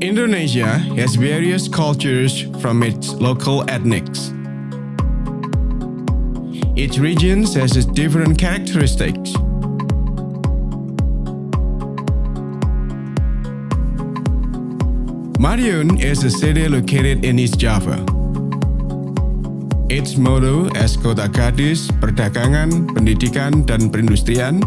Indonesia has various cultures from its local ethnics. Each region has its different characteristics. Madiun is a city located in East Java. Its motto as Kota Gadis, Perdagangan, Pendidikan, dan Perindustrian,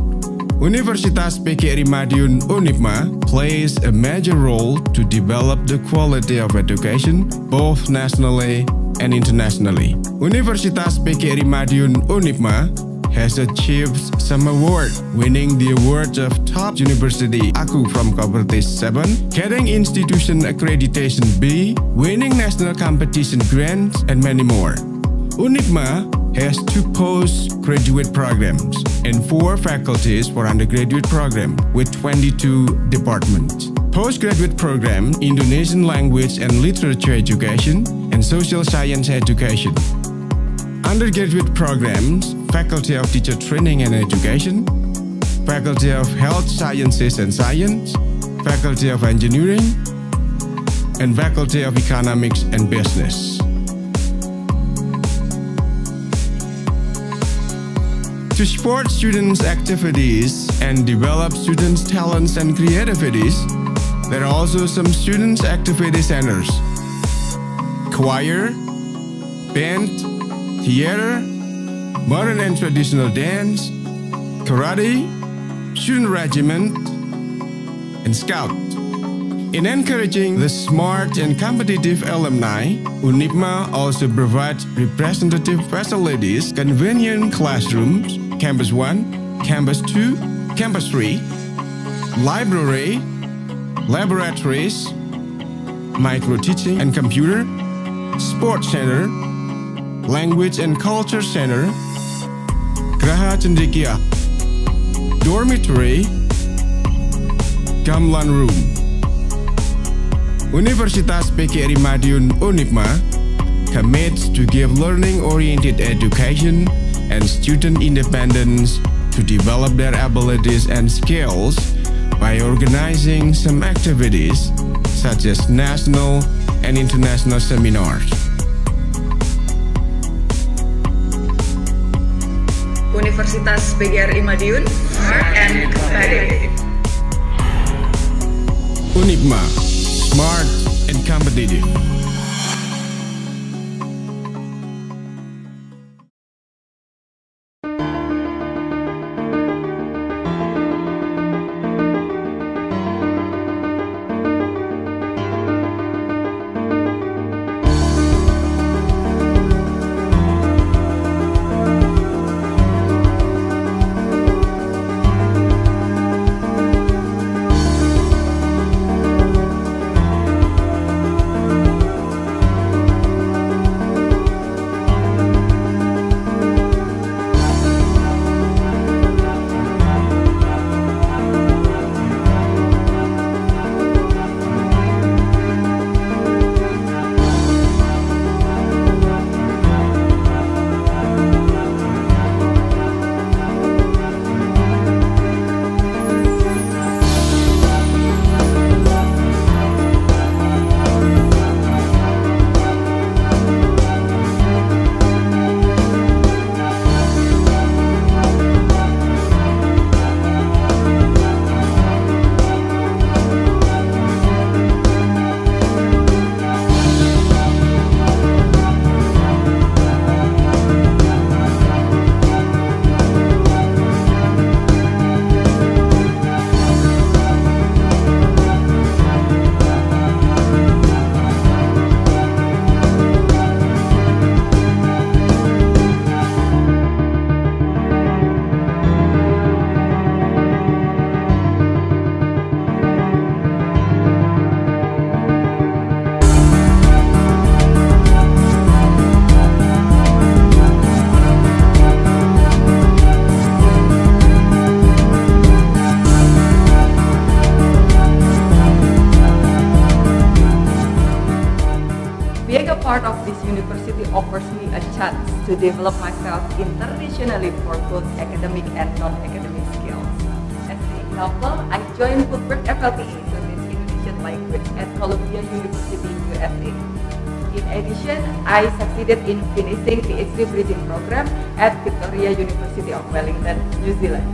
Universitas PGRI Madiun UNIPMA plays a major role to develop the quality of education both nationally and internationally. Universitas PGRI Madiun UNIPMA has achieved some award, winning the award of Top University Aku from Cooperative 7, getting institution accreditation B, winning national competition grants, and many more. UNIPMA has 2 postgraduate programs and 4 faculties for undergraduate program with 22 departments. Postgraduate program, Indonesian language and literature education, and social science education. Undergraduate programs, Faculty of Teacher Training and Education, Faculty of Health Sciences and Science, Faculty of Engineering, and Faculty of Economics and Business. To support students' activities and develop students' talents and creativities, there are also some students' activity centers: choir, band, theater, modern and traditional dance, karate, student regiment, and scout. In encouraging the smart and competitive alumni, UNIPMA also provides representative facilities, convenient classrooms, Campus 1, Campus 2, Campus 3, library, laboratories, micro-teaching and computer, sports center, language and culture center, Graha Cendekia, dormitory, gamelan room. Universitas PGRI Madiun UNIPMA commits to give learning-oriented education and student independence to develop their abilities and skills by organizing some activities such as national and international seminars. Universitas PGRI Madiun, smart and competitive. UNIPMA, smart and competitive. Part of this university offers me a chance to develop myself internationally for both academic and non-academic skills. As an example, I joined footwork FLTA, so this Indonesian language at Columbia University, USA. In addition, I succeeded in finishing PhD bridging program at Victoria University of Wellington, New Zealand.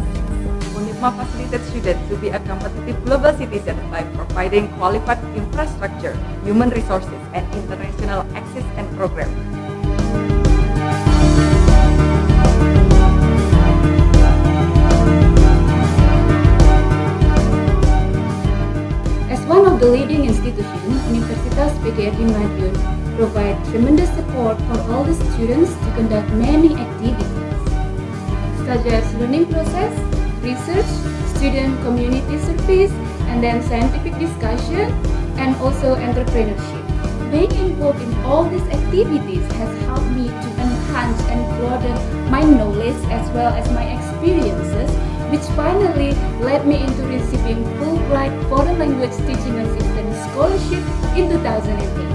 UNIPMA facilitates students to be a competitive global citizen by providing qualified infrastructure, human resources, and international access and programs. As one of the leading institutions, Universitas PGRI Madiun provides tremendous support for all the students to conduct many activities, such as learning process, research, student community service, and then scientific discussion, and also entrepreneurship. Being involved in all these activities has helped me to enhance and broaden my knowledge as well as my experiences, which finally led me into receiving Fulbright Foreign Language Teaching Assistant Scholarship in 2018.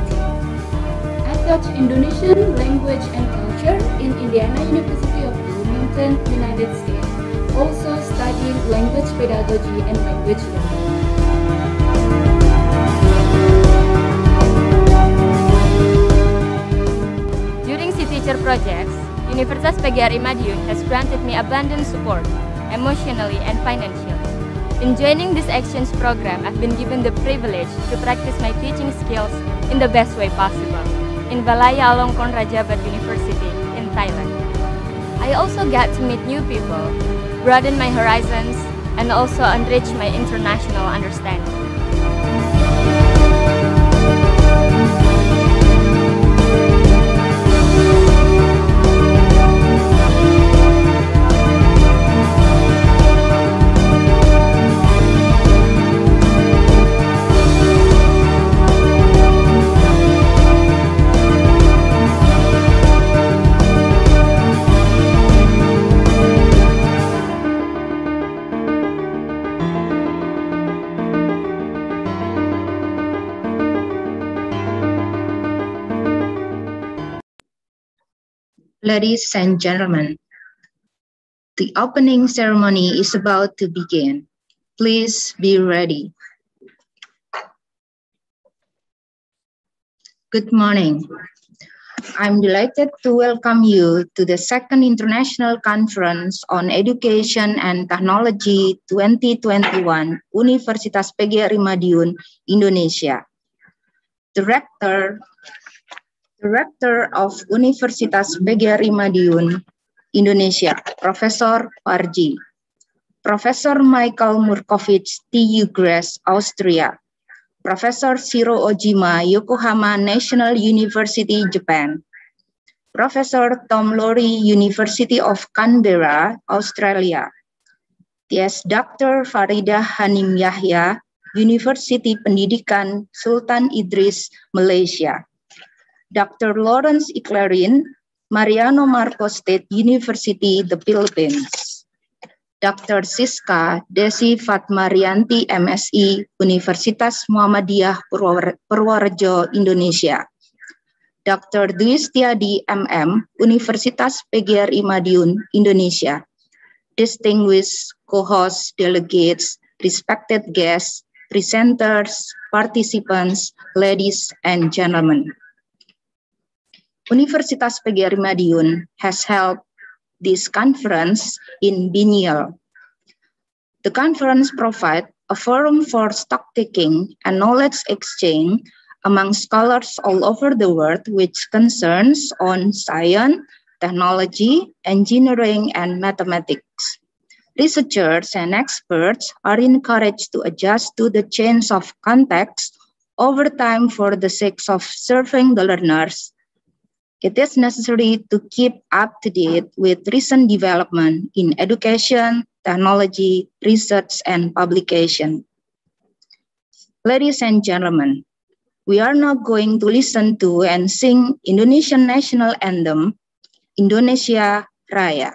I taught Indonesian language and culture in Indiana University of Bloomington, United States, also studying language pedagogy and language learning. During C-Teacher projects, Universitas PGRI Madiun has granted me abundant support, emotionally and financially. In joining this exchange program, I've been given the privilege to practice my teaching skills in the best way possible in Valaya Alongkorn Rajabat University in Thailand. I also got to meet new people, broaden my horizons, and also enrich my international understanding. Ladies and gentlemen, the opening ceremony is about to begin. Please be ready. Good morning. I'm delighted to welcome you to the Second International Conference on Education and Technology 2021, Universitas PGRI Madiun, Indonesia. Director of Universitas PGRI Madiun, Indonesia, Professor Parji. Professor Michael Murcovic, TU Graz, Austria. Professor Shiro Ojima, Yokohama National University, Japan. Professor Tom Lowrie, University of Canberra, Australia. T.S. Dr. Faridah Hanim Yahya, Universiti Pendidikan, Sultan Idris, Malaysia. Dr. Lawrence Eclarin, Mariano Marcos State University, the Philippines. Dr. Siska, Desy Fatmarianti, M.Si, Universitas Muhammadiyah Purworejo, Indonesia. Dr. Dwi Setiadi, MM, Universitas PGRI Madiun, Indonesia. Distinguished co-hosts, delegates, respected guests, presenters, participants, ladies and gentlemen. Universitas PGRI Madiun has held this conference in biennial. The conference provides a forum for stock-taking and knowledge exchange among scholars all over the world, which concerns on science, technology, engineering, and mathematics. Researchers and experts are encouraged to adjust to the change of context over time for the sake of serving the learners. It is necessary to keep up to date with recent development in education, technology, research, and publication. Ladies and gentlemen, we are now going to listen to and sing Indonesian national anthem, Indonesia Raya.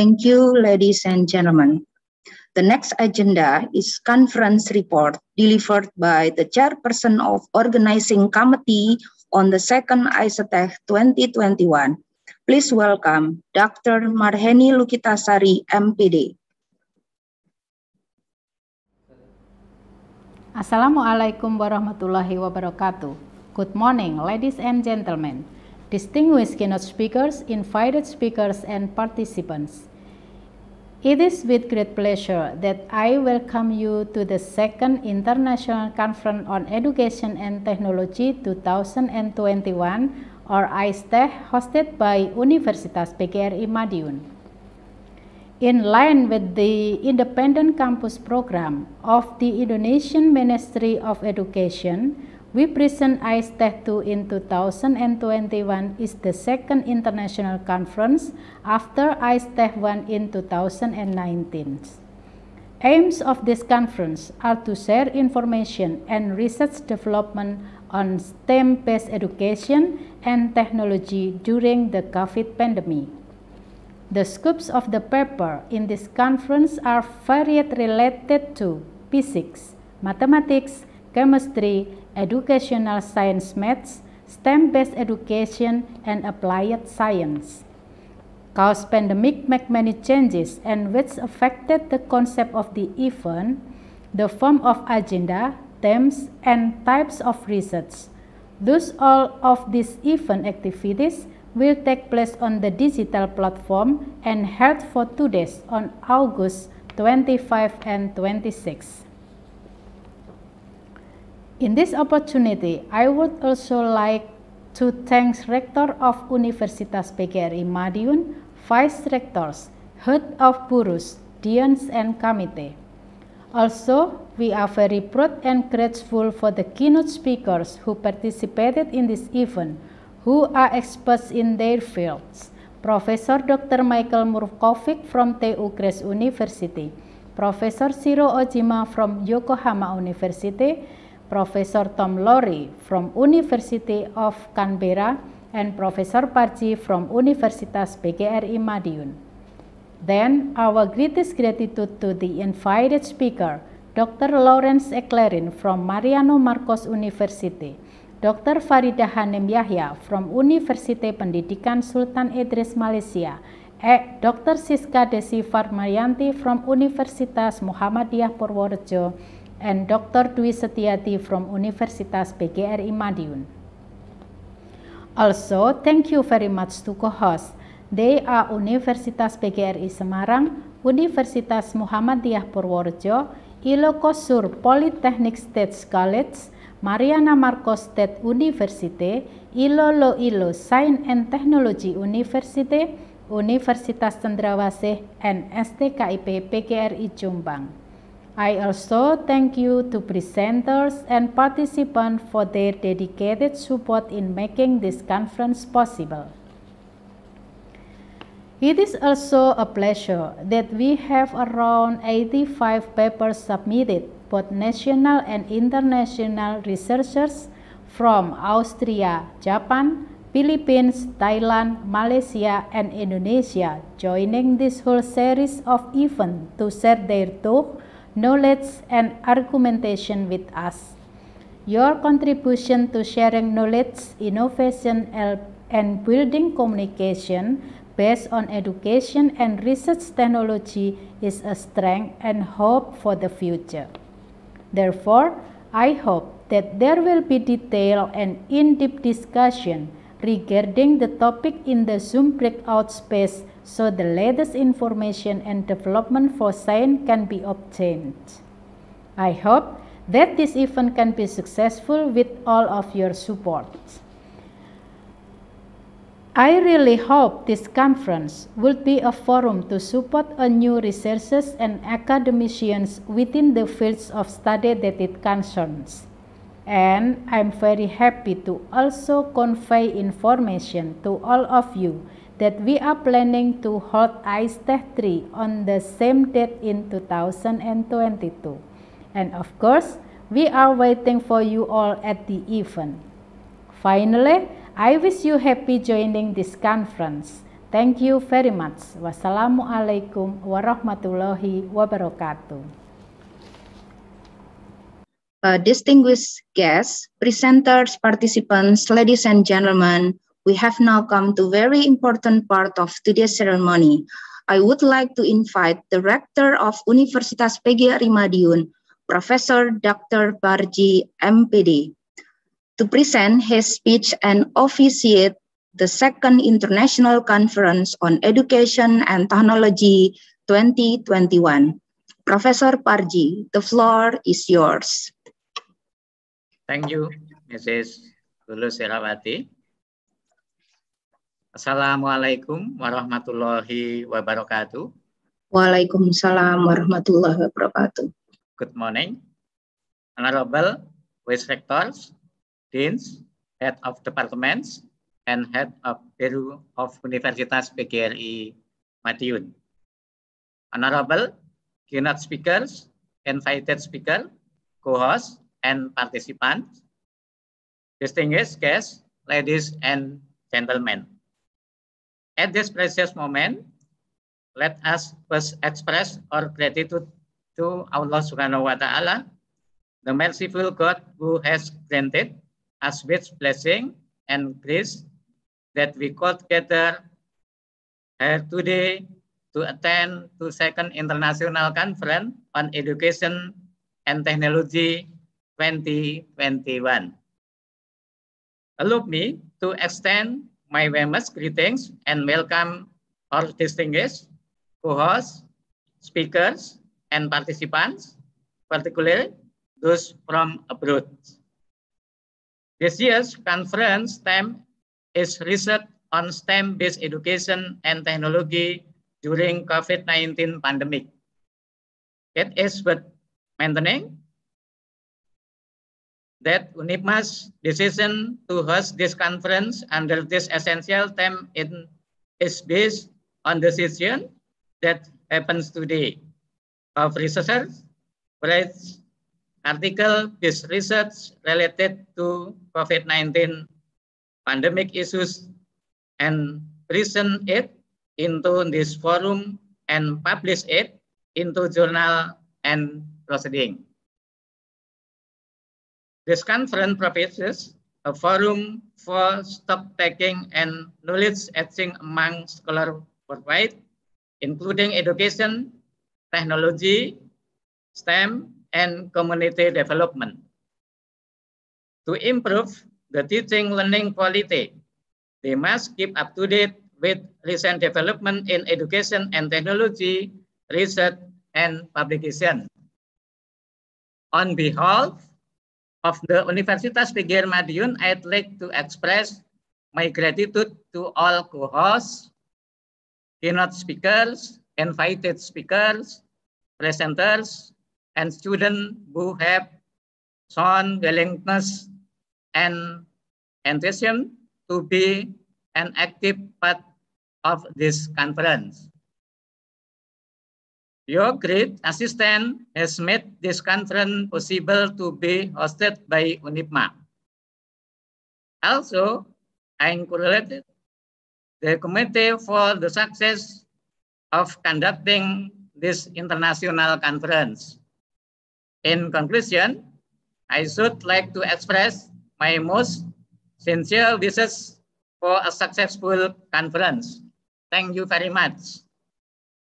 Thank you, ladies and gentlemen. The next agenda is conference report delivered by the chairperson of organizing committee on the second ICETECH 2021. Please welcome Dr. Marheni Lukitasari, MPD. Assalamualaikum warahmatullahi wabarakatuh. Good morning, ladies and gentlemen, distinguished keynote speakers, invited speakers, and participants. It is with great pleasure that I welcome you to the second International Conference on Education and Technology 2021, or ICETECH, hosted by Universitas PGRI Madiun. In line with the Independent Campus Program of the Indonesian Ministry of Education, we present ICETECH 2 in 2021 is the second international conference after ICETECH 1 in 2019. Aims of this conference are to share information and research development on STEM-based education and technology during the COVID pandemic. The scopes of the paper in this conference are varied related to physics, mathematics, chemistry, educational science maths, STEM-based education, and applied science. Cause pandemic make many changes and which affected the concept of the event, the form of agenda, themes, and types of research. Thus, all of these event activities will take place on the digital platform and held for 2 days on August 25 and 26. In this opportunity, I would also like to thank Rector of Universitas PGRI Madiun, Vice Rectors, Head of Burus, Deans, and Committee. Also, we are very proud and grateful for the keynote speakers who participated in this event, who are experts in their fields. Professor Dr. Michael Murcovic from TU Graz University, Professor Shiro Ojima from Yokohama University, Professor Tom Lowrie from University of Canberra, and Professor Parji from Universitas PGRI Madiun. Then, our greatest gratitude to the invited speaker, Dr. Lawrence Eclarin from Mariano Marcos University, Dr. Faridah Hanim Yahya from Universiti Pendidikan Sultan Idris, Malaysia, Dr. Siska Desy from Universitas Muhammadiyah Purworejo, and Dr. Dwi Setiati from Universitas PGRI Madiun. Also, thank you very much to co-hosts. They are Universitas PGRI Semarang, Universitas Muhammadiyah Purworejo, Ilocosur Polytechnic State College, Mariana Marcos State University, Iloilo Science and Technology University, Universitas Cendrawasih, and STKIP PGRI Jombang. I also thank you to presenters and participants for their dedicated support in making this conference possible. It is also a pleasure that we have around 85 papers submitted, both national and international researchers from Austria, Japan, Philippines, Thailand, Malaysia, and Indonesia joining this whole series of events to share their thoughts, knowledge, and argumentation with us. Your contribution to sharing knowledge, innovation, and building communication based on education and research technology is a strength and hope for the future. Therefore, I hope that there will be detailed and in-depth discussion regarding the topic in the Zoom breakout space so the latest information and development for science can be obtained. I hope that this event can be successful with all of your support. I really hope this conference will be a forum to support new researchers and academicians within the fields of study that it concerns. And I'm very happy to also convey information to all of you that we are planning to hold ICETECH 3 on the same date in 2022. And of course, we are waiting for you all at the event. Finally, I wish you happy joining this conference. Thank you very much. Wassalamualaikum warahmatullahi wabarakatuh. Distinguished guests, presenters, participants, ladies and gentlemen, we have now come to a very important part of today's ceremony. I would like to invite the Rector of Universitas PGRI Madiun, Professor Dr. Parji, MPD, to present his speech and officiate the Second International Conference on Education and Technology 2021. Professor Parji, the floor is yours. Thank you, Mrs. Lulus Serawati. Assalamualaikum warahmatullahi wabarakatuh. Waalaikumsalam warahmatullahi wabarakatuh. Good morning, Honorable Vice Rectors, Deans, Head of Departments, and Head of Bureau of Universitas PGRI Madiun. Honorable keynote speakers, invited speaker, co-hosts, and participants, distinguished guests, ladies and gentlemen. At this precious moment, let us first express our gratitude to Allah Subhanahu wa Ta'ala, the merciful God who has granted us with blessing and grace that we could gather here today to attend the Second International Conference on Education and Technology 2021. Allow me to extend my warmest greetings and welcome our distinguished co-hosts, speakers, and participants, particularly those from abroad. This year's conference theme is Research on STEM-based Education and Technology during COVID-19 pandemic. It is worth mentioning that UNIPMA's decision to host this conference under this essential theme is based on the decision that happens today of researchers, writes article-based research related to COVID-19 pandemic issues and present it into this forum and publish it into journal and proceeding. This conference provides a forum for stock-taking and knowledge exchange among scholars worldwide, including education, technology, STEM, and community development. To improve the teaching learning quality, they must keep up to date with recent development in education and technology, research, and publication. On behalf of the Universitas PGRI Madiun, I'd like to express my gratitude to all co-hosts, keynote speakers, invited speakers, presenters, and students who have shown willingness and enthusiasm to be an active part of this conference. Your great assistance has made this conference possible to be hosted by UNIPMA. Also, I congratulate the committee for the success of conducting this international conference. In conclusion, I should like to express my most sincere wishes for a successful conference. Thank you very much.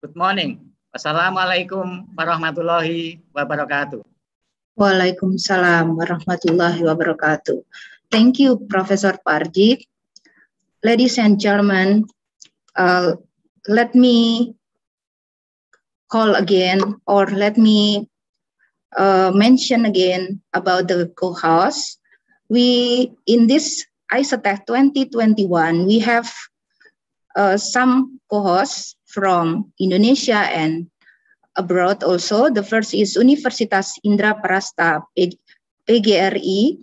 Good morning. Wassalamualaikum warahmatullahi wabarakatuh. Waalaikumsalam warahmatullahi wabarakatuh. Thank you, Professor Parji. Ladies and gentlemen, let me call again, or let me mention again about the co-hosts. In this ICETECH 2021, we have some co-hosts from Indonesia and abroad also. The first is Universitas Indraprasta PGRI,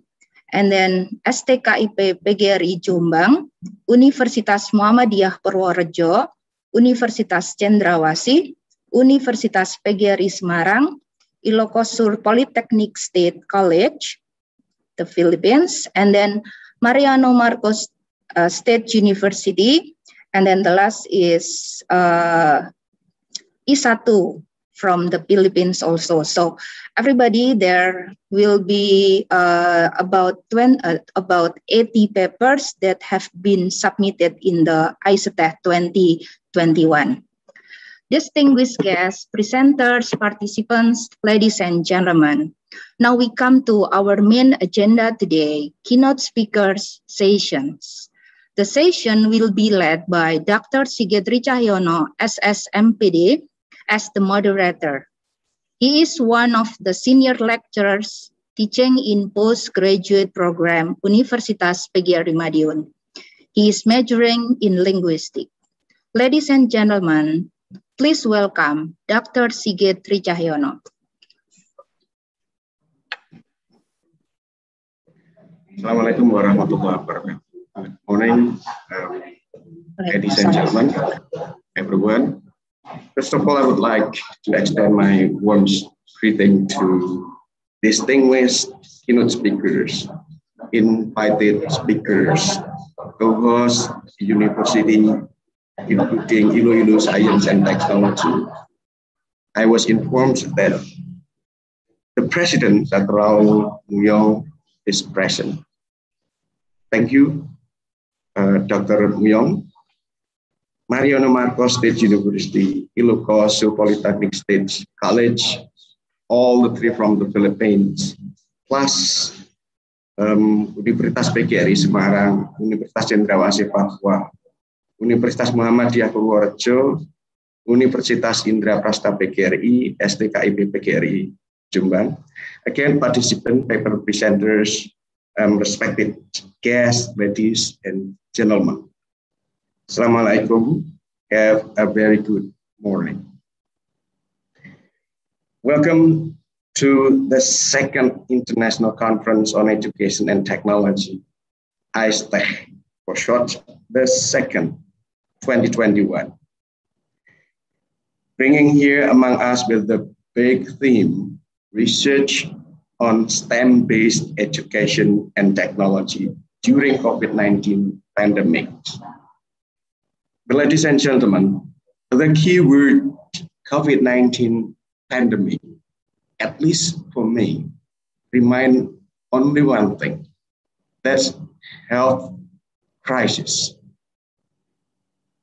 and then STKIP PGRI Jombang, Universitas Muhammadiyah Purworejo, Universitas Cendrawasih, Universitas PGRI Semarang, Ilocosur Polytechnic State College, the Philippines, and then Mariano Marcos State University, And then the last is I1 from the Philippines also. So everybody there will be about 80 papers that have been submitted in the ICETECH 2021. Distinguished guests, presenters, participants, ladies and gentlemen, now we come to our main agenda today, keynote speakers sessions. The session will be led by Dr. Sigedri Cahyono, SSMPD, as the moderator. He is one of the senior lecturers teaching in postgraduate program Universitas PGRI Madiun. He is majoring in linguistics. Ladies and gentlemen, please welcome Dr. Sigedri Cahyono. Assalamualaikum warahmatullahi wabarakatuh. Good morning, ladies and gentlemen, everyone. First of all, I would like to extend my warm greeting to distinguished keynote speakers, invited speakers, co-hosts, University, including Ilo Science and Technology. I was informed that the President, Dr. Raul Muyong, is present. Thank you, Dr. Muyong, Mariano Marcos State University, Ilocos Polytechnic State College, all the three from the Philippines, plus Universitas PGRI Semarang, Universitas Cendrawasih Papua, Universitas Muhammadiyah Purworejo, Universitas Indraprasta PGRI, STKIP PGRI Jombang. Again, participant, paper presenters, respected guests, ladies and gentlemen. Assalamualaikum. Have a very good morning. Welcome to the second International Conference on Education and Technology, ICETECH for short, the second 2021. Bringing here among us with the big theme, research on STEM-based education and technology during COVID-19 pandemic. But ladies and gentlemen, the key word COVID-19 pandemic, at least for me, remind only one thing, that's health crisis.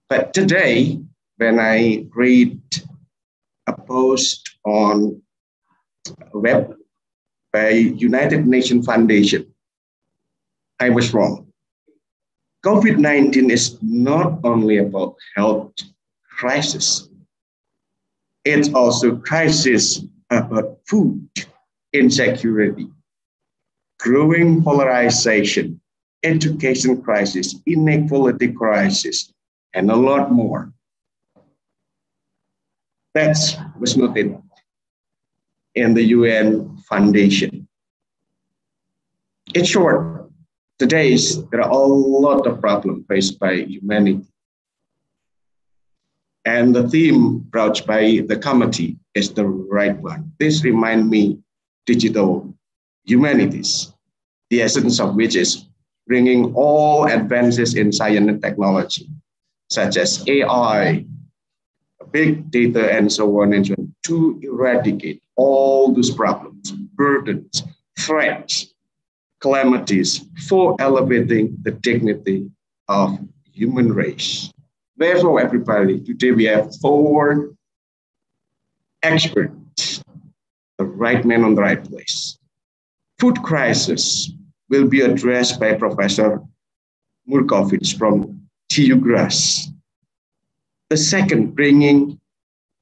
But today, when I read a post on web by United Nations Foundation, I was wrong. COVID-19 is not only about health crisis, it's also crisis about food insecurity, growing polarization, education crisis, inequality crisis, and a lot more. That was noted in the UN Foundation. In short, today there are a lot of problems faced by humanity. And the theme brought by the committee is the right one. This reminds me digital humanities, the essence of which is bringing all advances in science and technology, such as AI, big data, and so on and so on, to eradicate all those problems, burdens, threats, calamities, for elevating the dignity of human race. Therefore, everybody, today we have 4 experts, the right man on the right place. Food crisis will be addressed by Professor Murcovic from TU Graz. The second, bringing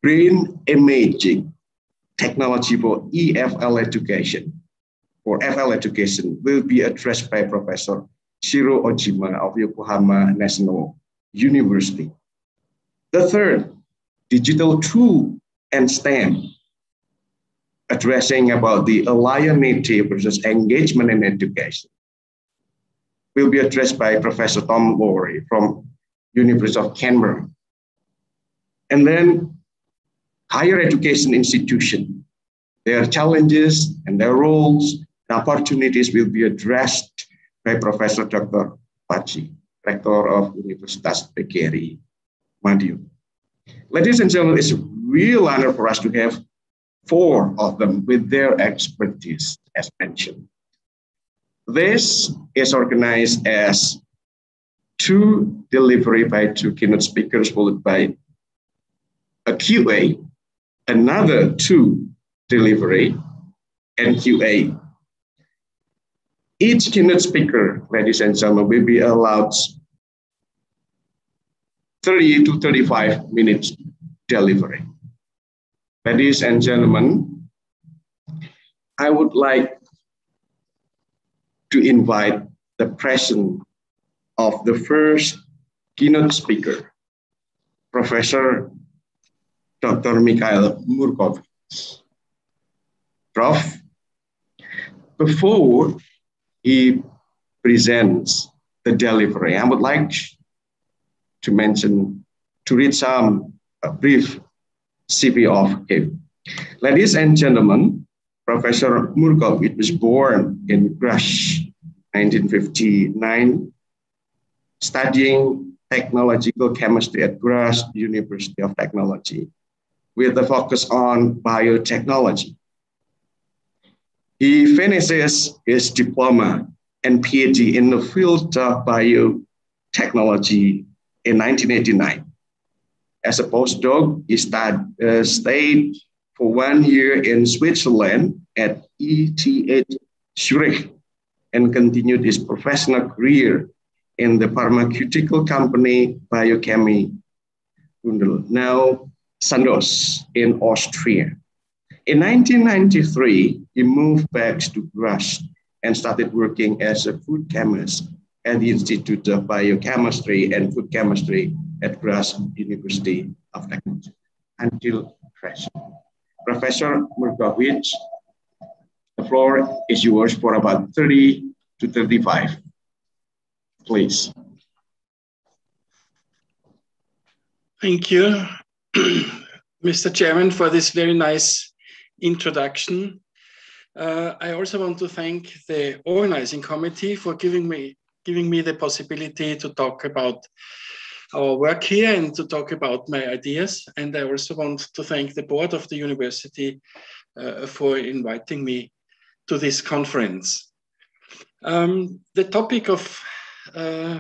brain imaging technology for EFL education, for FL education, will be addressed by Professor Shiro Ojima of Yokohama National University. The third, digital tool and STEM, addressing about the alienity versus engagement in education, will be addressed by Professor Lowrie from University of Canberra. And then higher education institution, their challenges and their roles and opportunities will be addressed by Professor Dr. Parji, Rector of Universitas PGRI Madiun. Ladies and gentlemen, it's a real honor for us to have 4 of them with their expertise, as mentioned. This is organized as 2 delivery by 2 keynote speakers, followed by a QA, another 2 delivery, and QA. Each keynote speaker, ladies and gentlemen, will be allowed 30 to 35 minutes delivery. Ladies and gentlemen, I would like to invite the presence of the first keynote speaker, Professor Dr. Mikhail Murcovic. Prof, before he presents the delivery, I would like to read some brief CV of him. Ladies and gentlemen, Professor Murcovic was born in Graz, 1959, studying technological chemistry at Graz University of Technology, with a focus on biotechnology. He finishes his diploma and PhD in the field of biotechnology in 1989. As a postdoc, he stayed for 1 year in Switzerland at ETH Zurich and continued his professional career in the pharmaceutical company Biochemie, now Sandoz in Austria. In 1993, he moved back to Graz and started working as a food chemist at the Institute of Biochemistry and Food Chemistry at Graz University of Technology until present. Professor Murcovic, the floor is yours for about 30 to 35. Please. Thank you, Mr. Chairman, for this very nice introduction. I also want to thank the organizing committee for giving me the possibility to talk about our work here and to talk about my ideas. And I also want to thank the board of the university for inviting me to this conference. The topic of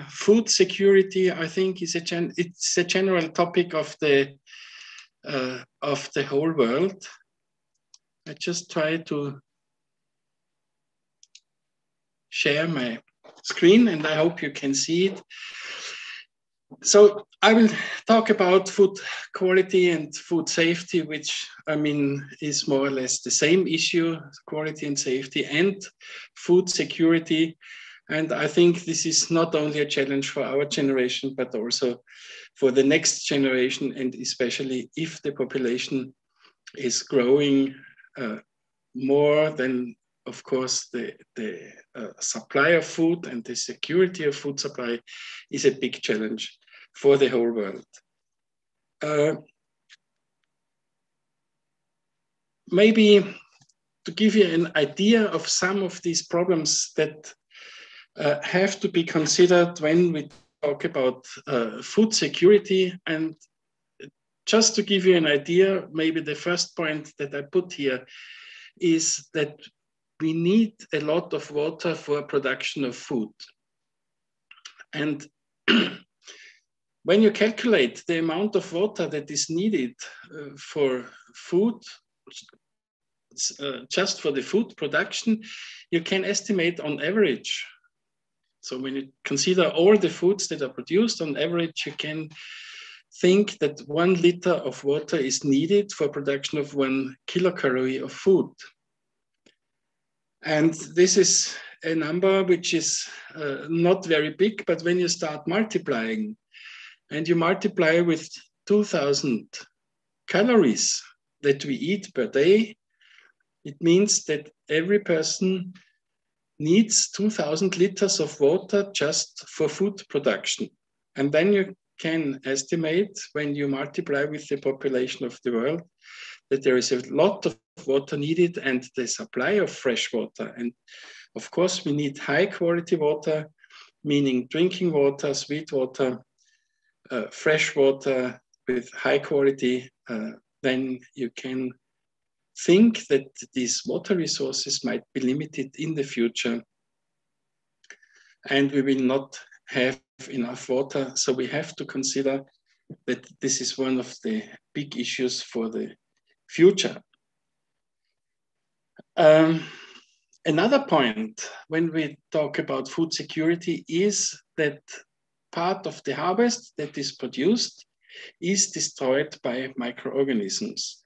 food security, I think, it's a general topic of the whole world. I just try to share my screen, and I hope you can see it. So I will talk about food quality and food safety, which I mean is more or less the same issue, quality and safety, and food security. And I think this is not only a challenge for our generation, but also for the next generation, and especially if the population is growing more than, of course, the supply of food and the security of food supply is a big challenge for the whole world. Maybe to give you an idea of some of these problems that have to be considered when we talk about food security, and just to give you an idea, maybe the first point that I put here is that we need a lot of water for production of food. And when you calculate the amount of water that is needed for food, just for the food production, you can estimate on average. So when you consider all the foods that are produced on average, you can think that 1 liter of water is needed for production of 1 kilocalorie of food. And this is a number which is not very big, but when you start multiplying, and you multiply with 2,000 calories that we eat per day, it means that every person needs 2,000 liters of water just for food production. And then you can estimate, when you multiply with the population of the world, that there is a lot of water needed and the supply of fresh water. And of course, we need high quality water. meaning drinking water, sweet water, fresh water with high quality, then you can think that these water resources might be limited in the future and we will not have enough water. So we have to consider that this is one of the big issues for the future. Another point when we talk about food security is that part of the harvest that is produced is destroyed by microorganisms.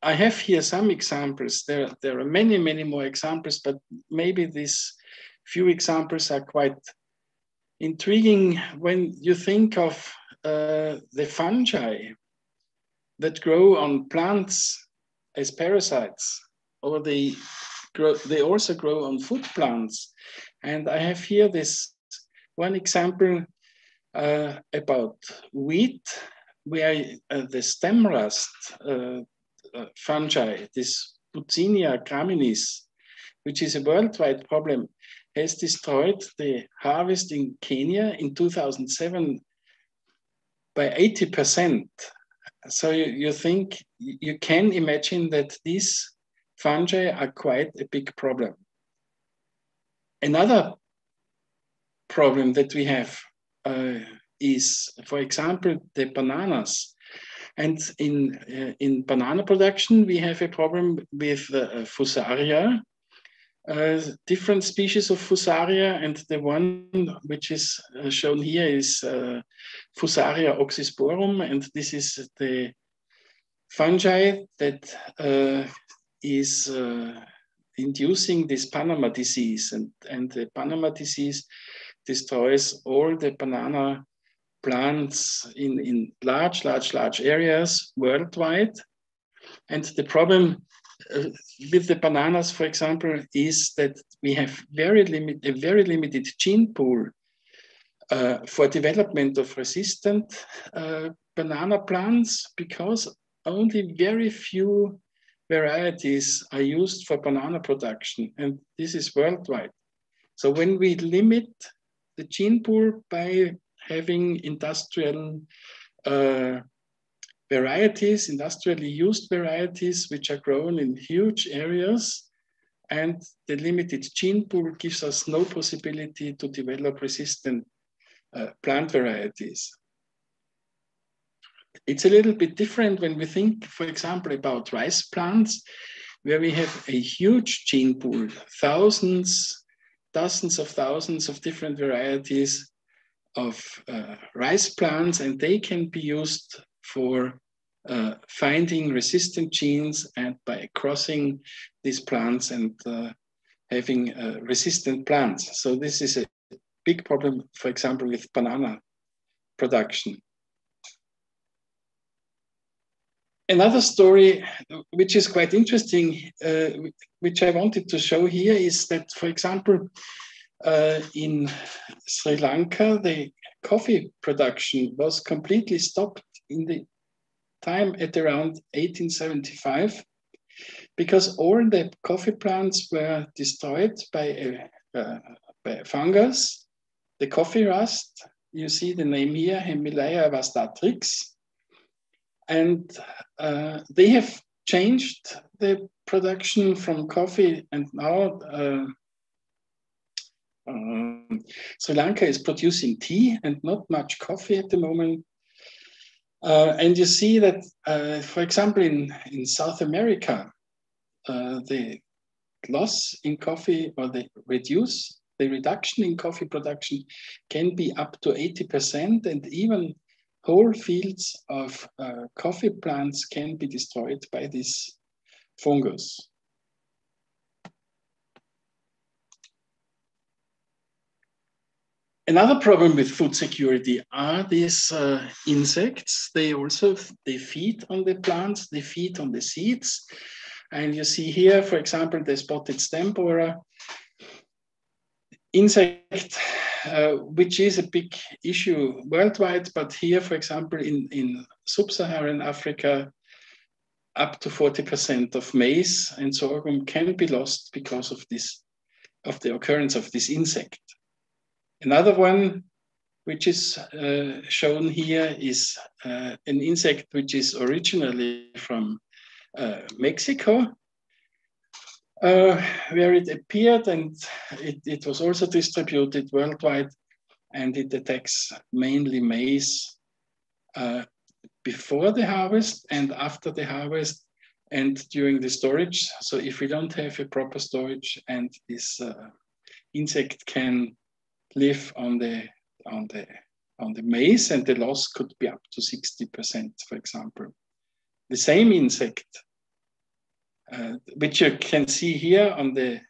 I have here some examples. There are many, many more examples, but maybe these few examples are quite intriguing when you think of the fungi that grow on plants as parasites, or they also grow on food plants. And I have here this one example about wheat, where the stem rust fungi, this Buccinia graminis, which is a worldwide problem, has destroyed the harvest in Kenya in 2007 by 80%. So you think, you can imagine that these fungi are quite a big problem. Another problem that we have is, for example, the bananas. And in banana production, we have a problem with Fusaria, different species of Fusaria, and the one which is shown here is Fusaria oxysporum, and this is the fungi that is inducing this Panama disease, and the Panama disease destroys all the banana plants in large areas worldwide. And the problem with the bananas, for example, is that we have a very limited gene pool for development of resistant banana plants, because only very few varieties are used for banana production, and this is worldwide. So when we limit the gene pool by having industrial varieties, industrially used varieties, which are grown in huge areas, and the limited gene pool gives us no possibility to develop resistant plant varieties. It's a little bit different when we think, for example, about rice plants, where we have a huge gene pool, dozens of thousands of different varieties of rice plants, and they can be used for finding resistant genes and by crossing these plants and having resistant plants. So this is a big problem, for example, with banana production. Another story, which is quite interesting, which I wanted to show here, is that, for example, in Sri Lanka, the coffee production was completely stopped in the time at around 1875, because all the coffee plants were destroyed by a fungus, the coffee rust. You see the name here, Hemilea vastatrix. And they have changed the production from coffee, and now Sri Lanka is producing tea and not much coffee at the moment. And you see that, for example, in South America, the loss in coffee, or the reduction in coffee production can be up to 80%, and even whole fields of coffee plants can be destroyed by this fungus. Another problem with food security are these insects. They feed on the plants, they feed on the seeds. And you see here, for example, the spotted stem borer insect, which is a big issue worldwide, but here, for example, in sub-Saharan Africa, up to 40% of maize and sorghum can be lost because of the occurrence of this insect. Another one which is shown here is an insect which is originally from Mexico, where it appeared, and it was also distributed worldwide, and it attacks mainly maize before the harvest and after the harvest and during the storage. So if we don't have a proper storage, and this insect can live on the maize, and the loss could be up to 60%, for example. The same insect, which you can see here on the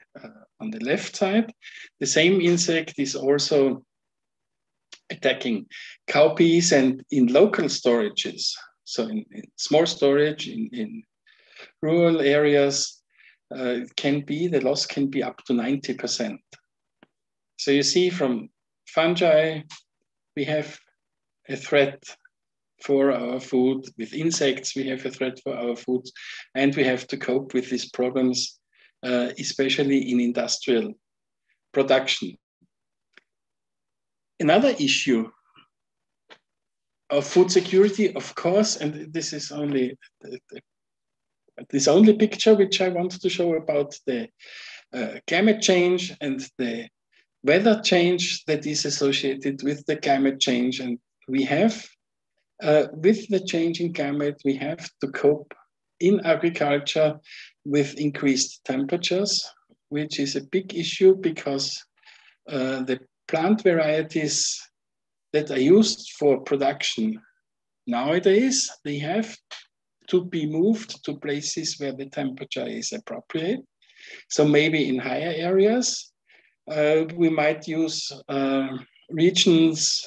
left side, the same insect is also attacking cowpeas and in local storages. So in small storage in rural areas, the loss can be up to 90%. So you see, from fungi, we have a threat for our food. With insects, we have a threat for our food, and we have to cope with these problems, especially in industrial production. Another issue of food security, of course, and this is only this only picture which I want to show about the climate change and the weather change that is associated with the climate change. And we have, with the changing climate, we have to cope in agriculture with increased temperatures, which is a big issue because the plant varieties that are used for production nowadays, they have to be moved to places where the temperature is appropriate. So maybe in higher areas, we might use regions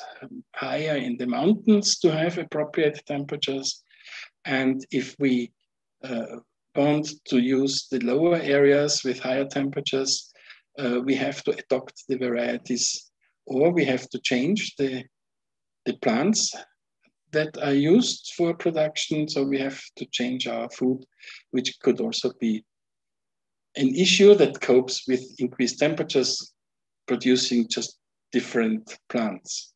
higher in the mountains to have appropriate temperatures. And if we want to use the lower areas with higher temperatures, we have to adopt the varieties, or we have to change the plants that are used for production. So we have to change our food, which could also be an issue that copes with increased temperatures, producing just different plants.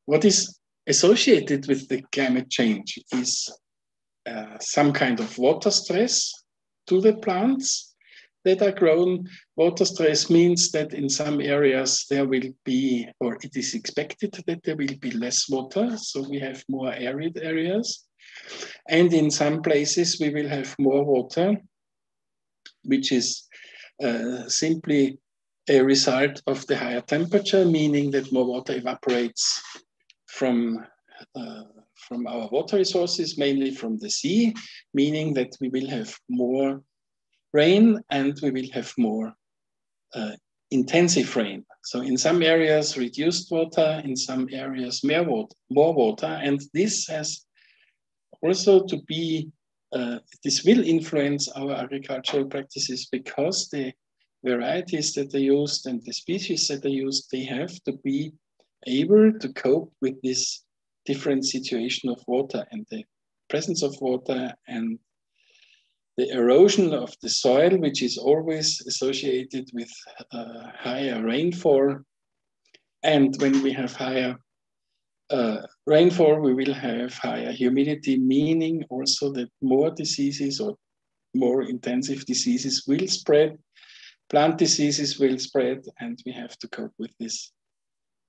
What is associated with the climate change is some kind of water stress to the plants that are grown. Water stress means that in some areas there will be, or it is expected that there will be less water, so we have more arid areas. And in some places we will have more water, which is simply a result of the higher temperature, meaning that more water evaporates from our water resources, mainly from the sea, meaning that we will have more rain and we will have more intensive rain. So in some areas, reduced water, in some areas, more water. And this has also to be, this will influence our agricultural practices, because the varieties that are used and the species that are used, they have to be able to cope with this different situation of water and the presence of water and the erosion of the soil, which is always associated with higher rainfall. And when we have higher rainfall, we will have higher humidity, meaning also that more diseases or more intensive diseases will spread, plant diseases will spread, and we have to cope with this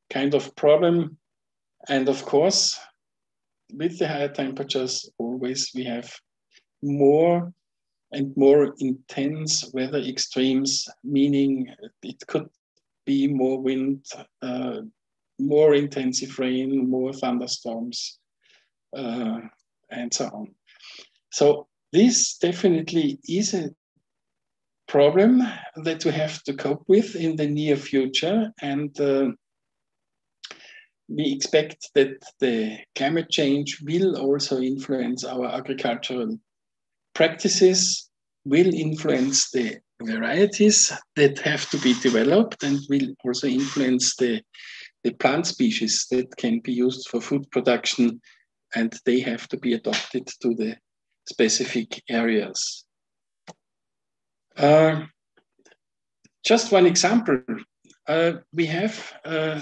kind of problem. And of course, with the higher temperatures, always we have more and more intense weather extremes, meaning it could be more wind, more intensive rain, more thunderstorms, and so on. So this definitely is a problem that we have to cope with in the near future. And we expect that the climate change will also influence our agricultural practices, will influence the varieties that have to be developed, and will also influence the plant species that can be used for food production, and they have to be adapted to the specific areas. Just one example we have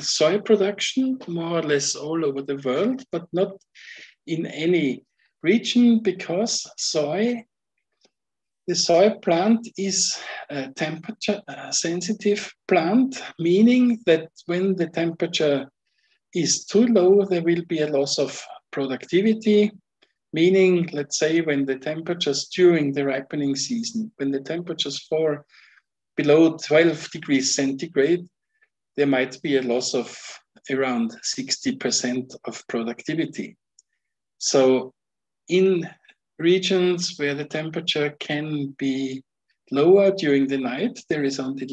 soy production more or less all over the world, but not in any region, because the soy plant is a temperature sensitive plant, meaning that when the temperature is too low, there will be a loss of productivity, meaning, let's say, when the temperatures during the ripening season, when the temperatures fall below 12 degrees centigrade, there might be a loss of around 60% of productivity. So in regions where the temperature can be lower during the night, there is only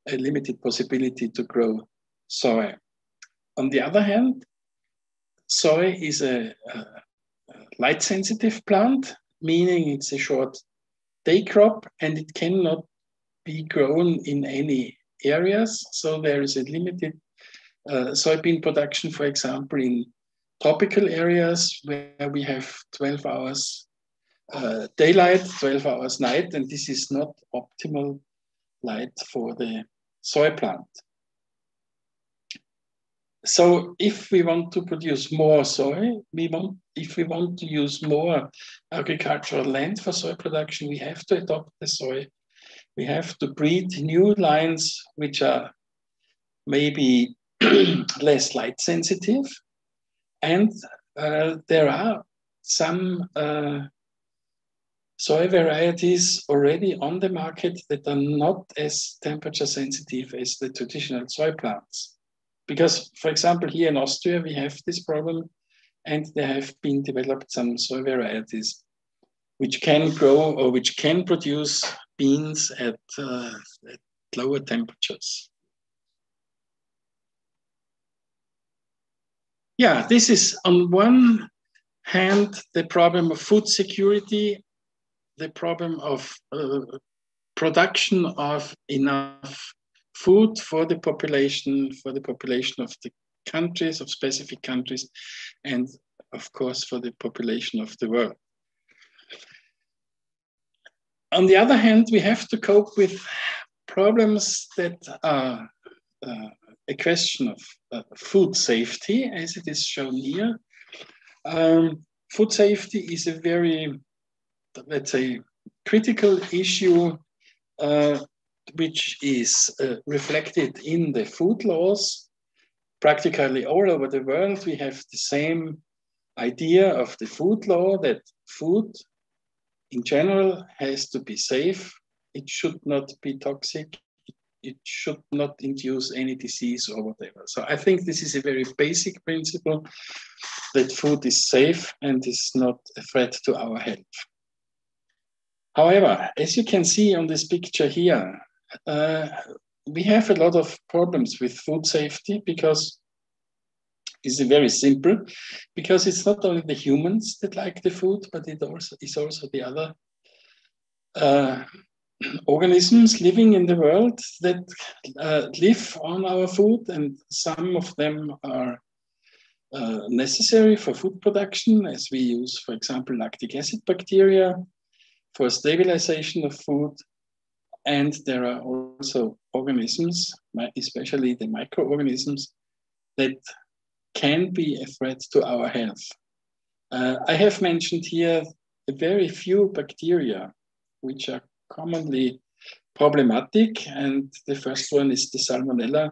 a limited possibility to grow soy. On the other hand, soy is a light-sensitive plant, meaning it's a short day crop and it cannot be grown in any areas. So there is a limited soybean production, for example, in tropical areas where we have 12 hours daylight, 12 hours night, and this is not optimal light for the soy plant. So if we want to produce more soy, if we want to use more agricultural land for soy production, we have to adopt the soy. We have to breed new lines which are maybe less light sensitive. And there are some soy varieties already on the market that are not as temperature sensitive as the traditional soy plants. Because, for example, here in Austria, we have this problem, and there have been developed some soy varieties which can grow or which can produce beans at lower temperatures. Yeah, this is on one hand the problem of food security, the problem of production of enough food for the population of the countries, of specific countries, and of course for the population of the world. On the other hand, we have to cope with problems that are a question of food safety, as it is shown here. Food safety is a very, let's say, critical issue which is reflected in the food laws. Practically all over the world, we have the same idea of the food law, that food in general has to be safe. It should not be toxic. It should not induce any disease or whatever. So I think this is a very basic principle, that food is safe and is not a threat to our health. However, as you can see on this picture here, we have a lot of problems with food safety, because it's very simple, because it's not only the humans that like the food, but it also is also the other organisms living in the world that live on our food, and some of them are necessary for food production, as we use, for example, lactic acid bacteria for stabilization of food. And there are also organisms, especially the microorganisms, that can be a threat to our health. I have mentioned here a very few bacteria which are commonly problematic, and the first one is the Salmonella.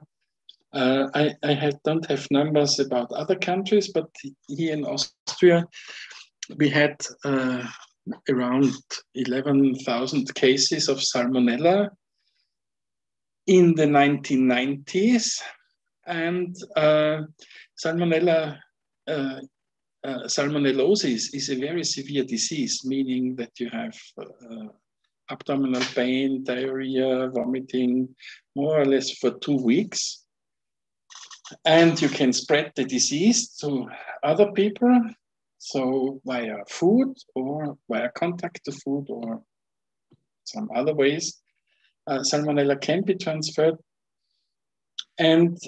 I don't have numbers about other countries, but here in Austria, we had around 11,000 cases of Salmonella in the 1990s. And salmonellosis is a very severe disease, meaning that you have abdominal pain, diarrhea, vomiting, more or less for 2 weeks. And you can spread the disease to other people, so via food or via contact to food or some other ways. Salmonella can be transferred. And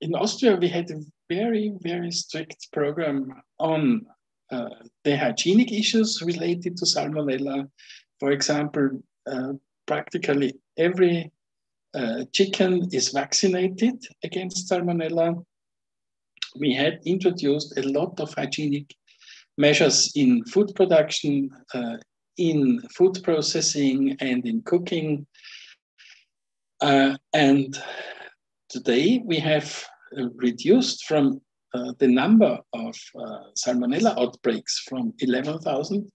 in Austria, we had a very, very strict program on the hygienic issues related to Salmonella. For example, practically every chicken is vaccinated against Salmonella. We had introduced a lot of hygienic measures in food production, in food processing, and in cooking. And today we have reduced from the number of Salmonella outbreaks from 11,000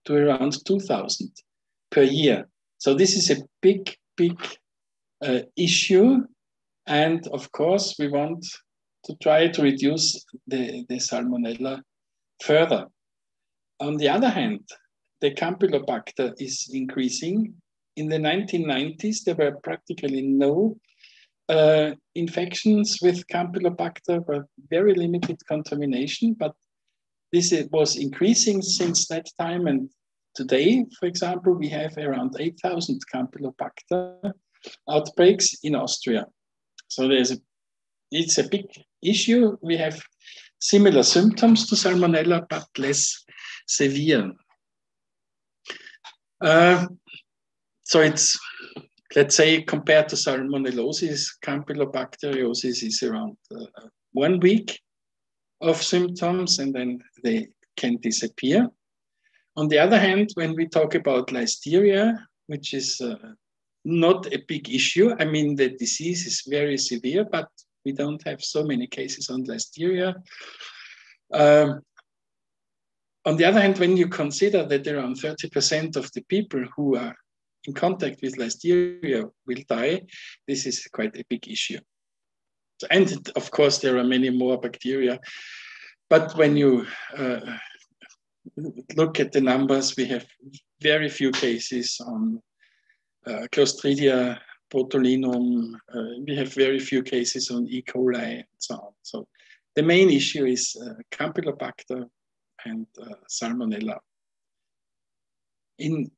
to around 2,000 per year. So this is a big issue. And of course, we want to try to reduce the Salmonella further. On the other hand, the Campylobacter is increasing. In the 1990s, there were practically no infections with Campylobacter, but very limited contamination. But this was increasing since that time. And today, for example, we have around 8,000 Campylobacter outbreaks in Austria. So it's a big issue. We have similar symptoms to Salmonella, but less severe. So it's, let's say, compared to Salmonellosis, Campylobacteriosis is around 1 week of symptoms, and then they can disappear. On the other hand, when we talk about Listeria, which is not a big issue, I mean, the disease is very severe, but we don't have so many cases on Listeria. On the other hand, when you consider that around 30% of the people who are in contact with Listeria will die, this is quite a big issue. And of course, there are many more bacteria. But when you look at the numbers, we have very few cases on Clostridia botulinum. We have very few cases on E. coli and so on. So the main issue is Campylobacter and Salmonella. In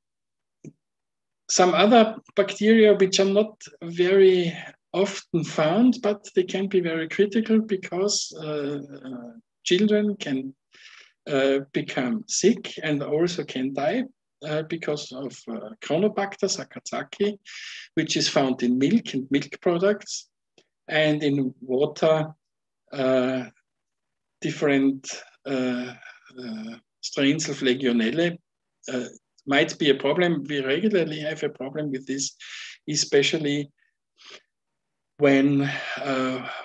some other bacteria which are not very often found, but they can be very critical because children can become sick and also can die because of Chronobacter sakazaki, which is found in milk and milk products, and in water, different strains of Legionella might be a problem. We regularly have a problem with this, especially when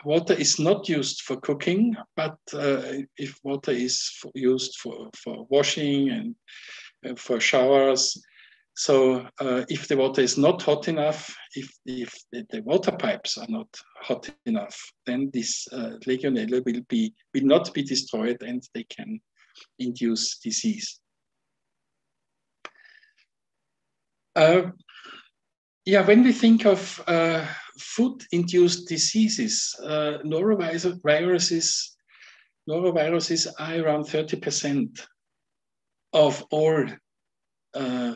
water is not used for cooking, but if water is used for washing and for showers. So if the water is not hot enough, if the water pipes are not hot enough, then this Legionella will not be destroyed and they can induce disease. When we think of food-induced diseases, noroviruses are around 30% of all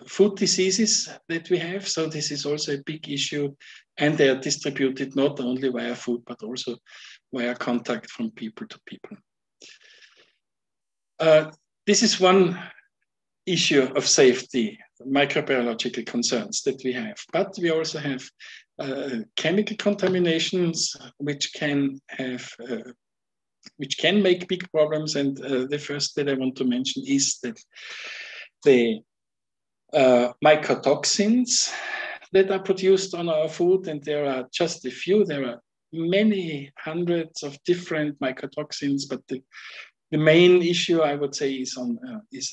food diseases that we have. So this is also a big issue, and they are distributed not only via food, but also via contact from people to people. This is one issue of safety, microbiological concerns that we have, but we also have chemical contaminations which can make big problems. And the first that I want to mention is that the mycotoxins that are produced on our food, and there are just a few, there are many hundreds of different mycotoxins, but the main issue, I would say, is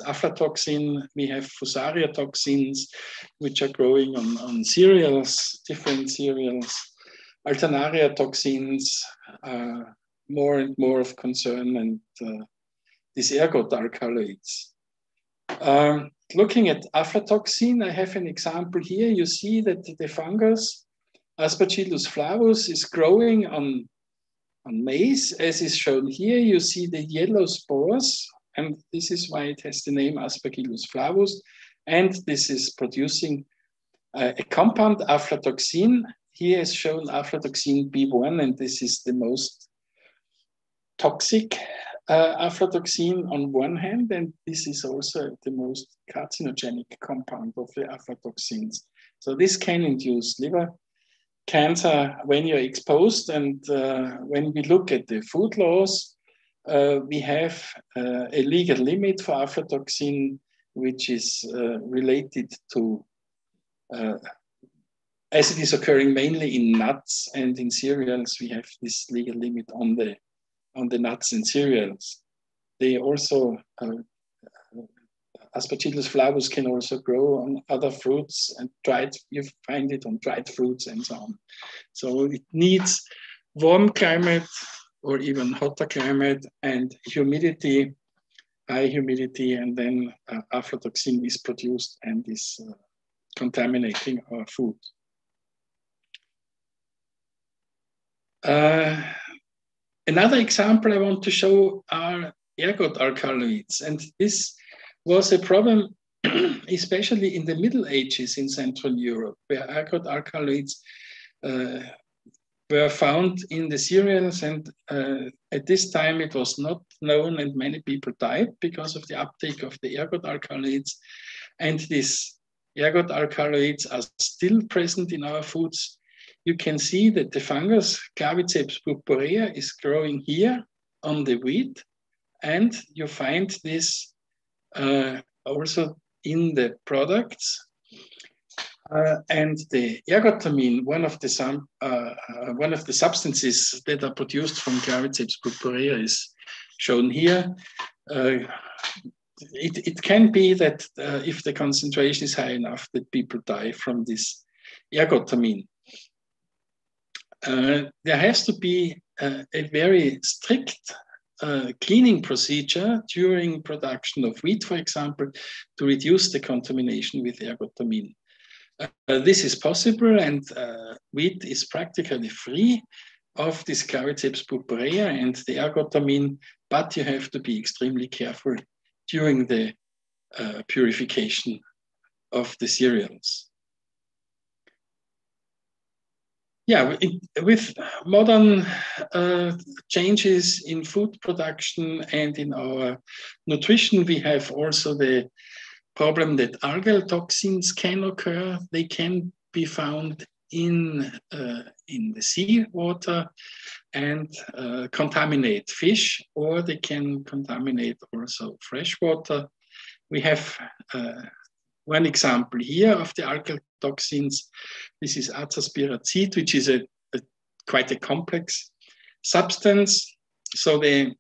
aflatoxin. We have Fusarium toxins, which are growing on cereals, different cereals. Alternaria toxins are more and more of concern, and these Jacquard alkaloids. Looking at aflatoxin, I have an example here. You see that the fungus Aspergillus flavus is growing on maize, as is shown here. You see the yellow spores, and this is why it has the name Aspergillus flavus. And this is producing a compound, aflatoxin. Here is shown aflatoxin B1, and this is the most toxic aflatoxin on one hand, and this is also the most carcinogenic compound of the aflatoxins. So this can induce liver cancer when you're exposed. And when we look at the food laws, we have a legal limit for aflatoxin, which is related to, as it is occurring mainly in nuts and in cereals, we have this legal limit on the nuts and cereals. They also, Aspergillus flavus can also grow on other fruits, and you find it on dried fruits and so on. So it needs warm climate or even hotter climate and humidity, high humidity, and then aflatoxin is produced and is contaminating our food. Another example I want to show are ergot alkaloids, and this was a problem especially in the Middle Ages in Central Europe, where ergot alkaloids were found in the cereals, and at this time it was not known, and many people died because of the uptake of the ergot alkaloids. And these ergot alkaloids are still present in our foods. You can see that the fungus Claviceps purpurea is growing here on the wheat, and you find this also in the products. And the ergotamine, one of the substances that are produced from Claviceps purpurea, is shown here. It can be that if the concentration is high enough, that people die from this ergotamine. There has to be a very strict cleaning procedure during production of wheat, for example, to reduce the contamination with ergotamine. This is possible, and wheat is practically free of this Claviceps purpurea and the ergotamine, but you have to be extremely careful during the purification of the cereals. Yeah, with modern changes in food production and in our nutrition, we have also the problem that algal toxins can occur. They can be found in the sea water and contaminate fish, or they can contaminate also fresh water. We have one example here of the algal toxins. This is azaspiracid, which is quite a complex substance. So the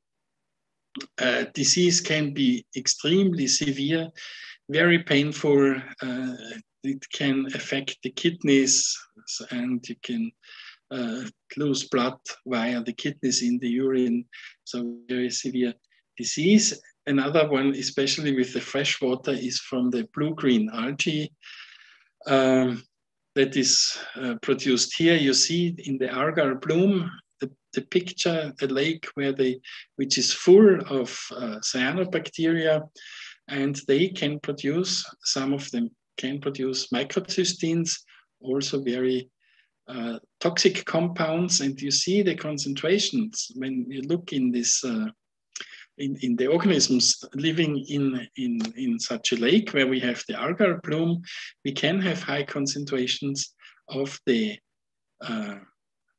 disease can be extremely severe, very painful. It can affect the kidneys, and you can lose blood via the kidneys in the urine. So very severe disease. Another one, especially with the fresh water, is from the blue-green algae that is produced here. You see in the algal bloom the picture, a lake which is full of cyanobacteria, and they can produce, some of them can produce microcystins, also very toxic compounds. And you see the concentrations when you look in this in the organisms living in such a lake where we have the algal bloom. We can have high concentrations of the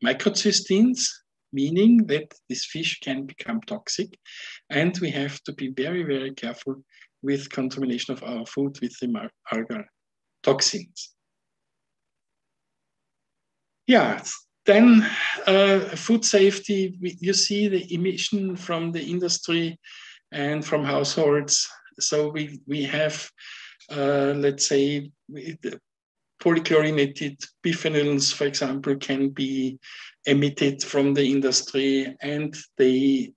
microcystins, meaning that this fish can become toxic, and we have to be very, very careful with contamination of our food with the algal toxins. Yeah. Then food safety, you see the emission from the industry and from households. So we have, let's say, polychlorinated biphenyls, for example, can be emitted from the industry, and they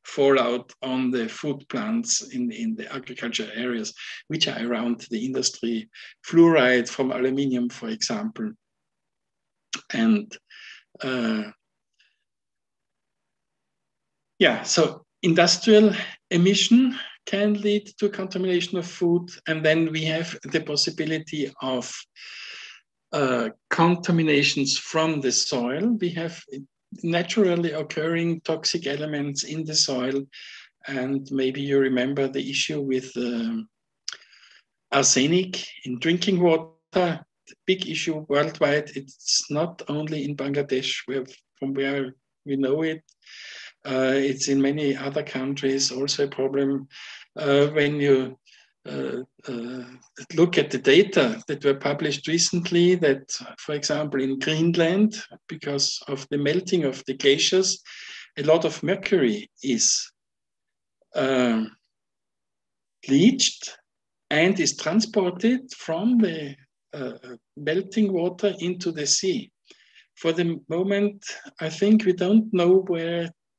fall out on the food plants in the agriculture areas, which are around the industry. Fluoride from aluminium, for example. And so industrial emission can lead to contamination of food. And then we have the possibility of contaminations from the soil. We have naturally occurring toxic elements in the soil. And maybe you remember the issue with arsenic in drinking water. big issue worldwide. It's not only in Bangladesh, from where we know it. It's in many other countries also a problem. When you look at the data that were published recently, that, for example, in Greenland, because of the melting of the glaciers, a lot of mercury is leached and is transported from the melting water into the sea. For the moment, I think we don't know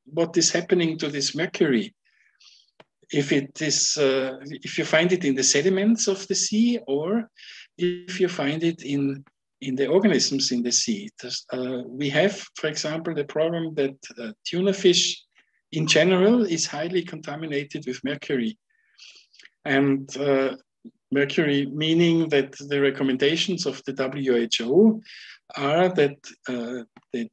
what is happening to this mercury. If it is, if you find it in the sediments of the sea, or if you find it in the organisms in the sea. We have, for example, the problem that tuna fish in general is highly contaminated with mercury. And mercury meaning that the recommendations of the WHO are that the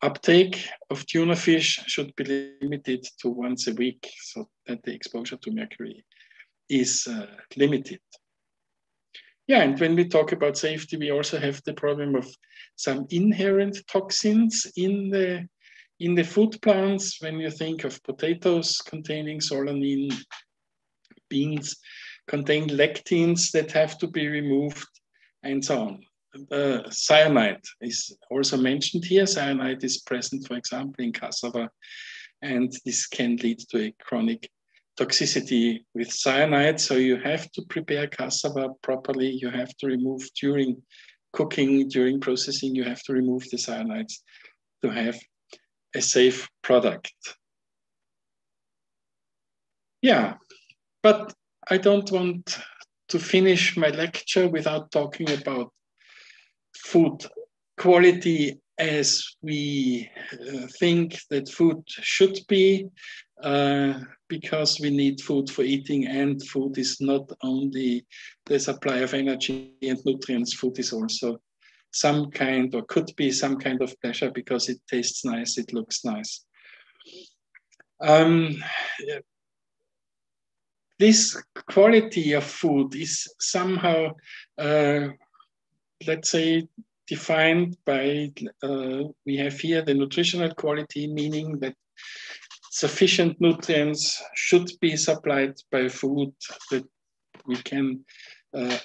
uptake of tuna fish should be limited to once a week, so that the exposure to mercury is limited. Yeah, and when we talk about safety, we also have the problem of some inherent toxins in the food plants. When you think of potatoes containing solanine, beans contain lectins that have to be removed, and so on. Cyanide is also mentioned here. Cyanide is present, for example, in cassava, and this can lead to a chronic toxicity with cyanide. So you have to prepare cassava properly. You have to remove during cooking, during processing, you have to remove the cyanides to have a safe product. Yeah, but I don't want to finish my lecture without talking about food quality as we think that food should be, because we need food for eating, and food is not only the supply of energy and nutrients, food is also some kind, or could be some kind of pleasure, because it tastes nice, it looks nice. This quality of food is somehow, let's say, defined by, we have here the nutritional quality, meaning that sufficient nutrients should be supplied by food, that we can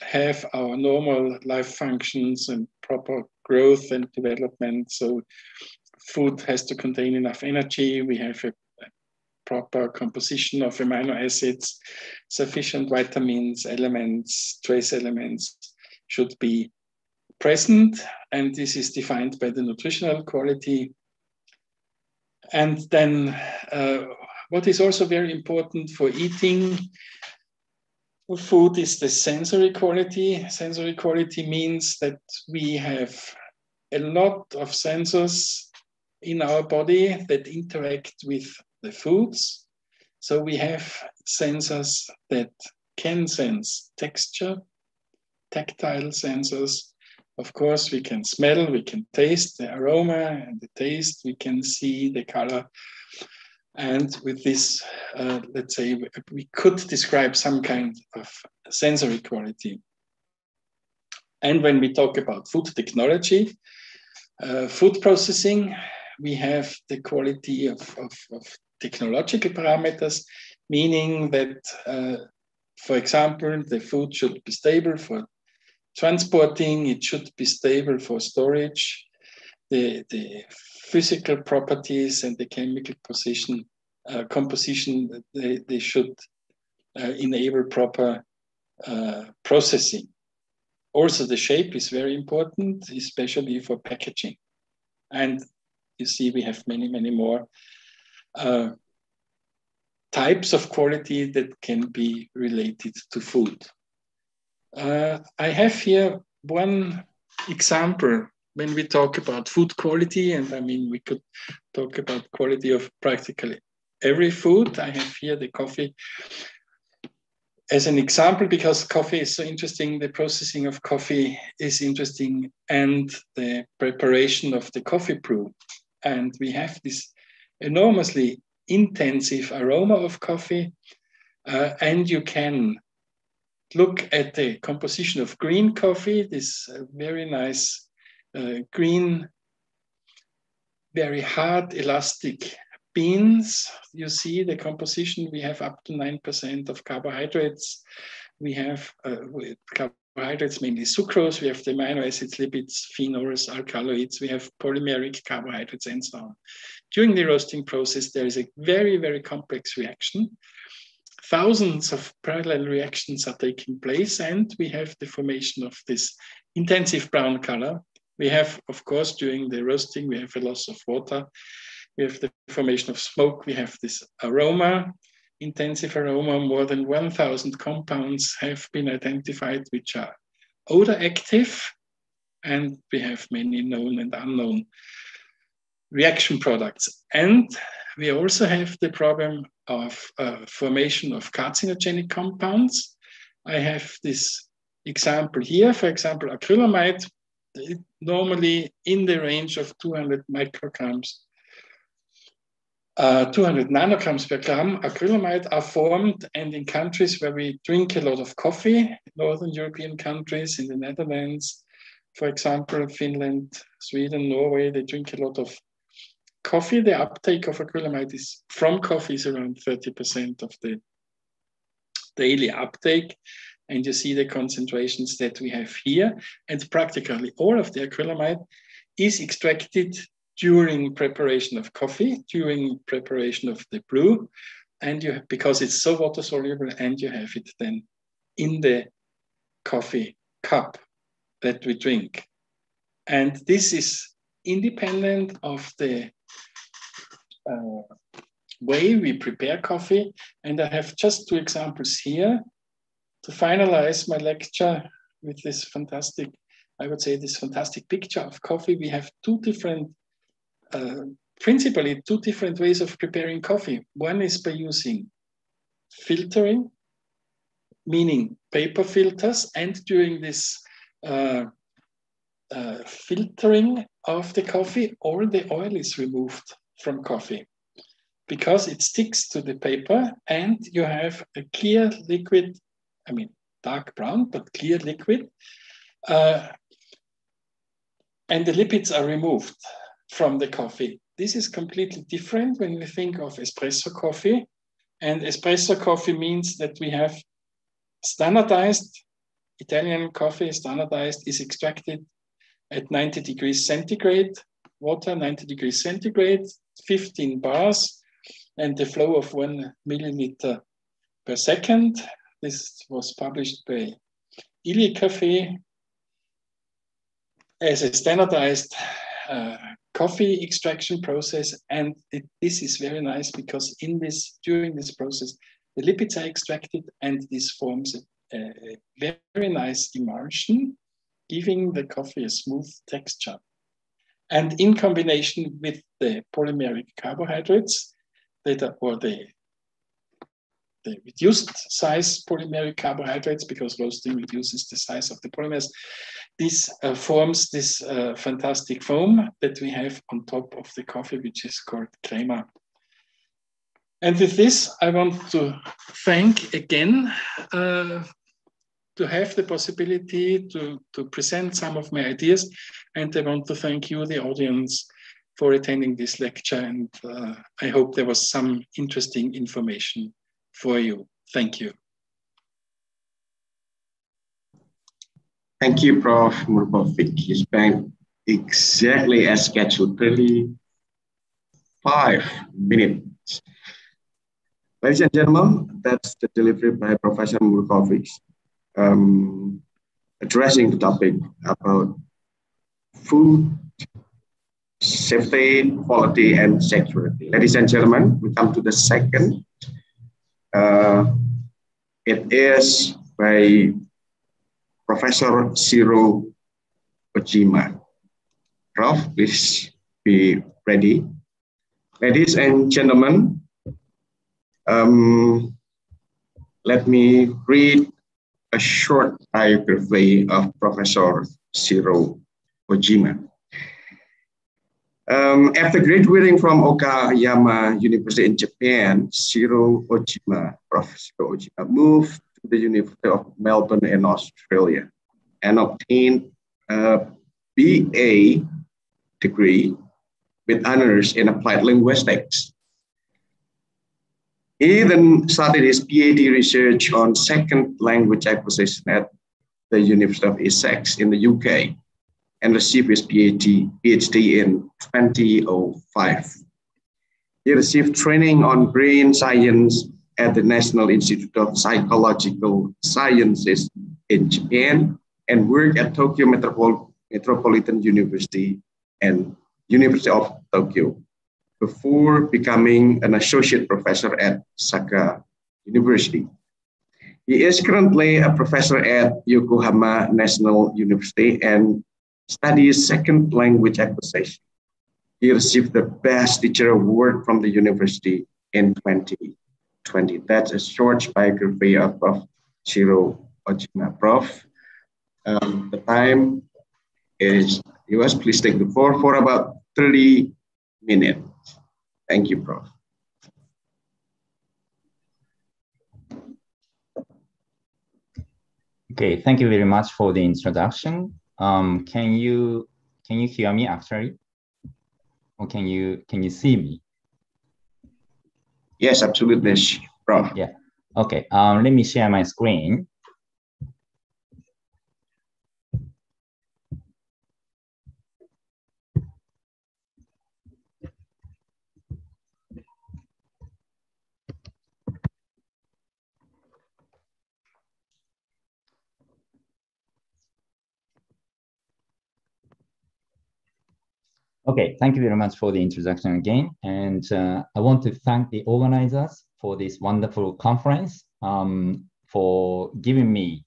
have our normal life functions and proper growth and development. So food has to contain enough energy. We have a proper composition of amino acids, sufficient vitamins, elements, trace elements should be present, and this is defined by the nutritional quality. And then what is also very important for eating food is the sensory quality. Sensory quality means that we have a lot of sensors in our body that interact with the foods. So we have sensors that can sense texture, tactile sensors. Of course, we can smell, we can taste the aroma and the taste, we can see the color. And with this, let's say, we could describe some kind of sensory quality. And when we talk about food technology, food processing, we have the quality of technological parameters, meaning that, for example, the food should be stable for transporting, it should be stable for storage, the physical properties and the chemical composition, they should enable proper processing. Also, the shape is very important, especially for packaging. And you see, we have many, many more types of quality that can be related to food. I have here one example when we talk about food quality, and I mean, we could talk about quality of practically every food. I have here the coffee as an example, because coffee is so interesting. The processing of coffee is interesting, and the preparation of the coffee brew. And we have this enormously intensive aroma of coffee, and you can look at the composition of green coffee, this very nice green, very hard, elastic beans. You see the composition, we have up to 9% of carbohydrates. We have carbohydrates, mainly sucrose. We have the amino acids, lipids, phenols, alkaloids. We have polymeric carbohydrates and so on. During the roasting process, there is a very, very complex reaction. Thousands of parallel reactions are taking place, and we have the formation of this intensive brown color. We have, of course, during the roasting, we have a loss of water. We have the formation of smoke. We have this aroma, intensive aroma. More than 1,000 compounds have been identified which are odor active, and we have many known and unknown reaction products. And we also have the problem of formation of carcinogenic compounds. I have this example here, for example, acrylamide, normally in the range of 200 micrograms, 200 nanograms per gram. Acrylamide are formed, and in countries where we drink a lot of coffee, Northern European countries, in the Netherlands, for example, Finland, Sweden, Norway, they drink a lot of coffee. The uptake of acrylamide is from coffee is around 30% of the daily uptake. And you see the concentrations that we have here. And practically all of the acrylamide is extracted during preparation of coffee, during preparation of the brew. And you have, because it's so water soluble, and you have it then in the coffee cup that we drink. And this is independent of the way we prepare coffee. And I have just 2 examples here to finalize my lecture with this fantastic, I would say, this fantastic picture of coffee. We have 2 different, principally 2 different ways of preparing coffee. One is by using filtering, meaning paper filters, and during this filtering of the coffee, all the oil is removed from coffee because it sticks to the paper, and you have a clear liquid, I mean, dark brown, but clear liquid. And the lipids are removed from the coffee. This is completely different when we think of espresso coffee. And espresso coffee means that we have standardized, Italian coffee, standardized, is extracted at 90 degrees centigrade, water 90 degrees centigrade, 15 bars, and the flow of 1 milliliter per second. This was published by Ili Café as a standardized coffee extraction process. And this is very nice because during this process, the lipids are extracted, and this forms a very nice emulsion, giving the coffee a smooth texture. And in combination with the polymeric carbohydrates, or the reduced size polymeric carbohydrates, because roasting reduces the size of the polymers, this forms this fantastic foam that we have on top of the coffee, which is called crema. And with this, I want to thank again to have the possibility to present some of my ideas. And I want to thank you, the audience, for attending this lecture. And I hope there was some interesting information for you. Thank you. Thank you, Prof. Murcovic. You spent exactly as scheduled, 35 minutes. Ladies and gentlemen, that's the delivery by Professor Murcovic, addressing the topic about food safety, quality, and security. Ladies and gentlemen, we come to the second. It is by Professor Shiro Ojima. Prof, please be ready. Ladies and gentlemen, let me read a short biography of Professor Shiro Ojima. After graduating from Yokohama University in Japan, Prof. Shiro Ojima moved to the University of Melbourne in Australia and obtained a BA degree with honors in applied linguistics. He then started his PhD research on second language acquisition at the University of Essex in the UK and received his PhD in 2005. He received training on brain science at the National Institute of Psychological Sciences in Japan and worked at Tokyo Metropolitan University and University of Tokyo before becoming an associate professor at Saga University. He is currently a professor at Yokohama National University and studies second language acquisition. He received the Best Teacher Award from the university in 2020. That's a short biography of Prof. Shiro Ojima. Prof, the time is yours. Please take the floor for about 30 minutes. Thank you, Prof. Okay, thank you very much for the introduction. Can you hear me actually? Or can you see me? Yes, absolutely, Prof. Yeah. Okay. Let me share my screen. Okay, thank you very much for the introduction again. And I want to thank the organizers for this wonderful conference, for giving me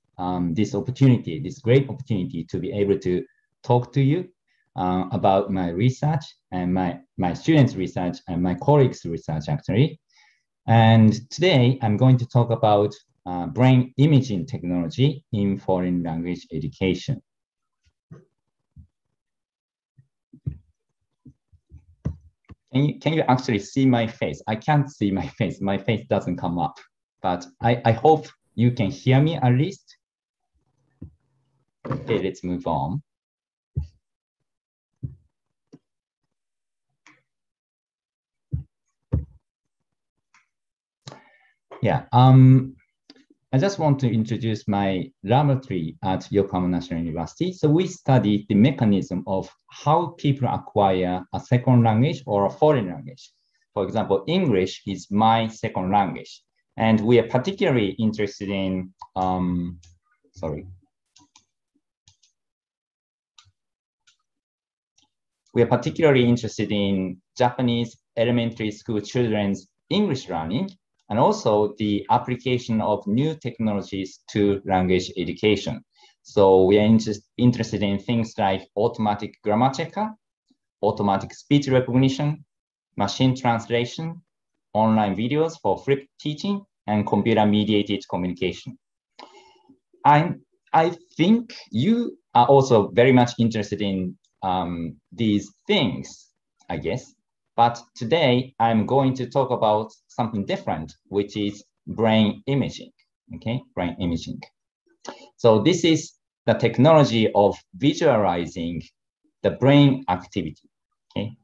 this opportunity, this great opportunity to be able to talk to you about my research and my students' research and my colleagues' research actually. And today I'm going to talk about brain imaging technology in foreign language education. Can you actually see my face? I can't see my face. My face doesn't come up, but I hope you can hear me at least. Okay, let's move on. Yeah, I just want to introduce my laboratory at Yokohama National University. So we study the mechanism of how people acquire a second language or a foreign language. For example, English is my second language. And we are particularly interested in, We are particularly interested in Japanese elementary school children's English learning, and also the application of new technologies to language education. So we are interested in things like automatic grammar checker, automatic speech recognition, machine translation, online videos for flipped teaching, and computer-mediated communication. I think you are also very much interested in these things, I guess. But today, I'm going to talk about something different, which is brain imaging, okay? Brain imaging. So this is the technology of visualizing the brain activity, okay?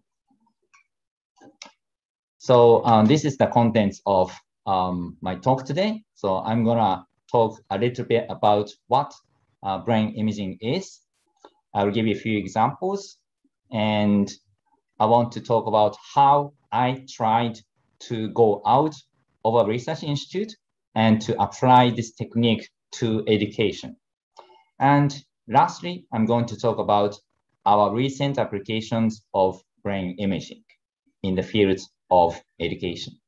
So this is the contents of my talk today. So I'm gonna talk a little bit about what brain imaging is. I will give you a few examples, and I want to talk about how I tried to go out of a research institute and to apply this technique to education. And lastly, I'm going to talk about our recent applications of brain imaging in the field of education.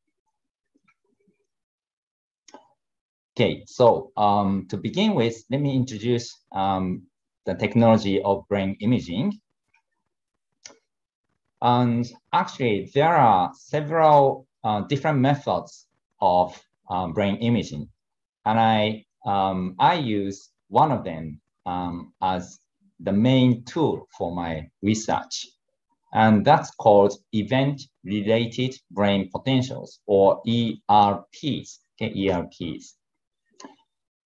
Okay, so to begin with, let me introduce the technology of brain imaging. And actually, there are several different methods of brain imaging. And I use one of them as the main tool for my research. And that's called event-related brain potentials, or ERPs, okay, ERPs.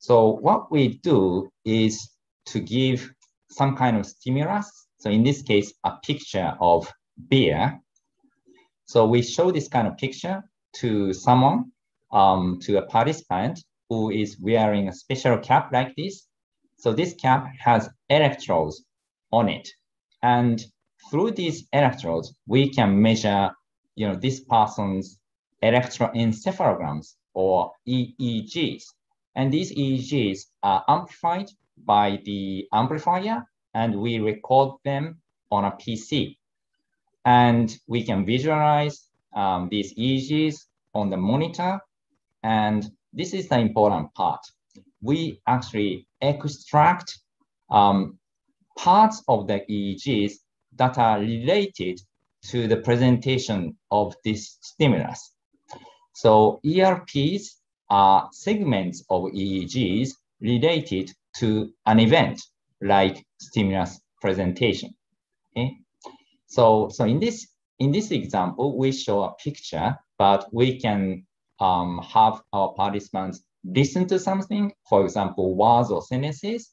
So what we do is to give some kind of stimulus. So in this case, a picture of beer. So we show this kind of picture to someone, to a participant who is wearing a special cap like this. So this cap has electrodes on it. And through these electrodes, we can measure, this person's electroencephalograms or EEGs. And these EEGs are amplified by the amplifier, and we record them on a PC. And we can visualize these EEGs on the monitor. And this is the important part. We actually extract parts of the EEGs that are related to the presentation of this stimulus. So ERPs are segments of EEGs related to an event like stimulus presentation. Okay? So in this example, we show a picture, but we can have our participants listen to something, for example, words or sentences.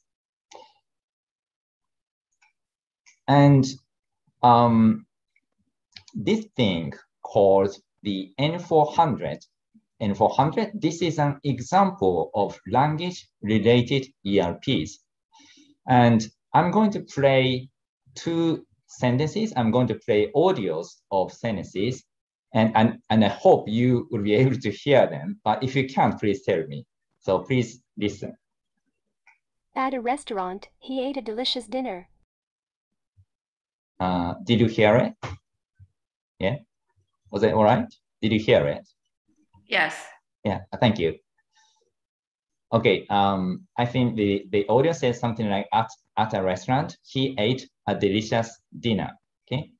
And this thing called the N400, this is an example of language-related ERPs. And I'm going to play two sentences. I'm going to play audios of sentences, and I hope you will be able to hear them. But if you can't, please tell me. So please listen. At a restaurant, he ate a delicious dinner. Did you hear it? Yeah? Was it all right? Did you hear it? Yes. Yeah, thank you. Okay, I think the audio says something like, at a restaurant, he ate a delicious dinner, okay?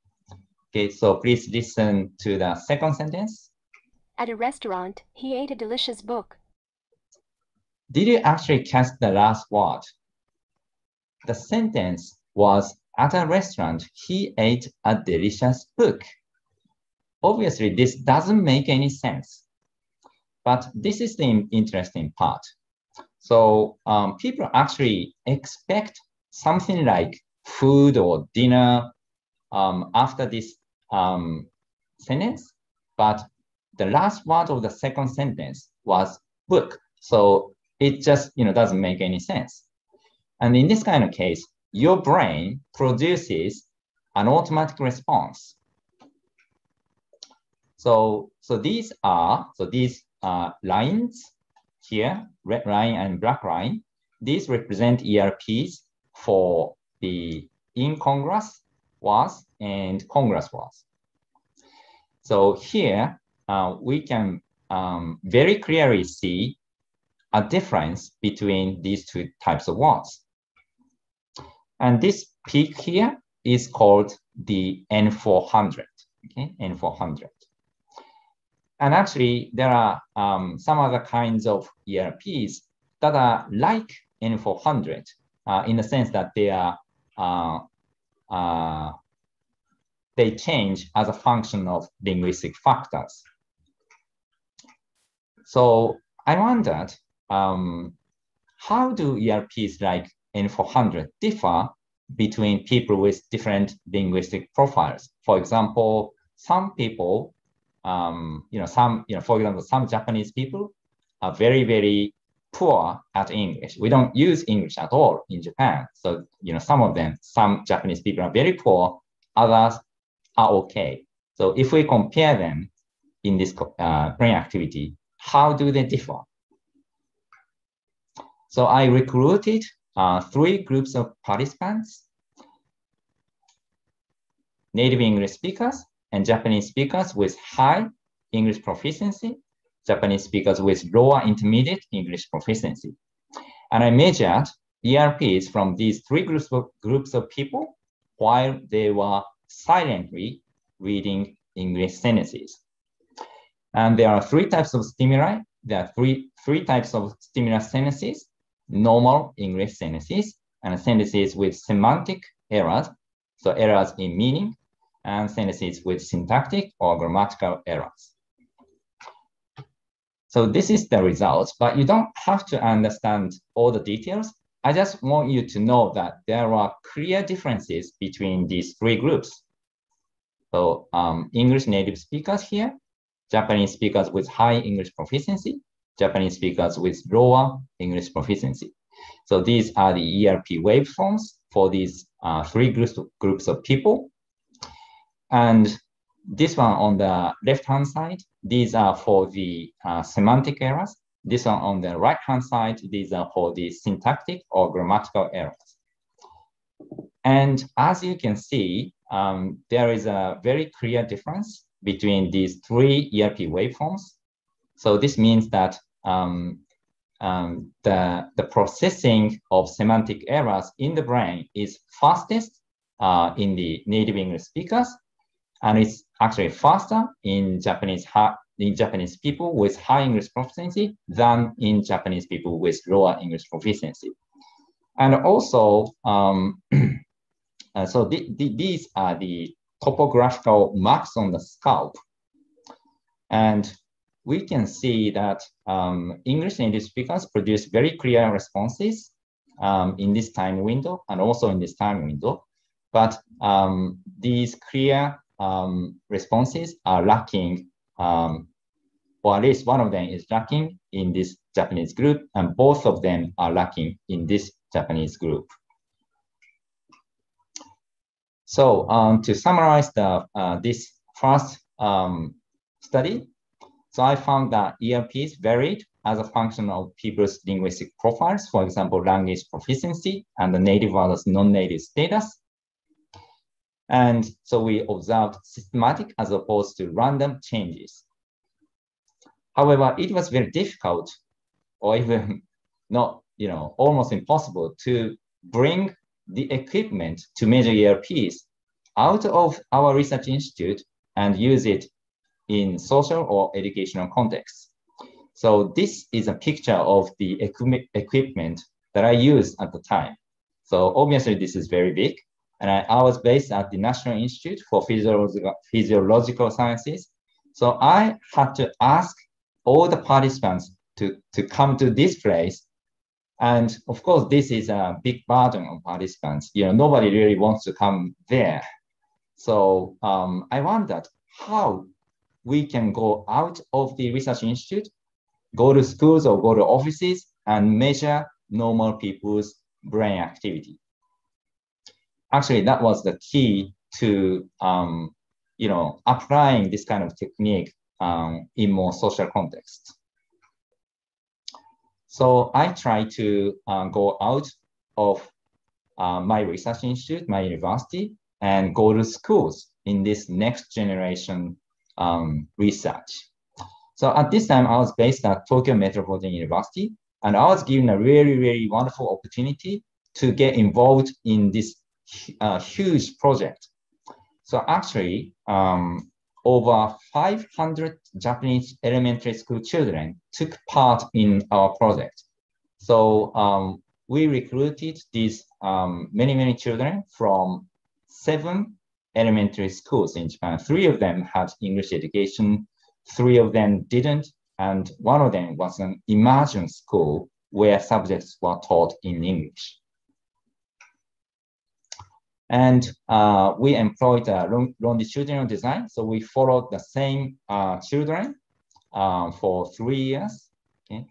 Okay, so please listen to the second sentence. At a restaurant, he ate a delicious book. Did you actually catch the last word? The sentence was, at a restaurant, he ate a delicious book. Obviously, this doesn't make any sense. But this is the interesting part. So people actually expect something like food or dinner after this sentence, but the last word of the second sentence was book. So it just doesn't make any sense. And in this kind of case, your brain produces an automatic response. So these lines here, red line and black line, these represent ERPs for the incongruous words and congruous words. So here we can very clearly see a difference between these two types of words. And this peak here is called the N400, okay, N400. And actually, there are some other kinds of ERPs that are like N400 in the sense that they change as a function of linguistic factors. So I wondered, how do ERPs like N400 differ between people with different linguistic profiles? For example, some people, for example, some Japanese people are very, very poor at English. We don't use English at all in Japan. So, some Japanese people are very poor, others are okay. So if we compare them in this brain activity, how do they differ? So I recruited 3 groups of participants: native English speakers and Japanese speakers with high English proficiency, Japanese speakers with lower intermediate English proficiency. And I measured ERPs from these 3 groups of people while they were silently reading English sentences. And there are 3 types of stimuli. There are three types of stimulus sentences: normal English sentences, and sentences with semantic errors, so errors in meaning, and sentences with syntactic or grammatical errors. So this is the results, but you don't have to understand all the details. I just want you to know that there are clear differences between these three groups. So English native speakers here, Japanese speakers with high English proficiency, Japanese speakers with lower English proficiency. So these are the ERP waveforms for these three groups of people. And this one on the left-hand side, these are for the semantic errors. This one on the right-hand side, these are for the syntactic or grammatical errors. And as you can see, there is a very clear difference between these three ERP waveforms. So this means that the processing of semantic errors in the brain is fastest in the native English speakers, and it's actually faster in Japanese people with high English proficiency than in Japanese people with lower English proficiency. And also, so these are the topographical marks on the scalp. And we can see that English native speakers produce very clear responses in this time window and also in this time window. But these clear responses are lacking, or at least one of them is lacking in this Japanese group, and both of them are lacking in this Japanese group. So to summarize this first study, so I found that ERPs varied as a function of people's linguistic profiles, for example, language proficiency and the native versus non-native status. And so we observed systematic as opposed to random changes. However, it was very difficult, or even not, almost impossible to bring the equipment to measure ERPs out of our research institute and use it in social or educational contexts. So this is a picture of the equipment that I used at the time. So obviously this is very big. And I was based at the National Institute for Physiological Sciences. So I had to ask all the participants to come to this place. And of course, this is a big burden on participants. Nobody really wants to come there. So I wondered how we can go out of the research institute, go to schools or go to offices and measure normal people's brain activity. Actually, that was the key to applying this kind of technique in more social contexts. So I try to go out of my research institute, my university, and go to schools in this next generation research. So at this time, I was based at Tokyo Metropolitan University, and I was given a really, really wonderful opportunity to get involved in this huge project. So actually, over 500 Japanese elementary school children took part in our project. So we recruited these many children from 7 elementary schools in Japan. 3 of them had English education, 3 of them didn't, and 1 of them was an immersion school where subjects were taught in English. And we employed a longitudinal design. So we followed the same children for 3 years. Okay?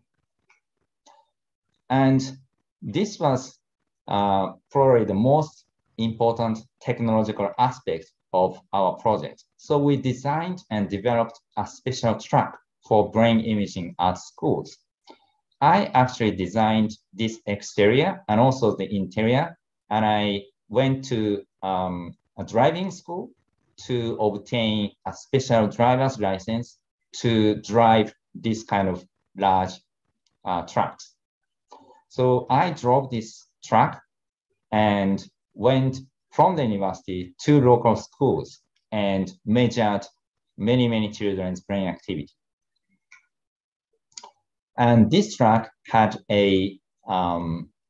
And this was probably the most important technological aspect of our project. So we designed and developed a special track for brain imaging at schools. I actually designed this exterior and also the interior, and I went to a driving school to obtain a special driver's license to drive this kind of large trucks. So I drove this truck and went from the university to local schools and measured many children's brain activity. And this truck had a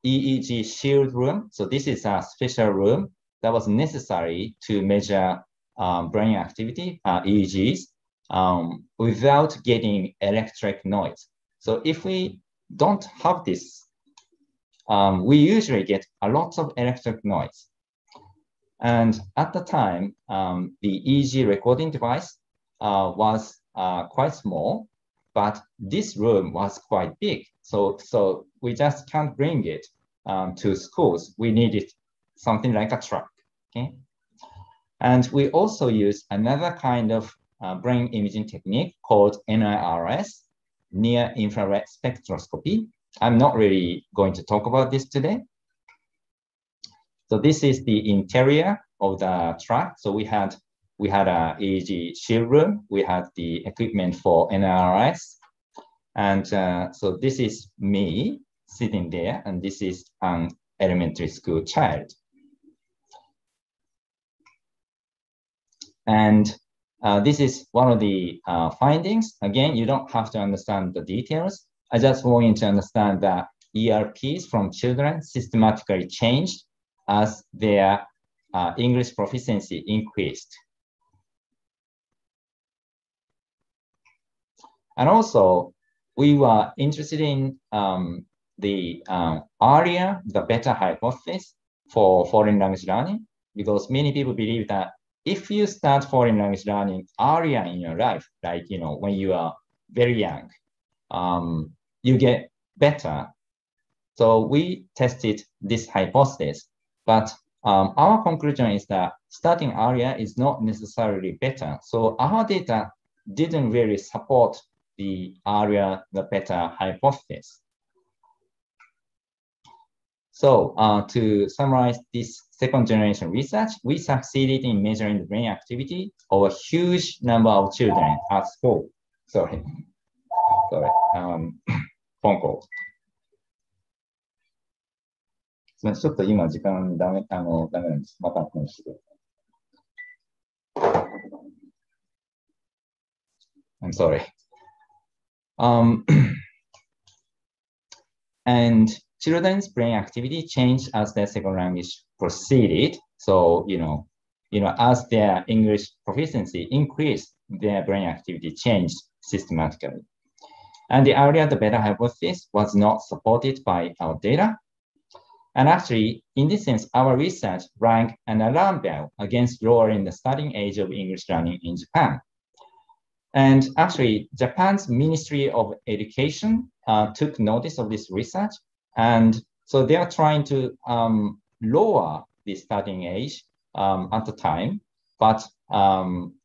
Eeg Shield Room. So this is a special room that was necessary to measure brain activity, EEGs. without getting electric noise. So if we don't have this, we usually get a lot of electric noise. And at the time, the EEG recording device was quite small, but this room was quite big. So we just can't bring it to schools. We needed something like a truck, okay? And we also use another kind of brain imaging technique called NIRS, near infrared spectroscopy. I'm not really going to talk about this today. So this is the interior of the truck. So we had a Eeg Shield Room. We had the equipment for NIRS. And so this is me sitting there, and this is an elementary school child. And this is one of the findings. Again, you don't have to understand the details. I just want you to understand that ERPs from children systematically changed as their English proficiency increased. And also, we were interested in the ARIA, the better hypothesis for foreign language learning, because many people believe that if you start foreign language learning earlier in your life, like, you know, when you are very young, you get better. So we tested this hypothesis, but our conclusion is that starting earlier is not necessarily better. So our data didn't really support the earlier, the better hypothesis. So to summarize this second generation research, we succeeded in measuring the brain activity of a huge number of children at school. Sorry, phone call. ちょっと今時間ダメなんです。またお話ししてください。I'm sorry. And children's brain activity changed as their second language proceeded. So, as their English proficiency increased, their brain activity changed systematically. And the earlier the better hypothesis was not supported by our data. And actually, in this sense, our research rang an alarm bell against lowering the starting age of English learning in Japan. And actually, Japan's Ministry of Education took notice of this research. And so they are trying to lower the starting age at the time, but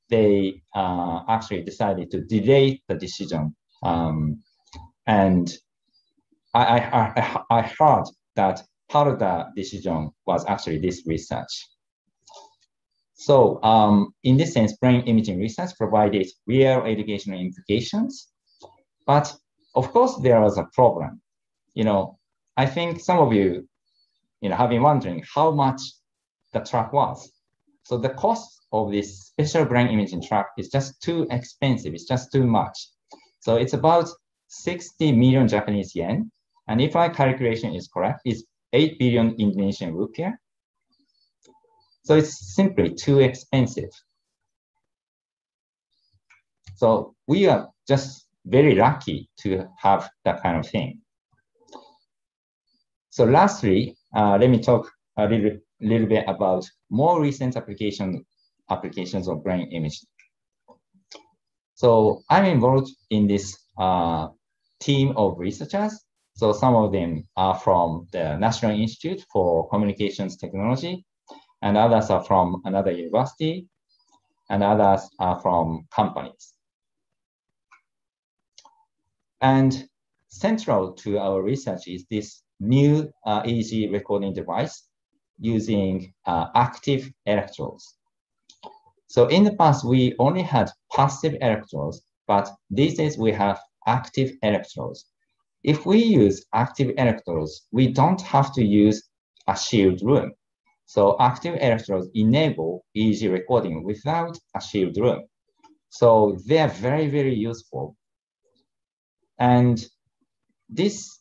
they actually decided to delay the decision. And I heard that part of the decision was actually this research. So in this sense, brain imaging research provided real educational implications. But of course, there was a problem. I think some of you, have been wondering how much the track was. So the cost of this special brain imaging track is just too expensive. It's just too much. So it's about 60 million Japanese yen. And if my calculation is correct, it's 8 billion Indonesian rupiah. So it's simply too expensive. So we are just very lucky to have that kind of thing. So lastly, let me talk a little bit about more recent applications of brain imaging. So I'm involved in this team of researchers. So some of them are from the National Institute for Communications Technology, and others are from another university, and others are from companies. And central to our research is this new EEG recording device using active electrodes. So in the past, we only had passive electrodes, but these days we have active electrodes. If we use active electrodes, we don't have to use a shield room. So active electrodes enable EEG recording without a shield room. So they're very, very useful. And this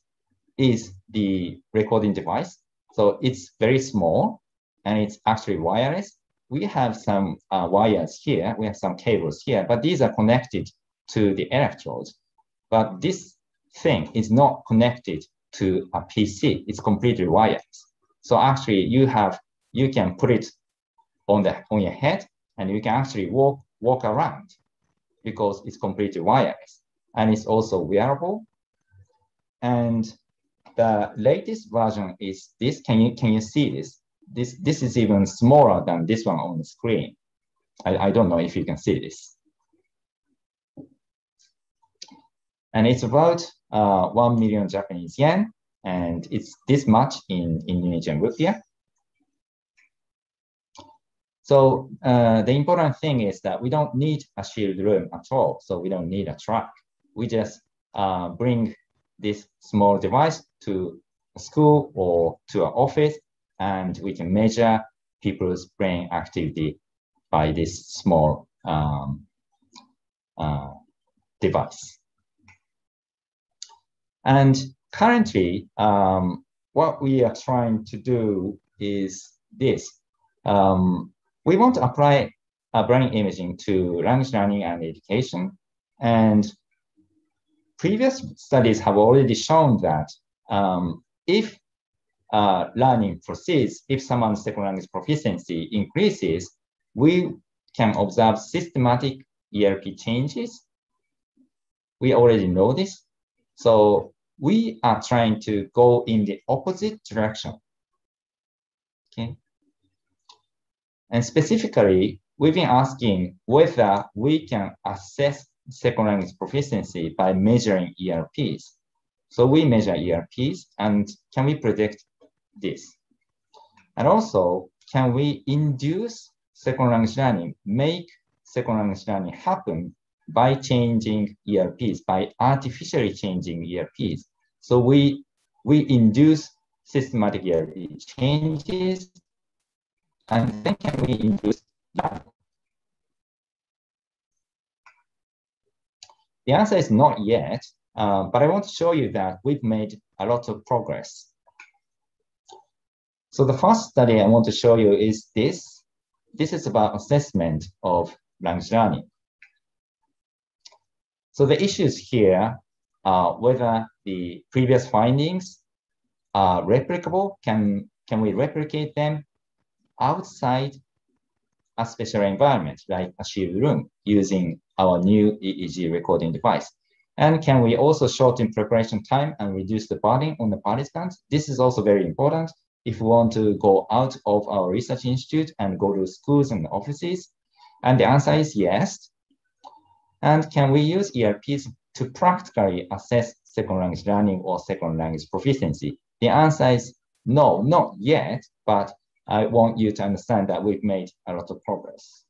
is the recording device. So it's very small and it's actually wireless. we have some wires here, we have some cables here, but these are connected to the electrodes. But this thing is not connected to a PC, it's completely wireless. So actually you can put it on your head and you can actually walk around because it's completely wireless. And it's also wearable. And the latest version is this. Can you see this? This is even smaller than this one on the screen. I don't know if you can see this. And it's about 1 million Japanese yen, and it's this much in Indonesian rupiah. So the important thing is that we don't need a shield room at all. So we don't need a truck. We just bring this small device to a school or to an office, and we can measure people's brain activity by this small device. And currently, what we are trying to do is this. We want to apply brain imaging to language learning and education. And previous studies have already shown that if learning proceeds, if someone's second language proficiency increases, we can observe systematic ERP changes. We already know this. So we are trying to go in the opposite direction. Okay. And specifically, we've been asking whether we can assess second language proficiency by measuring ERPs. So we measure ERPs, and can we predict this? And also, can we induce second language learning, make second language learning happen by changing ERPs, by artificially changing ERPs? So we induce systematic ERP changes, and then can we induce learning? The answer is not yet, but I want to show you that we've made a lot of progress. So the first study I want to show you is this. This is about assessment of language learning. So the issues here are whether the previous findings are replicable. Can we replicate them outside a special environment like a shield room using our new EEG recording device? And can we also shorten preparation time and reduce the burden on the participants? This is also very important if we want to go out of our research institute and go to schools and offices. And the answer is yes. And can we use ERPs to practically assess second language learning or second language proficiency? The answer is no, not yet, but I want you to understand that we've made a lot of progress.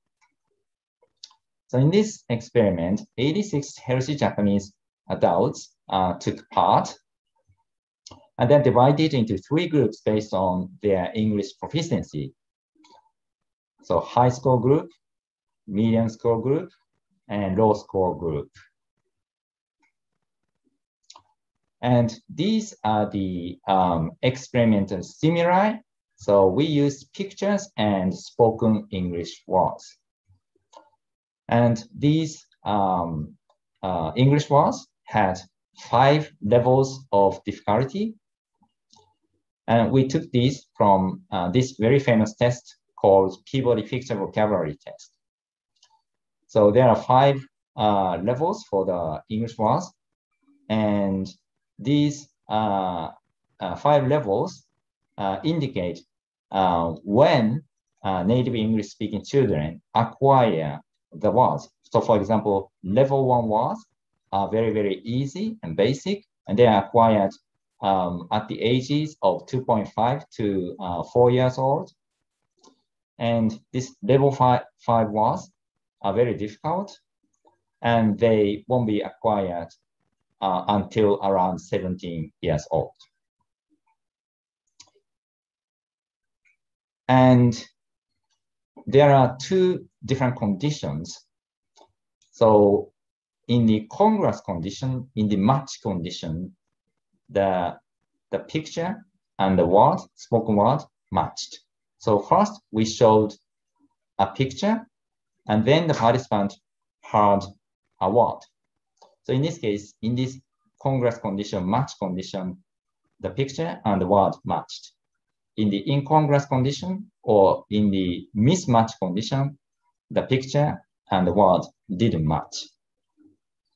So in this experiment, 86 healthy Japanese adults took part, and then divided into 3 groups based on their English proficiency. So high score group, medium score group, and low score group. And these are the experimental stimuli. So we use pictures and spoken English words. And these English words had 5 levels of difficulty. And we took these from this very famous test called Peabody Picture Vocabulary Test. So there are 5 levels for the English words. And these 5 levels indicate when native English speaking children acquire the words. So for example, level 1 words are very, very easy and basic, and they are acquired at the ages of 2.5 to 4 years old. And this level 5 words are very difficult, and they won't be acquired until around 17 years old. And there are 2 different conditions. So in the congruous condition, in the match condition, the picture and the word, spoken word, matched. So first we showed a picture, and then the participant heard a word. So in this case, in this congruous condition, match condition, the picture and the word matched. In the incongruous condition or in the mismatch condition, the picture and the word didn't match.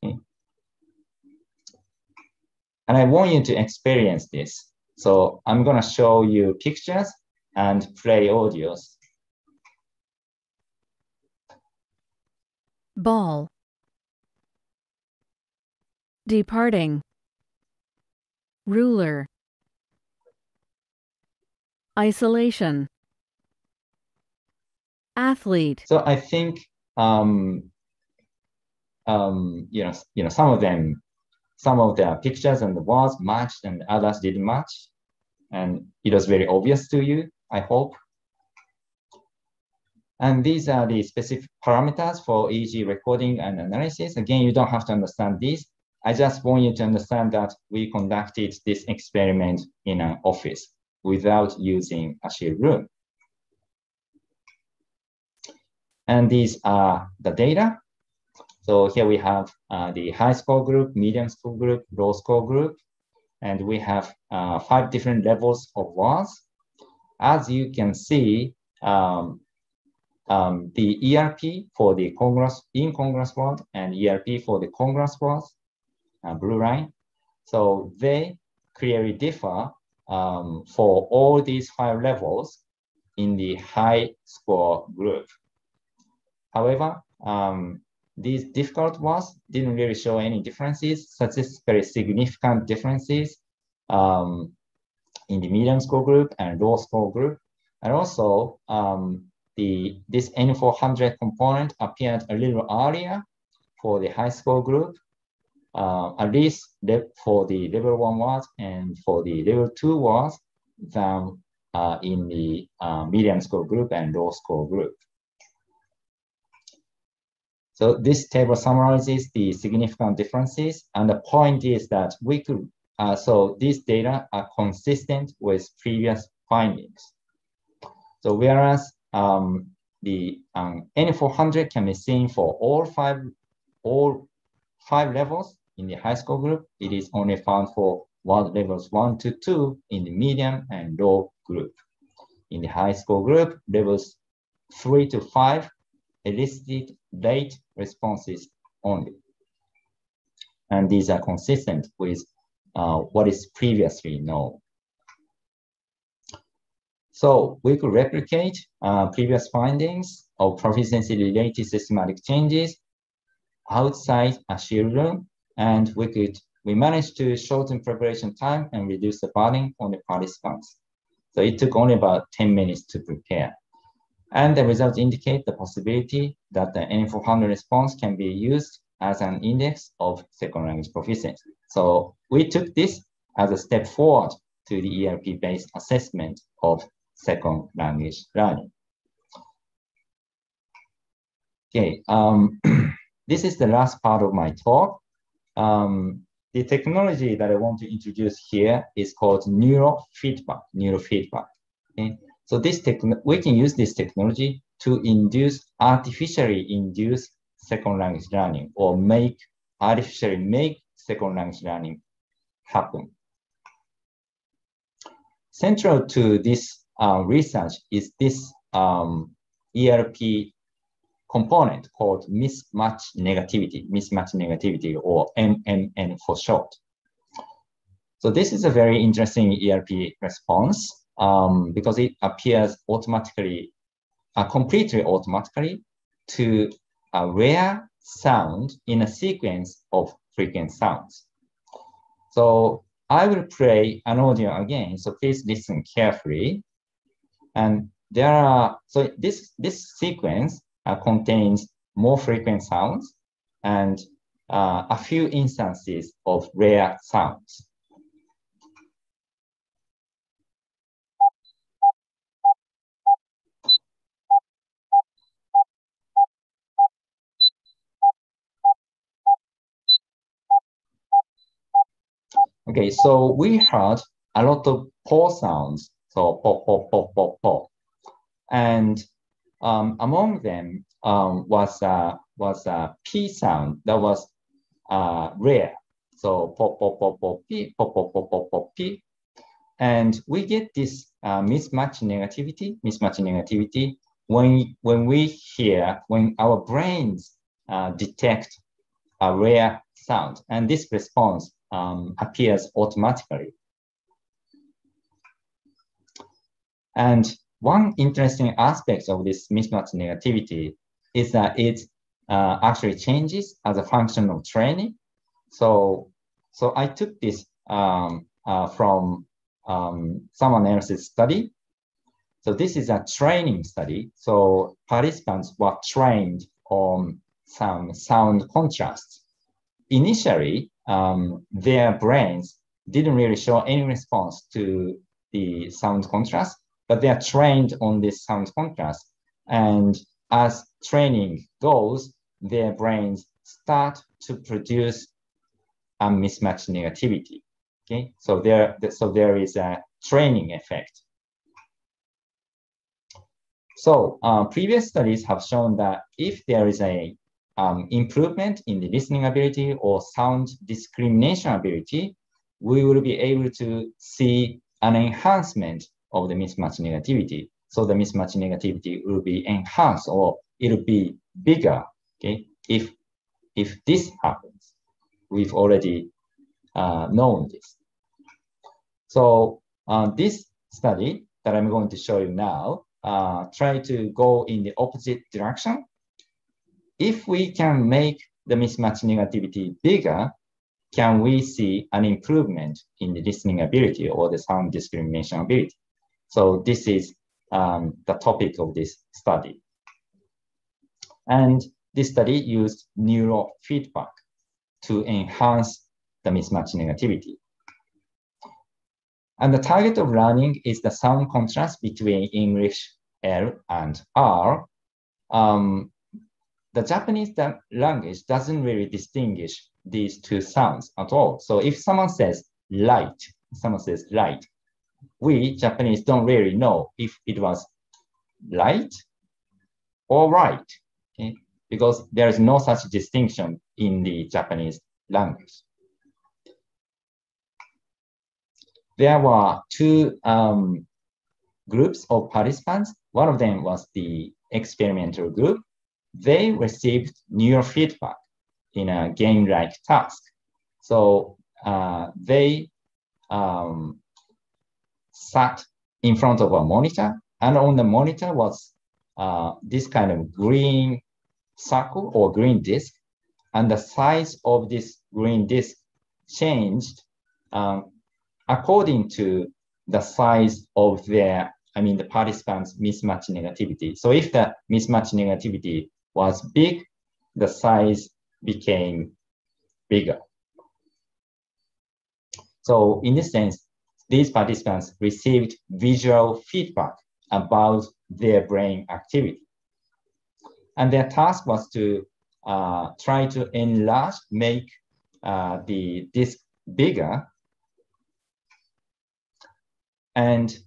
Okay. And I want you to experience this. So I'm going to show you pictures and play audios. Ball. Departing. Ruler. Isolation. Athlete. So I think some of them, some of the pictures and the words matched and others didn't match, and it was very obvious to you, I hope. And these are the specific parameters for EEG recording and analysis. Again, you don't have to understand these. I just want you to understand that we conducted this experiment in an office without using a shield room. And these are the data. So here we have the high score group, medium score group, low score group, and we have 5 different levels of words. As you can see, the ERP for the incongruous word and ERP for the congruous words, blue line. So they clearly differ for all these 5 levels in the high score group. However, these difficult words didn't really show any differences, statistically significant differences in the medium score group and low score group. And also, this N400 component appeared a little earlier for the high score group, at least for the level 1 words and for the level 2 words than in the medium score group and low score group. So this table summarizes the significant differences, and the point is that we could, so these data are consistent with previous findings. So whereas the N400 can be seen for all five levels in the high score group, it is only found for word levels 1 to 2 in the medium and low group. In the high score group, levels 3 to 5 elicited late responses only. And these are consistent with what is previously known. So we could replicate previous findings of proficiency-related systematic changes outside a shield room, and we managed to shorten preparation time and reduce the burden on the participants. So it took only about 10 minutes to prepare. And the results indicate the possibility that the N400 response can be used as an index of second language proficiency. So we took this as a step forward to the ERP-based assessment of second language learning. Okay, this is the last part of my talk. The technology that I want to introduce here is called neurofeedback. Okay? So we can use this technology to artificially induce second language learning, or artificially make second language learning happen. Central to this research is this ERP component called mismatch negativity, or MMN for short. So this is a very interesting ERP response because it appears automatically, completely automatically, to a rare sound in a sequence of frequent sounds. So I will play an audio again, so please listen carefully. And so this sequence contains more frequent sounds and a few instances of rare sounds. Okay, so we heard a lot of paw sounds, so paw, paw, paw, paw, paw. And among them was a P sound that was rare. So pop, pop, pop, pop, P, pop, pop, pop, pop, pop, P. And we get this mismatch negativity when our brains detect a rare sound, and this response appears automatically. And one interesting aspect of this mismatch negativity is that it actually changes as a function of training. So I took this from someone else's study. So this is a training study. So participants were trained on some sound contrasts. Initially, their brains didn't really show any response to the sound contrast, but they are trained on this sound contrast. And as training goes, their brains start to produce a mismatch negativity. Okay, so there is a training effect. So previous studies have shown that if there is a improvement in the listening ability or sound discrimination ability, we will be able to see an enhancement of the mismatch negativity. So the mismatch negativity will be enhanced, or it'll be bigger. Okay, if this happens, we've already known this. So this study that I'm going to show you now try to go in the opposite direction. If we can make the mismatch negativity bigger, can we see an improvement in the listening ability or the sound discrimination ability? So this is the topic of this study. And this study used neurofeedback to enhance the mismatch negativity. And the target of learning is the sound contrast between English L and R. The Japanese language doesn't really distinguish these two sounds at all. So if someone says light, we Japanese don't really know if it was light or right, okay? Because there is no such distinction in the Japanese language. There were two groups of participants. One of them was the experimental group. They received neurofeedback in a game-like task. So they sat in front of a monitor, and on the monitor was this kind of green circle or green disc, and the size of this green disc changed according to the size of the participants' mismatch negativity. So if the mismatch negativity was big, the size became bigger. So in this sense, these participants received visual feedback about their brain activity. And their task was to try to enlarge, make the disc bigger. And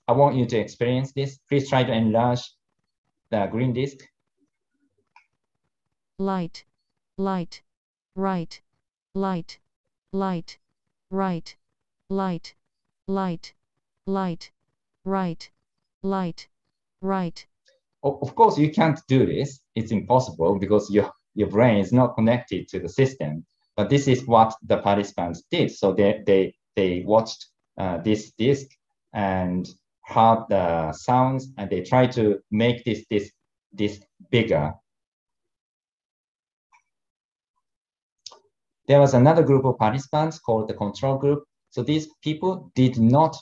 I want you to experience this. Please try to enlarge the green disc. Light, light, right, light, light, right, light, light, light, right, light, right. Of course, you can't do this. It's impossible because your brain is not connected to the system. But this is what the participants did. So they watched this disc and heard the sounds, and they tried to make this bigger. There was another group of participants called the control group. So these people did not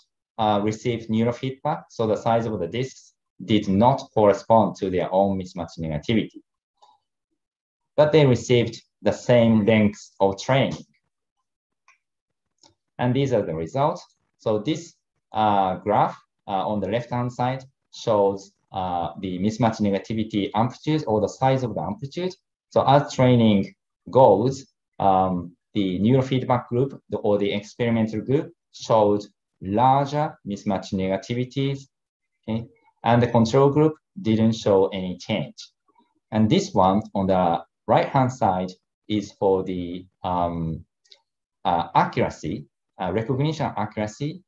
receive neurofeedback. So the size of the discs did not correspond to their own mismatch negativity. But they received the same length of training. And these are the results. So this graph on the left-hand side shows the mismatch negativity amplitude or the size of the amplitude. So as training goes, the neurofeedback group or the experimental group showed larger mismatch negativities, okay? And the control group didn't show any change. And this one on the right-hand side is for the accuracy, recognition accuracy.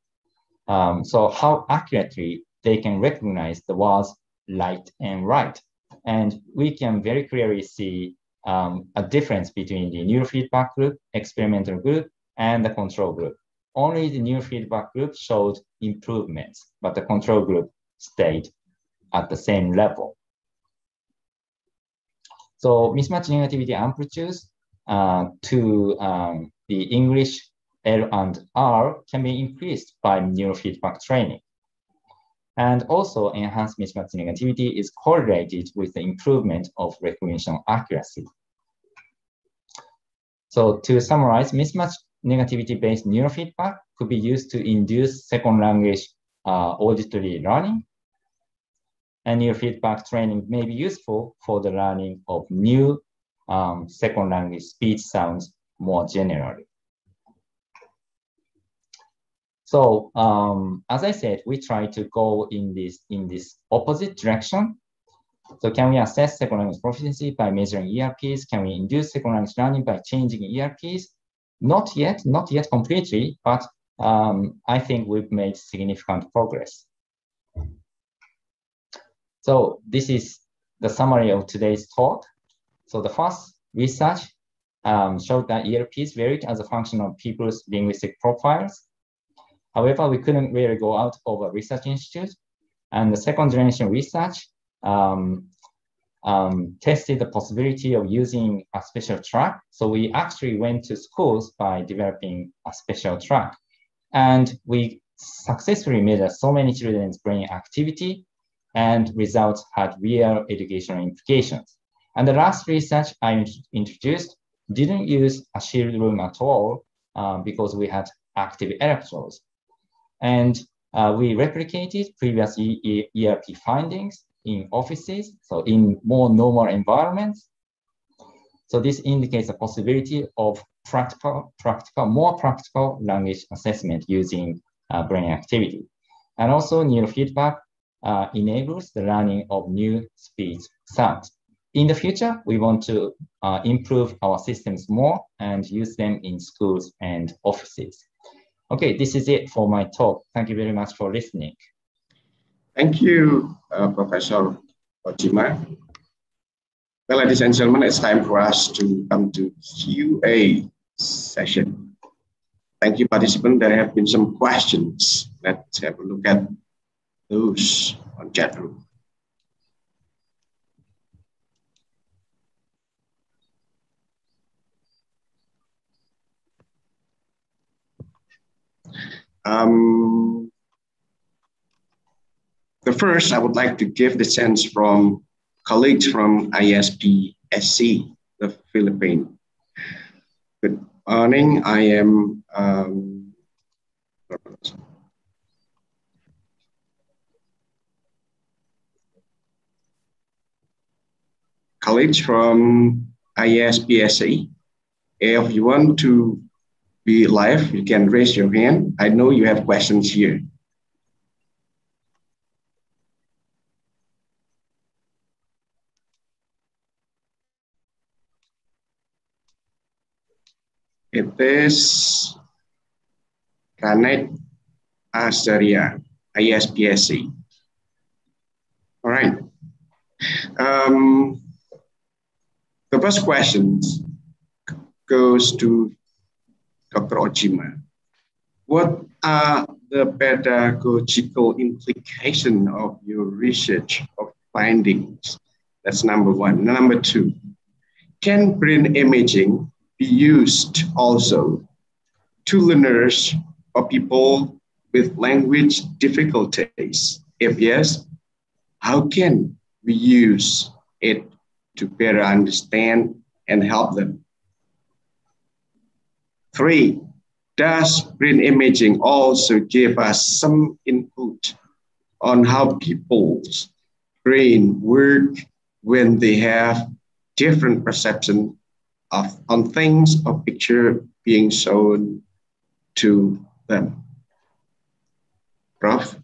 So how accurately they can recognize the words light and right. And we can very clearly see a difference between the neurofeedback group, experimental group, and the control group. Only the neurofeedback group showed improvements, but the control group stayed at the same level. So mismatch negativity amplitudes to the English L and R can be increased by neurofeedback training. And also enhanced mismatch negativity is correlated with the improvement of recognition accuracy. So to summarize, mismatch negativity-based neurofeedback could be used to induce second language auditory learning. And neurofeedback training may be useful for the learning of new second language speech sounds more generally. So as I said, we try to go in this opposite direction. So can we assess second language proficiency by measuring ERPs? Can we induce second language learning by changing ERPs? Not yet completely, but I think we've made significant progress. So this is the summary of today's talk. So the first research showed that ERPs varied as a function of people's linguistic profiles. However, we couldn't really go out of a research institute. And the second generation research tested the possibility of using a special track. So we actually went to schools by developing a special track. And we successfully measured so many children's brain activity, and results had real educational implications. And the last research I introduced didn't use a shield room at all because we had active electrodes. And we replicated previous ERP findings in offices, so in more normal environments. So this indicates a possibility of more practical language assessment using brain activity. And also neurofeedback enables the learning of new speech sounds. In the future, we want to improve our systems more and use them in schools and offices. Okay, this is it for my talk. Thank you very much for listening. Thank you, Professor Ojima. Well, ladies and gentlemen, it's time for us to come to QA session. Thank you, participants. There have been some questions. Let's have a look at those on chat room. The first, I would like to give the chance from colleagues from ISP-SC, the Philippines. Good morning. I am colleagues from ISP-SC. If you want to be live, you can raise your hand. I know you have questions here. It is Kanet Asteria, ISP-SC. All right. The first question goes to Dr. Ojima. What are the pedagogical implications of your research of findings? That's number one. Number two, can brain imaging be used also to learners or people with language difficulties? If yes, how can we use it to better understand and help them? Three, does brain imaging also give us some input on how people's brain work when they have different perception on things or picture being shown to them? Prof?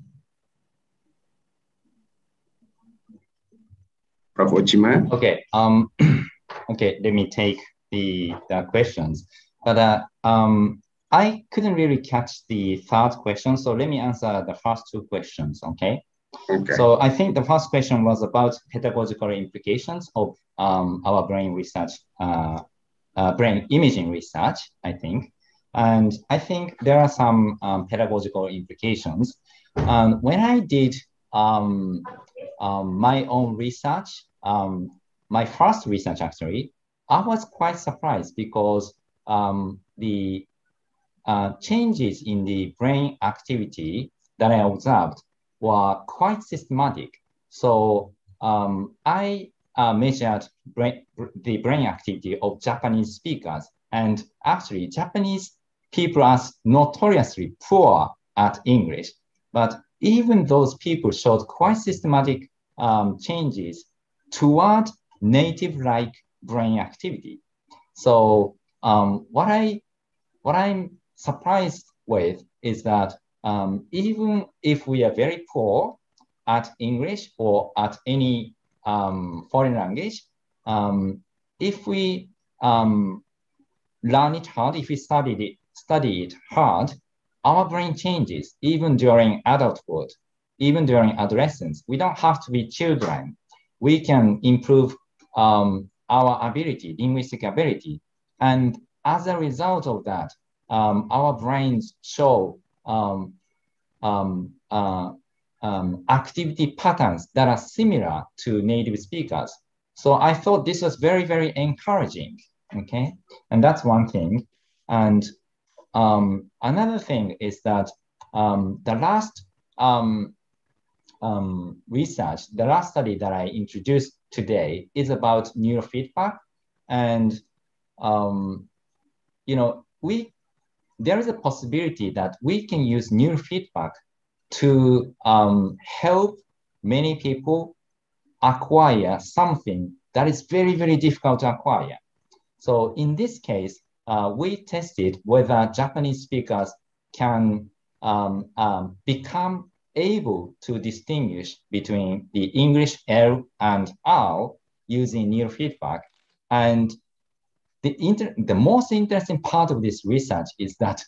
Prof. Ojima. Okay. Okay. Let me take the questions, but I couldn't really catch the third question, so let me answer the first two questions. Okay. Okay. So I think the first question was about pedagogical implications of our brain research, brain imaging research, I think. And I think there are some pedagogical implications. When I did my own research, my first research actually, I was quite surprised because the changes in the brain activity that I observed were quite systematic. So I measured the brain activity of Japanese speakers, and actually Japanese people are notoriously poor at English, but even those people showed quite systematic changes toward native-like brain activity. So what I'm surprised with is that even if we are very poor at English or at any foreign language, if we learn it hard, if we study it hard, our brain changes even during adulthood, even during adolescence. We don't have to be children. We can improve our ability, linguistic ability. And as a result of that, our brains show activity patterns that are similar to native speakers. So I thought this was very, very encouraging, okay? And that's one thing. And another thing is that the last research, the last study that I introduced today is about neurofeedback. And, you know, there is a possibility that we can use neurofeedback to help many people acquire something that is very, very difficult to acquire. So in this case, we tested whether Japanese speakers can become able to distinguish between the English L and R using neurofeedback. And the most interesting part of this research is that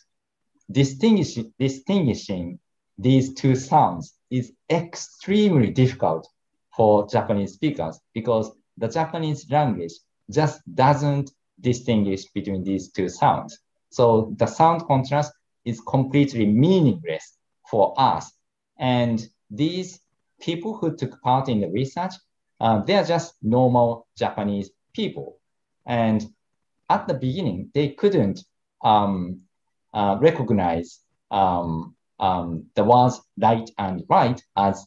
distinguishing these two sounds is extremely difficult for Japanese speakers because the Japanese language just doesn't distinguish between these two sounds. So the sound contrast is completely meaningless for us. And these people who took part in the research, they are just normal Japanese people. And at the beginning, they couldn't recognize the words light and right as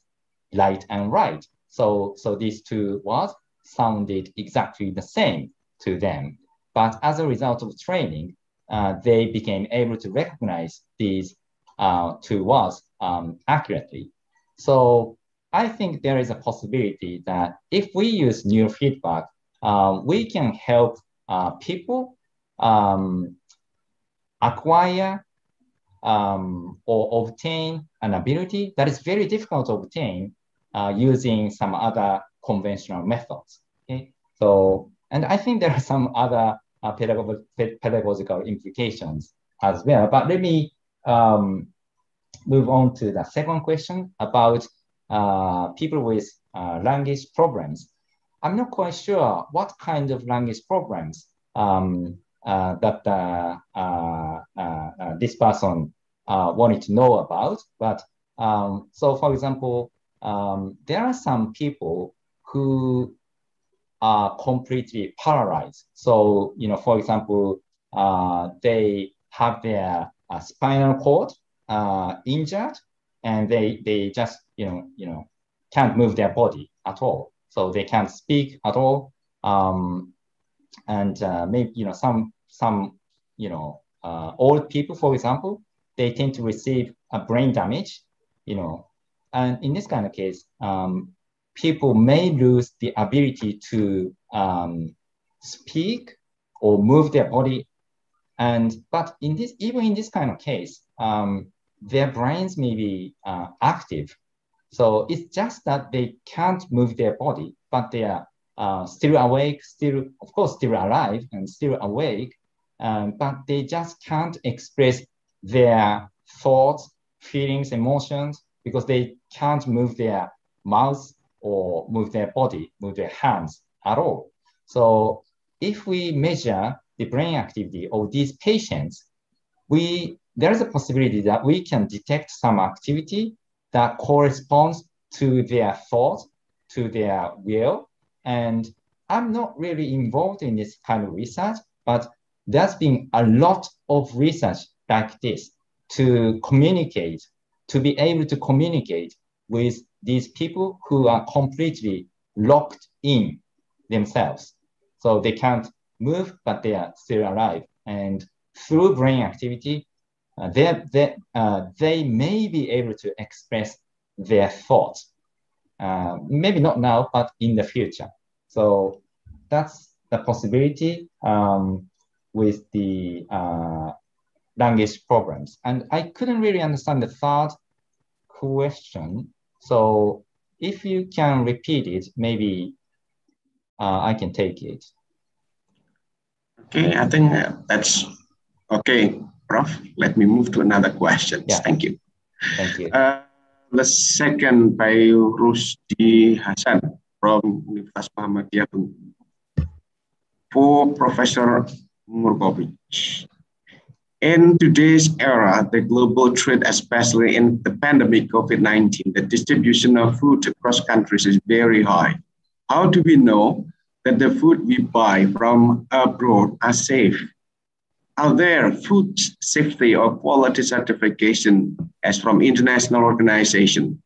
light and right. So these two words sounded exactly the same to them. But as a result of training, they became able to recognize these two words accurately. So I think there is a possibility that if we use neurofeedback, we can help people acquire or obtain an ability that is very difficult to obtain using some other conventional methods. Okay? So, and I think there are some other pedagogical implications as well. But let me move on to the second question about people with language problems. I'm not quite sure what kind of language problems that this person wanted to know about. But so, for example, there are some people who are completely paralyzed. So, you know, for example, they have their spinal cord injured, and they just can't move their body at all. So they can't speak at all, and maybe some old people, for example, they tend to receive a brain damage, and in this kind of case, people may lose the ability to speak or move their body, but even in this kind of case, their brains may be active. So it's just that they can't move their body. but they are still awake, of course, still alive and still awake, but they just can't express their thoughts, feelings, emotions, because they can't move their mouth or move their body, move their hands at all. So if we measure the brain activity of these patients, there's a possibility that we can detect some activity that corresponds to their thoughts, to their will. And I'm not really involved in this kind of research, but there's been a lot of research like this to communicate, to be able to communicate with these people who are completely locked in themselves. So they can't move, but they are still alive. And through brain activity, they may be able to express their thoughts. Maybe not now, but in the future. So that's the possibility with the language problems. And I couldn't really understand the third question. So if you can repeat it, maybe I can take it. Okay, I think that's okay, Prof. Let me move to another question. Yeah. Thank you. Thank you. The second by Rusdi Hasan from Universitas Muhammadiyah for Professor Murcovic. In today's era, the global trade, especially in the pandemic COVID-19, the distribution of food across countries is very high. How do we know that the food we buy from abroad are safe? Are there food safety or quality certification as from international organization,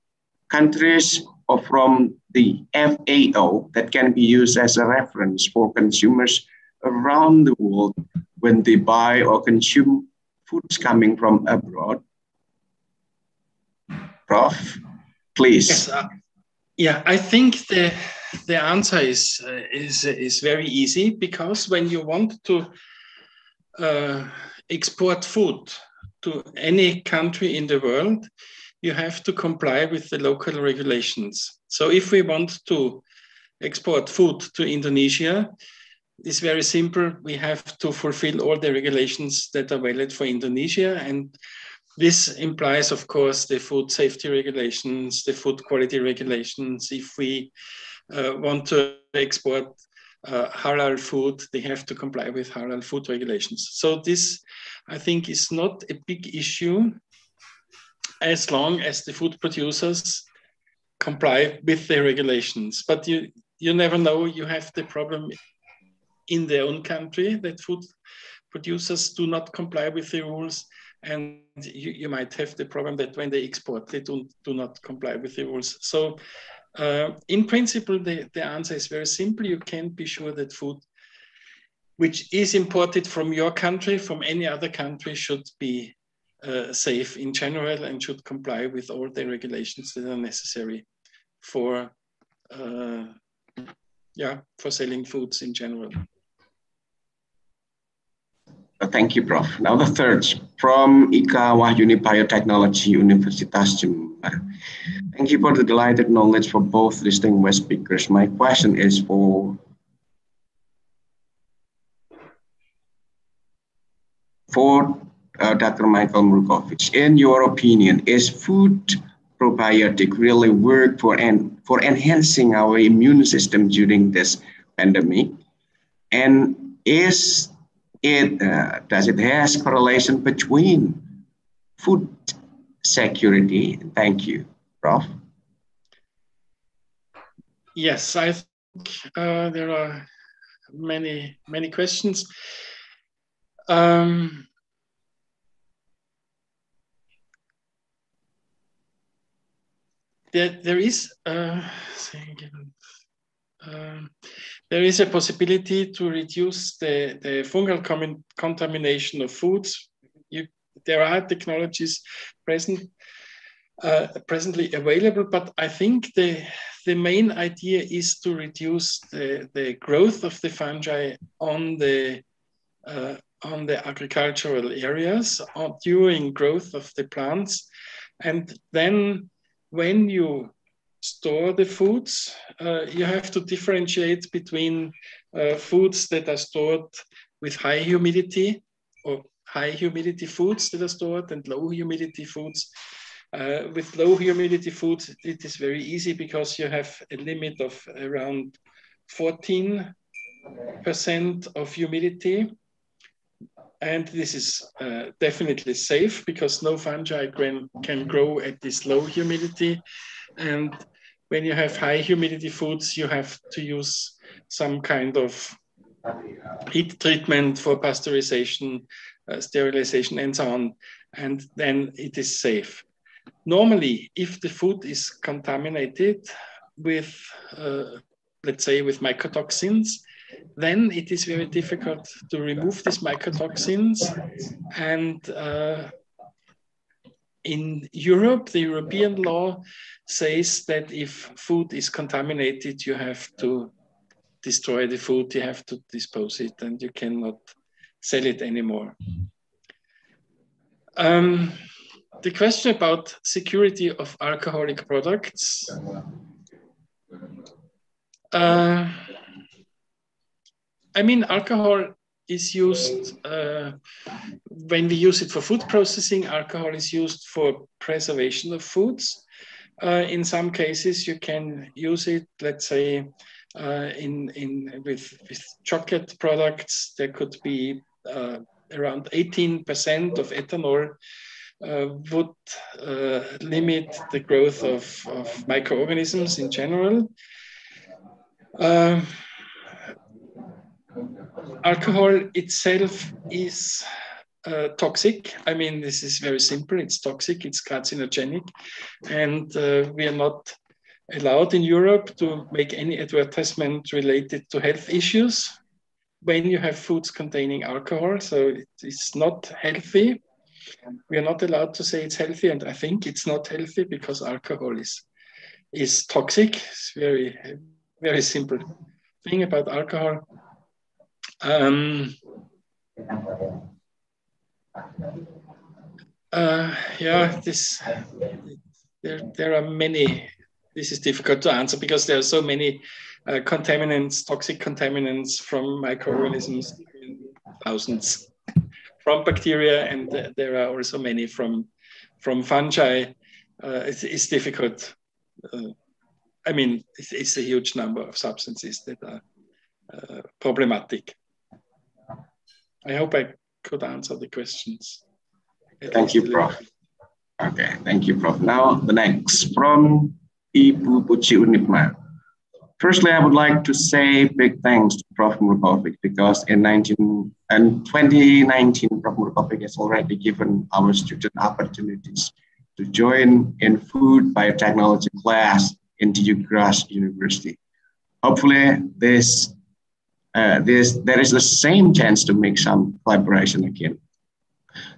countries, or from the FAO that can be used as a reference for consumers around the world when they buy or consume foods coming from abroad? Prof, please. Yes, yeah, I think the answer is very easy, because when you want to export food to any country in the world, you have to comply with the local regulations. So if we want to export food to Indonesia, it's very simple. We have to fulfill all the regulations that are valid for Indonesia. And this implies, of course, the food safety regulations, the food quality regulations. If we want to export halal food, they have to comply with halal food regulations. So this, I think, is not a big issue as long as the food producers comply with the regulations. But you never know, you have the problem in their own country that food producers do not comply with the rules. And you might have the problem that when they export, they do not comply with the rules. So in principle, the answer is very simple. You can be sure that food which is imported from your country, from any other country, should be safe in general and should comply with all the regulations that are necessary for selling foods in general. Thank you, Prof. Now the third, from Ika Wahyuni Biotechnology, Universitas Jepang. Thank you for the delighted knowledge for both distinguished speakers. My question is for Dr. Michael Murcovic. In your opinion, is food probiotic really work for enhancing our immune system during this pandemic? And does it has correlation between food security? Thank you, Prof. Yes, I think there are many questions. There is a possibility to reduce the fungal contamination of foods. There are technologies presently available, but I think the main idea is to reduce the growth of the fungi on the agricultural areas during growth of the plants, and then when you store the foods, you have to differentiate between foods that are stored with high humidity, or high humidity foods that are stored, and low humidity foods. With low humidity foods, it is very easy because you have a limit of around 14% of humidity. And this is definitely safe because no fungi can grow at this low humidity. And when you have high humidity foods, you have to use some kind of heat treatment for pasteurization, sterilization, and so on. And then it is safe. Normally, if the food is contaminated with, let's say, with mycotoxins, then it is very difficult to remove these mycotoxins. And in Europe, the European law says that if food is contaminated, you have to destroy the food, you have to dispose it, and you cannot sell it anymore. The question about security of alcoholic products. I mean, alcohol is used, when we use it for food processing, alcohol is used for preservation of foods. In some cases, you can use it, let's say, with chocolate products. There could be around 18% of ethanol would limit the growth of microorganisms in general. Alcohol itself is toxic. I mean, this is very simple. It's toxic, it's carcinogenic, and we are not allowed in Europe to make any advertisement related to health issues when you have foods containing alcohol. So it is not healthy. We are not allowed to say it's healthy, and I think it's not healthy because alcohol is toxic. It's very, very simple thing about alcohol. There are many. This is difficult to answer because there are so many contaminants, toxic contaminants from microorganisms, thousands from bacteria, and there are also many from fungi. It's difficult. I mean, it's a huge number of substances that are problematic. I hope I could answer the questions. Thank you, Prof. Okay, thank you, Prof. Now the next from Ibu Puci UNIPMA. Firstly, I would like to say big thanks to Prof. Murcovic because in 2019, Prof. Murcovic has already given our students opportunities to join in food biotechnology class in the Graz University. Hopefully, there is the same chance to make some collaboration again.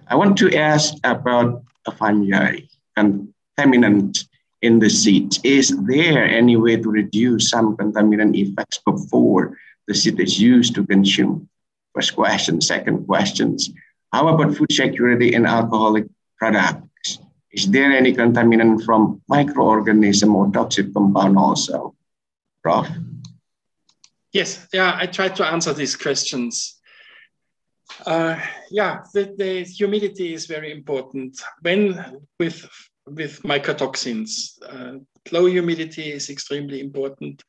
I want to ask about a fungi contaminant in the seed. Is there any way to reduce some contaminant effects before the seed is used to consume? First question. Second questions. How about food security in alcoholic products? Is there any contaminant from microorganism or toxic compound also? Prof? Yes, I tried to answer these questions. The humidity is very important. When with mycotoxins, low humidity is extremely important.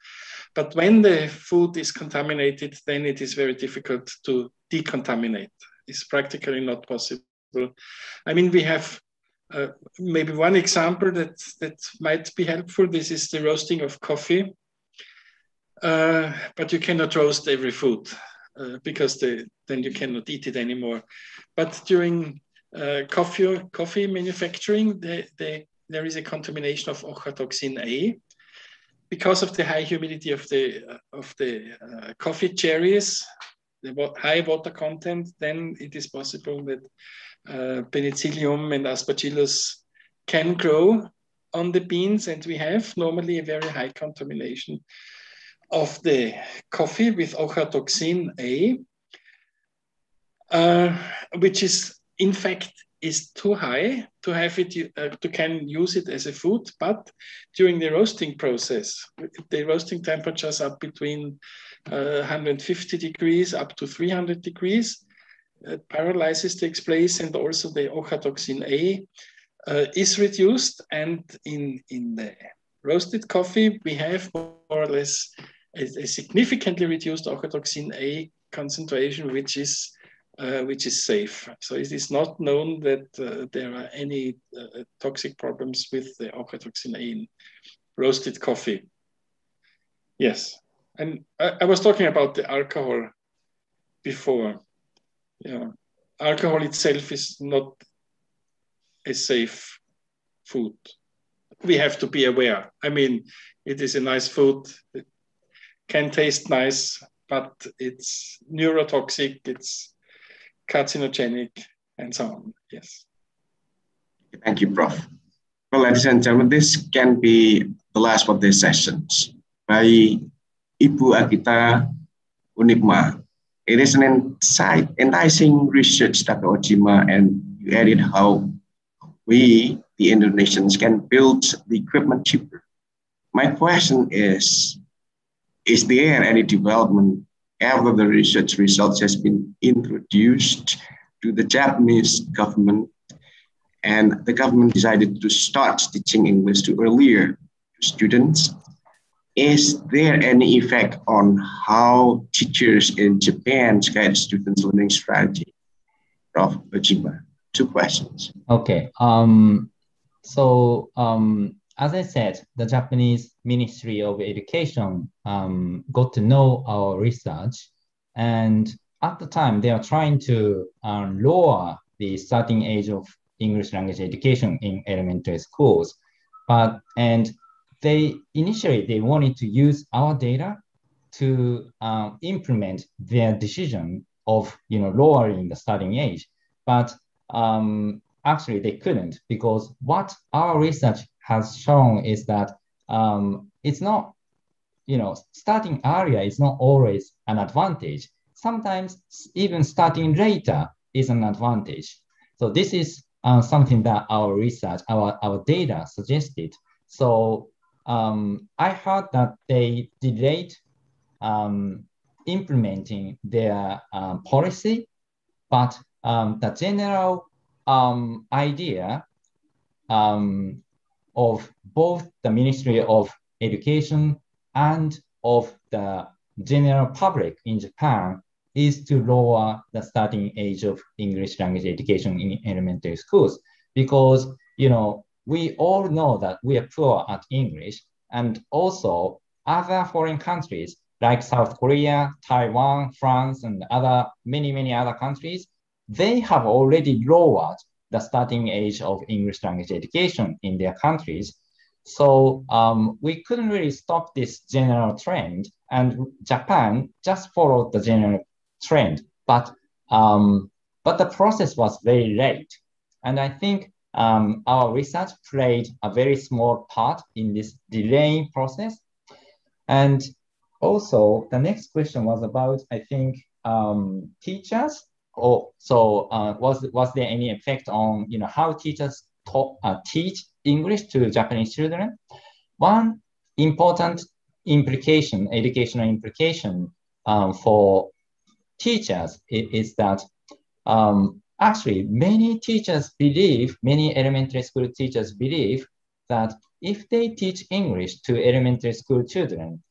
But when the food is contaminated, then it is very difficult to decontaminate. It's practically not possible. I mean, we have maybe one example that might be helpful. This is the roasting of coffee. But you cannot roast every food because then you cannot eat it anymore. But during coffee manufacturing, there is a contamination of ochratoxin A. Because of the high humidity of the coffee cherries, the high water content, then it is possible that Penicillium and Aspergillus can grow on the beans, and we have normally a very high contamination of the coffee with ochratoxin A, which is in fact, is too high to have it, to can use it as a food, but during the roasting process, the roasting temperatures are between 150 degrees up to 300 degrees. Pyrolysis takes place, and also the ochratoxin A is reduced. And in the roasted coffee, we have more or less a significantly reduced ochratoxin A concentration, which is safe. So it is not known that there are any toxic problems with the ochratoxin A in roasted coffee. Yes, and I was talking about the alcohol before. Yeah, alcohol itself is not a safe food. We have to be aware. I mean, it is a nice food. It can taste nice, but it's neurotoxic, it's carcinogenic, and so on. Yes. Thank you, Prof. Well, ladies and gentlemen, this can be the last of these sessions. By Ibu Agita UNIPMA. It is an enticing research, Dr. Ojima, and you added how we, the Indonesians, can build the equipment cheaper. My question is there any development after the research results has been introduced to the Japanese government, and the government decided to start teaching English to earlier students? Is there any effect on how teachers in Japan guide students' learning strategy? Prof. Ojima, 2 questions. Okay. As I said, the Japanese Ministry of Education got to know our research, and at the time they are trying to lower the starting age of English language education in elementary schools. And they initially wanted to use our data to implement their decision of lowering the starting age, but actually they couldn't, because what our research has shown is that it's not, starting earlier is not always an advantage. Sometimes even starting later is an advantage. So this is something that our research, our data suggested. So I heard that they delayed implementing their policy, but the general idea of both the Ministry of Education and of the general public in Japan is to lower the starting age of English language education in elementary schools, because we all know that we are poor at English, and also other foreign countries like South Korea, Taiwan, France, and many other countries, they have already lowered the starting age of English language education in their countries. So we couldn't really stop this general trend, and Japan just followed the general trend. But the process was very late, and I think our research played a very small part in this delaying process. And also, the next question was about, I think, teachers. Was there any effect on how teachers teach English to Japanese children? One important implication, educational implication for teachers is that actually many elementary school teachers believe that if they teach English to elementary school children,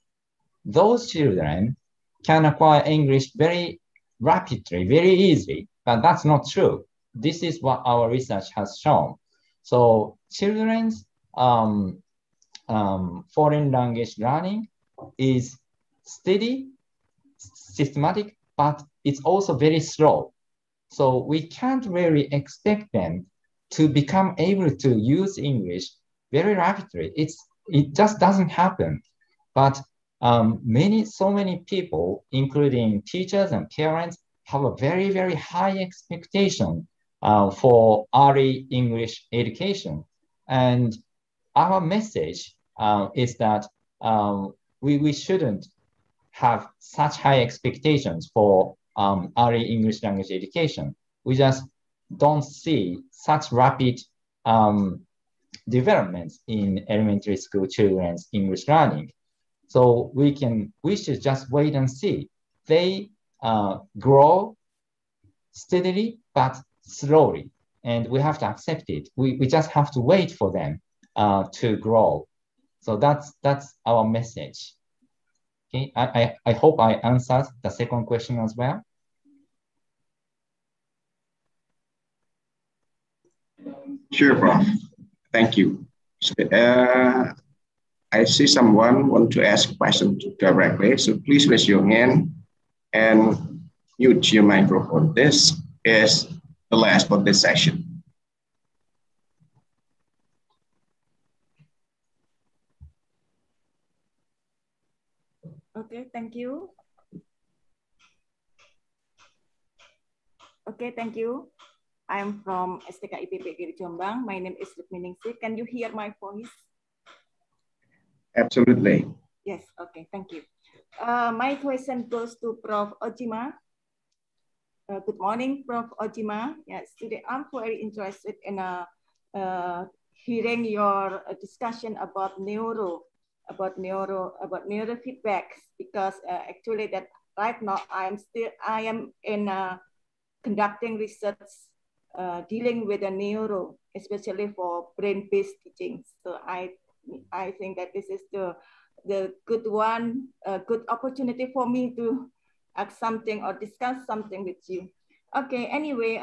those children can acquire English very rapidly, very easily, but that's not true. This is what our research has shown. So children's foreign language learning is steady, systematic, but it's also very slow. So we can't really expect them to become able to use English very rapidly. It just doesn't happen. But so many people, including teachers and parents, have a very, very high expectation for early English education. And our message is that we shouldn't have such high expectations for early English language education. We just don't see such rapid developments in elementary school children's English learning. So we should just wait and see. They grow steadily but slowly, and we have to accept it. We just have to wait for them to grow. So that's our message. Okay, I hope I answered the second question as well. Sure, Prof. Thank you. I see someone want to ask a question directly, so please raise your hand and mute your microphone. This is the last for this session. Okay, thank you. Okay, thank you. I'm from STKIP PGRI Jombang. My name is Ningsih. Can you hear my voice? Absolutely. Yes, okay, thank you. My question goes to Prof. Ojima. Good morning, Prof. Ojima. Yes, today I'm very interested in hearing your discussion about neurofeedbacks, because actually that right now I am in conducting research dealing with the neuro, especially for brain-based teaching. So I think that this is the good one, good opportunity for me to ask something or discuss something with you. Okay. Anyway,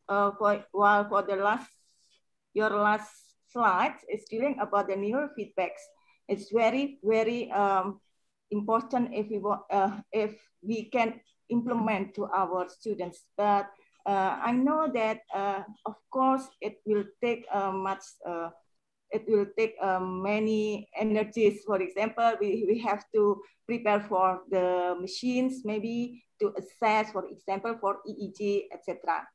for your last slide is dealing about the neurofeedbacks. It's very important if we can implement to our students. But I know that of course it will take many energies. For example, we have to prepare for the machines, maybe to assess, for example, for EEG, etc.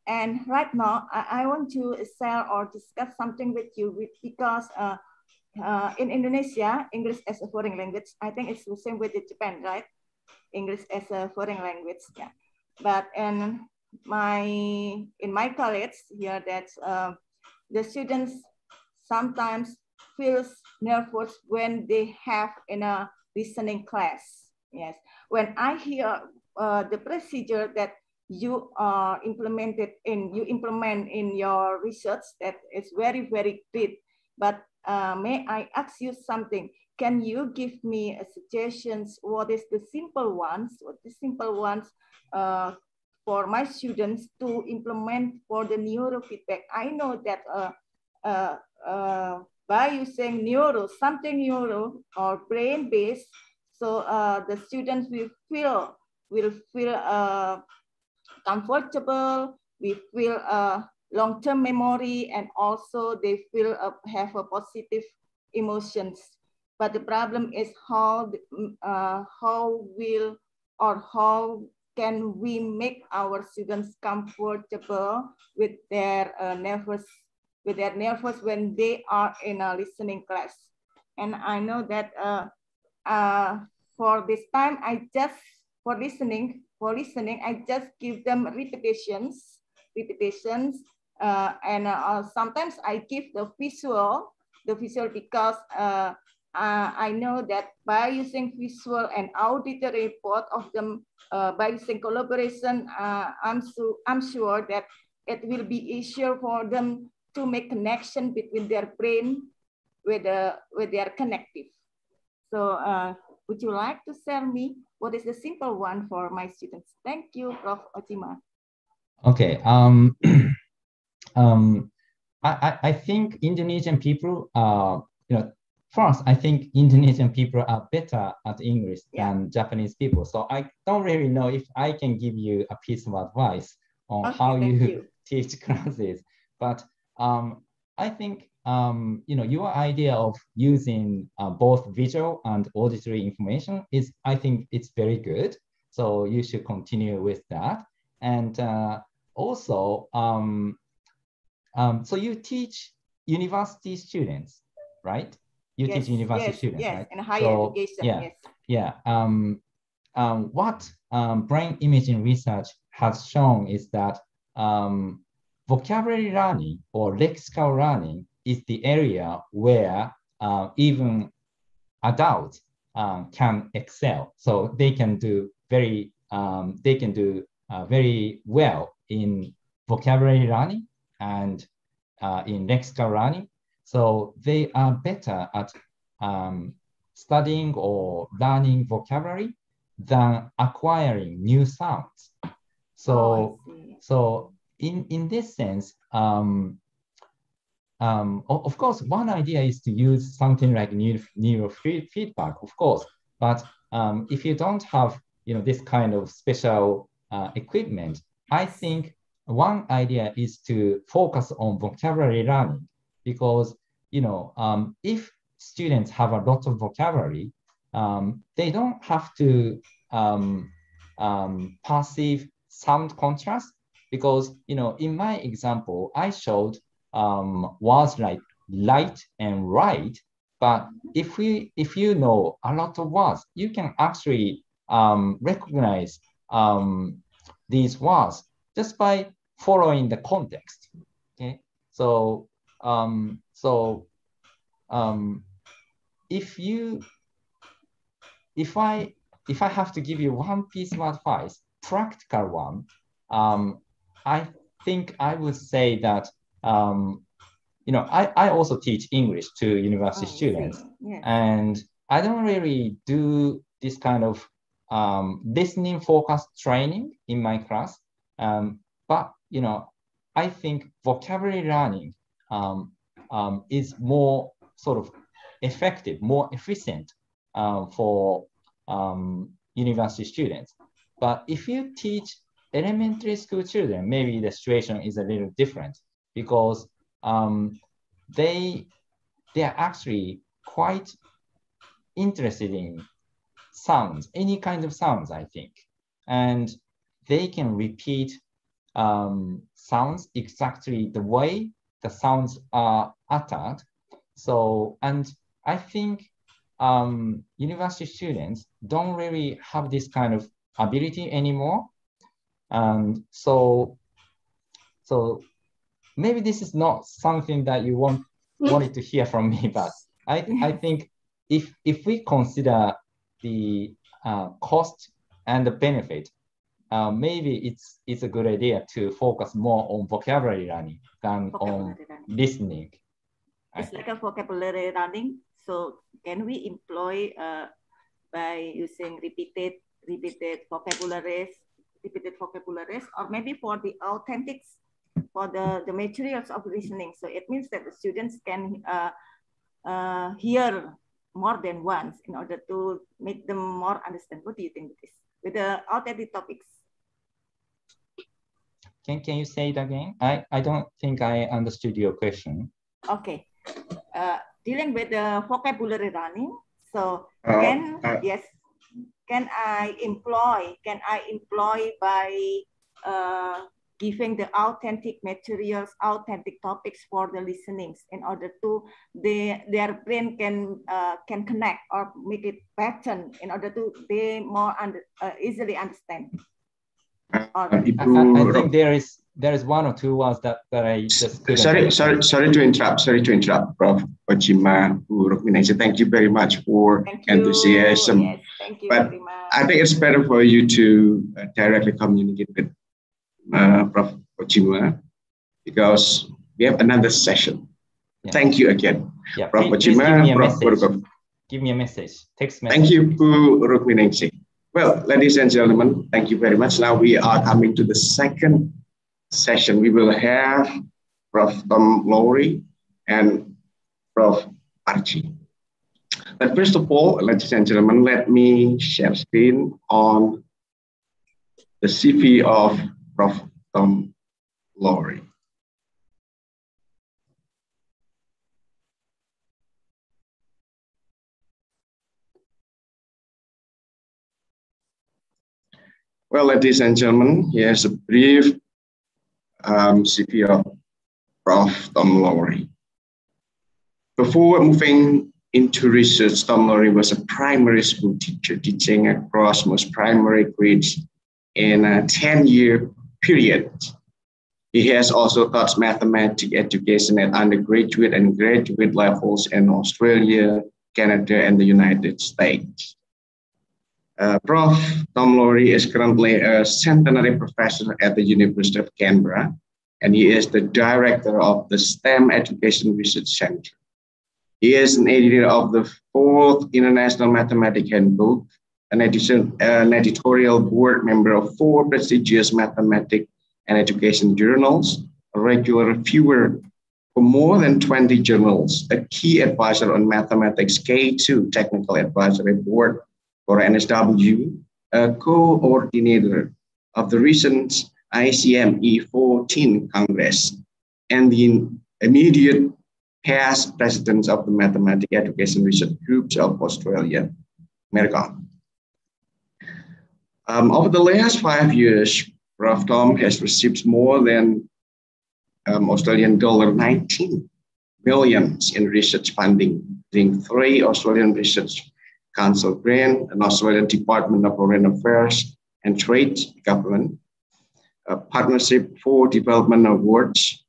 And right now, I want to share or discuss something with you because in Indonesia, English as a foreign language, I think it's the same with Japan, right? English as a foreign language, yeah. But in my college here, that the students sometimes feels nervous when they have in a listening class. Yes, when I hear the procedure that you implement in your research, that is very great. But may I ask you something? Can you give me suggestions? What is the simple ones? For my students to implement for the neurofeedback? I know that by using something neuro or brain-based, so the students will feel comfortable, we feel long-term memory, and also they feel have a positive emotions. But the problem is how can we make our students comfortable with their nervous when they are in a listening class. And I know that for this time, for listening, I just give them repetitions, and sometimes I give the visual because I know that by using visual and auditory, both of them, by using collaboration, I'm sure that it will be easier for them to make connection between their brain with their connective. So would you like to share me what is the simple one for my students? Thank you, Prof. Ojima. Okay. I think Indonesian people are, first, I think Indonesian people are better at English than Japanese people. So I don't really know if I can give you a piece of advice on how you teach classes. But I think, your idea of using both visual and auditory information is, I think it's very good. So you should continue with that. And also, so you teach university students, right? You teach university students, right? And higher education, What brain imaging research has shown is that vocabulary learning or lexical learning is the area where even adults can excel. So they can do very well in vocabulary learning and in lexical learning. So they are better at studying or learning vocabulary than acquiring new sounds. So, in this sense, of course, one idea is to use something like neurofeedback, of course. But if you don't have, this kind of special equipment, I think one idea is to focus on vocabulary learning, because, if students have a lot of vocabulary, they don't have to perceive sound contrast, because, in my example, I showed words like light and right, but if you know a lot of words, you can actually recognize these words just by following the context. Okay, so if I have to give you one piece of advice, practical one, I think I would say that I also teach English to university students, and I don't really do this kind of listening focused training in my class, but I think vocabulary learning is more sort of effective, more efficient for university students. But if you teach elementary school children, maybe the situation is a little different, because they are actually quite interested in sounds, any kind of sounds, I think, and they can repeat sounds exactly the way the sounds are uttered. So, and I think university students don't really have this kind of ability anymore. And so maybe this is not something that you wanted to hear from me, but I think if we consider the cost and the benefit, maybe it's a good idea to focus more on vocabulary learning than on listening. It's like a vocabulary learning. So can we employ by using repeated vocabularies, or maybe for the authentics, for the materials of listening. So it means that the students can hear more than once in order to make them more understand. What do you think of this? With the authentic topics. Can you say it again? I don't think I understood your question. Okay. Dealing with the vocabulary learning. So can I employ by giving the authentic materials, authentic topics for the listenings in order to their brain can connect or make it pattern in order to they more easily understand. I think there is one or two words that I just couldn't. Sorry to interrupt, Prof. Ojima, thank you very much for enthusiasm. Yes, thank you but very much. I think it's better for you to directly communicate with Prof. Ojima, because we have another session. Yeah. Thank you again, Prof. Ojima. Give me a message. Text message. Thank you, Rukminengsi. Well, ladies and gentlemen, thank you very much. Now we are coming to the second session. We will have Prof. Lowrie and Prof. Parji. But first of all, ladies and gentlemen, let me share screen on the CV of Prof. Lowrie. Well, ladies and gentlemen, here's a brief CV of Prof. Lowrie. Before moving into research, Lowrie was a primary school teacher teaching across most primary grades in a 10-year period. He has also taught mathematics education at undergraduate and graduate levels in Australia, Canada, and the United States. Prof. Tom Lowrie is currently a centenary professor at the University of Canberra, and he is the director of the STEM Education Research Center. He is an editor of the 4th International Mathematics Handbook, an editorial board member of 4 prestigious mathematics and education journals, a regular reviewer for more than 20 journals, a key advisor on mathematics K2 Technical Advisory Board for NSW, a coordinator of the recent ICME 14 Congress, and the immediate past president of the Mathematics Education Research Groups of Australia, America. Over the last 5 years, Prof. Tom has received more than Australian dollar 19 million in research funding, including 3 Australian Research Council grant, an Australian Department of Foreign Affairs and Trade Government, a Partnership for Development Awards,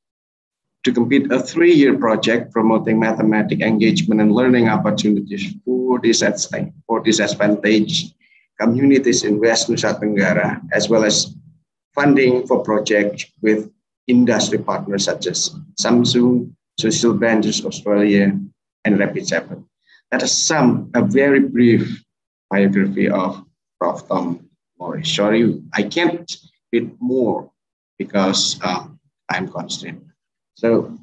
to complete a 3-year project promoting mathematics engagement and learning opportunities for disadvantaged communities in West Nusa Tenggara, as well as funding for projects with industry partners such as Samsung, Social Ventures Australia, and Rapid7. That is a very brief biography of Prof. Tom Lowrie. Sorry, I can't read more because I'm constrained. So,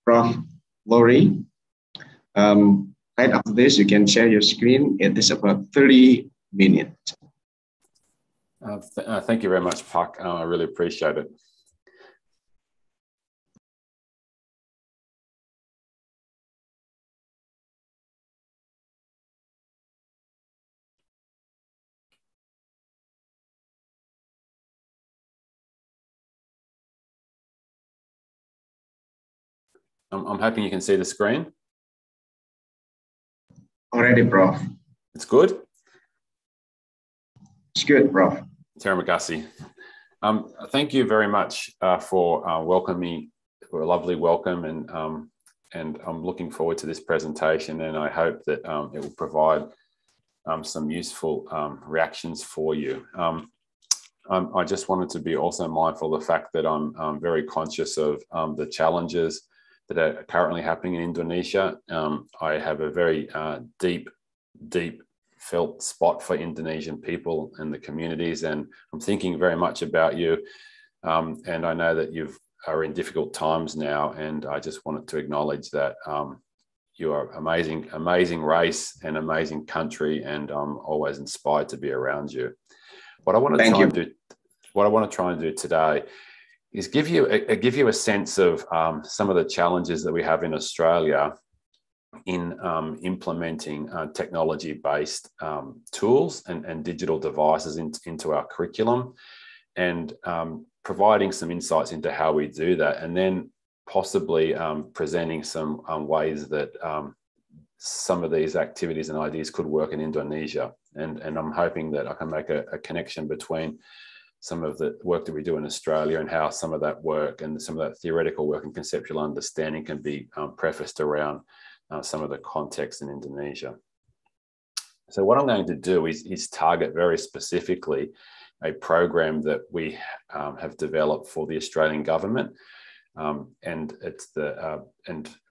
Prof. Lowrie, right after this, you can share your screen. It is about 30 minutes. Thank you very much, Pak. I really appreciate it. I'm hoping you can see the screen. Already, Prof. It's good? It's good, Prof. Terima kasih. Thank you very much for welcoming me, for a lovely welcome, and I'm looking forward to this presentation, and I hope that it will provide some useful reactions for you. I just wanted to be also mindful of the fact that I'm very conscious of the challenges that are currently happening in Indonesia. I have a very deep felt spot for Indonesian people and the communities, and I'm thinking very much about you. And I know that you are in difficult times now, and I just wanted to acknowledge that you are amazing race and amazing country, and I'm always inspired to be around you. What I want to try and do today is give you a sense of some of the challenges that we have in Australia in implementing technology-based tools and digital devices into our curriculum, and providing some insights into how we do that, and then possibly presenting some ways that some of these activities and ideas could work in Indonesia. And I'm hoping that I can make a connection between some of the work that we do in Australia and how some of that work and some of that theoretical work and conceptual understanding can be prefaced around some of the context in Indonesia. So what I'm going to do is target very specifically a program that we have developed for the Australian government. And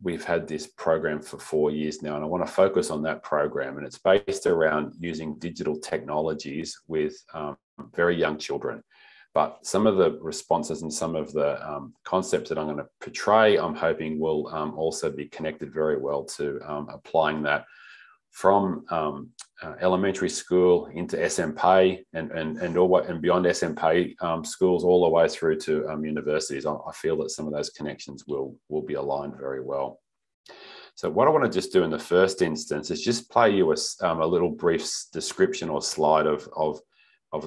we've had this program for 4 years now, and I want to focus on that program. And it's based around using digital technologies with very young children. But some of the responses and some of the concepts that I'm going to portray, I'm hoping will also be connected very well to applying that from elementary school into SMP and beyond SMP schools all the way through to universities. I feel that some of those connections will be aligned very well. So what I want to just do in the first instance is just play you a little brief description or slide of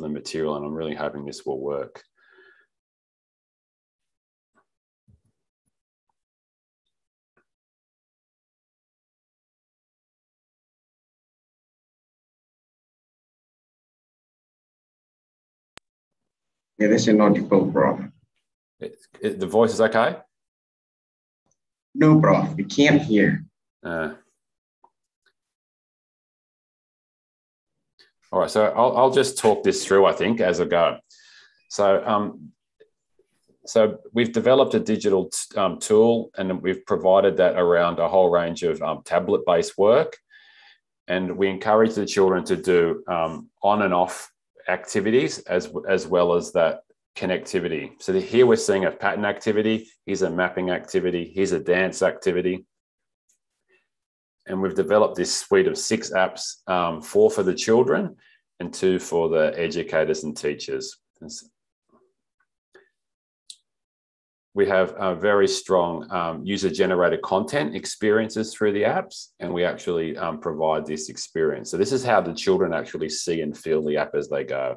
the material, and I'm really hoping this will work. It is inaudible, Prof. The voice is okay? No, Prof, we can't hear. All right, so I'll just talk this through, I think, as I go. So, so we've developed a digital tool, and we've provided that around a whole range of tablet-based work. And we encourage the children to do on and off activities as well as that connectivity. So here we're seeing a pattern activity, here's a mapping activity, here's a dance activity. And we've developed this suite of 6 apps, 4 for the children and 2 for the educators and teachers. We have a very strong user-generated content experiences through the apps, and we actually provide this experience. So this is how the children actually see and feel the app as they go.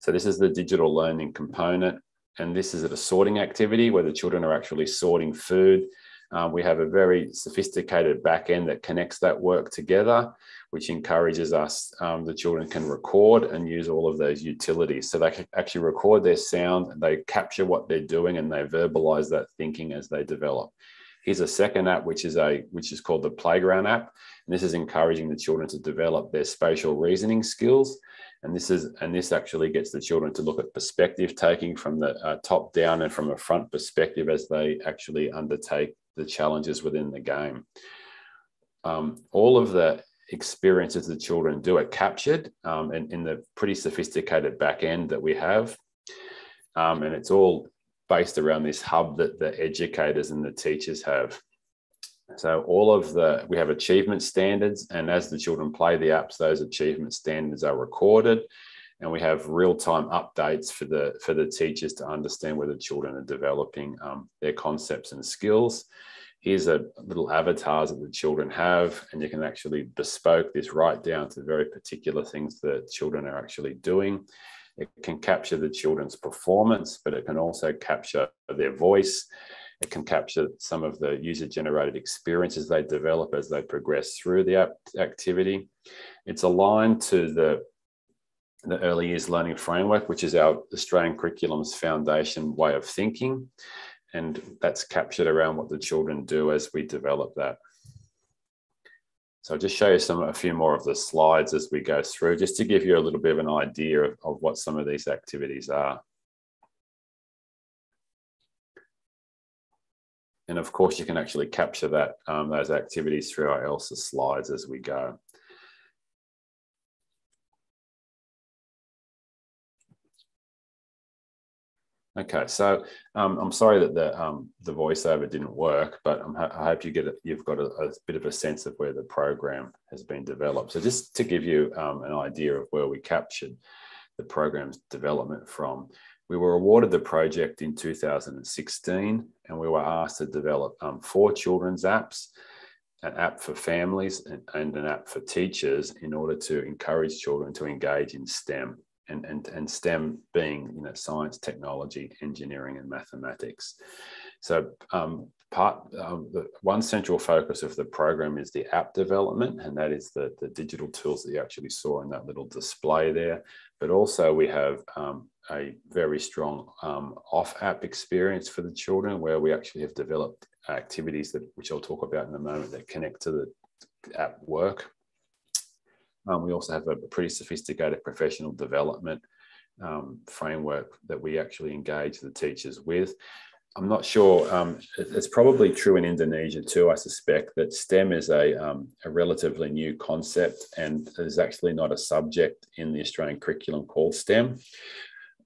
So this is the digital learning component, and this is a sorting activity where the children are actually sorting food. We have a very sophisticated back end that connects that work together, which encourages us, the children can record and use all of those utilities. So they can actually record their sound, and they capture what they're doing, and they verbalize that thinking as they develop. Here's a second app, which is called the Playground app. And this is encouraging the children to develop their spatial reasoning skills. And this actually gets the children to look at perspective taking from the top down and from a front perspective as they actually undertake the challenges within the game. All of the experiences the children do are captured in the pretty sophisticated back end that we have. And it's all based around this hub that the educators and the teachers have. So we have achievement standards, and as the children play the apps, those achievement standards are recorded, and we have real-time updates for the teachers to understand where the children are developing their concepts and skills. Here's a little avatars that the children have, and you can actually bespoke this right down to very particular things that children are actually doing. It can capture the children's performance, but it can also capture their voice. It can capture some of the user-generated experiences they develop as they progress through the activity. It's aligned to the early years learning framework, which is our Australian curriculum's foundation way of thinking. And that's captured around what the children do as we develop that. So I'll just show you a few more of the slides as we go through, just to give you a little bit of an idea of what some of these activities are. And of course, you can actually capture that those activities through our ELSA slides as we go. Okay, so I'm sorry that the voiceover didn't work, but I hope you've got a bit of a sense of where the program has been developed. So just to give you an idea of where we captured the program's development from, we were awarded the project in 2016, and we were asked to develop 4 children's apps, an app for families and an app for teachers, in order to encourage children to engage in STEM. And STEM being, science, technology, engineering, and mathematics. So one central focus of the program is the app development, and that is the digital tools that you actually saw in that little display there. But also we have a very strong off-app experience for the children, where we actually have developed activities which I'll talk about in a moment, that connect to the app work. We also have a pretty sophisticated professional development framework that we actually engage the teachers with. I'm not sure, it's probably true in Indonesia too, I suspect, that STEM is a relatively new concept, and there's actually not a subject in the Australian curriculum called STEM.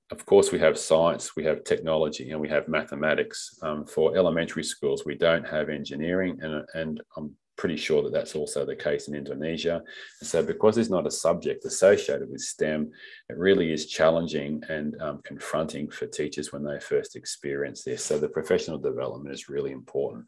Of course, we have science, we have technology, and we have mathematics. For elementary schools, we don't have engineering, and I'm pretty sure that that's also the case in Indonesia. And so because there's not a subject associated with STEM, it really is challenging and confronting for teachers when they first experience this. So the professional development is really important.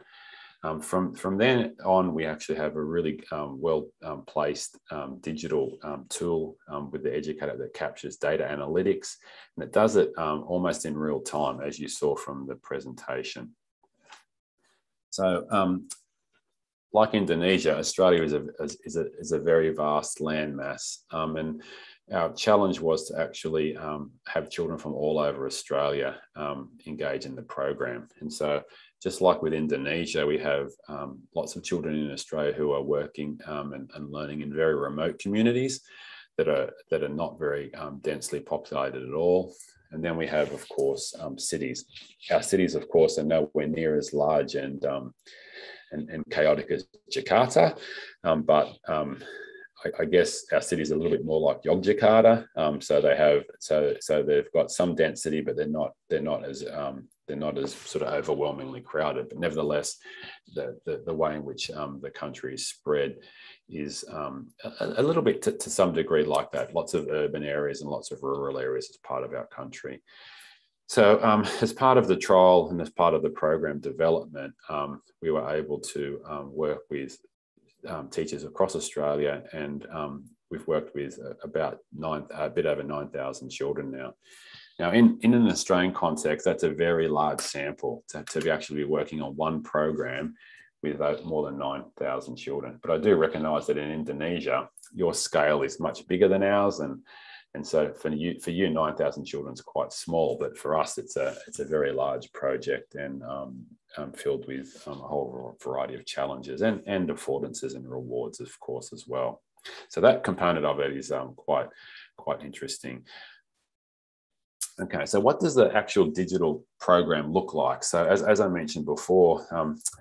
From then on, we actually have a really well-placed digital tool with the educator that captures data analytics, and it does it almost in real time, as you saw from the presentation. So like Indonesia, Australia is a very vast landmass, and our challenge was to actually have children from all over Australia engage in the program. And so just like with Indonesia, we have lots of children in Australia who are working and learning in very remote communities that are not very densely populated at all. And then we have, of course, cities. Our cities, of course, are nowhere near as large and chaotic as Jakarta, but I guess our city is a little bit more like Yogyakarta. So they've got some density, but they're not as sort of overwhelmingly crowded. But nevertheless, the way in which the country is spread is a little bit to some degree like that. Lots of urban areas and lots of rural areas as part of our country. So as part of the trial and as part of the program development, we were able to work with teachers across Australia, and we've worked with a bit over 9,000 children now. Now, in an Australian context, that's a very large sample to be actually working on one program with more than 9,000 children. But I do recognise that in Indonesia, your scale is much bigger than ours, and so for you 9,000 children is quite small, but for us, it's a very large project and filled with a whole variety of challenges and affordances and rewards, of course, as well. So that component of it is quite interesting. Okay, so what does the actual digital program look like? So as I mentioned before,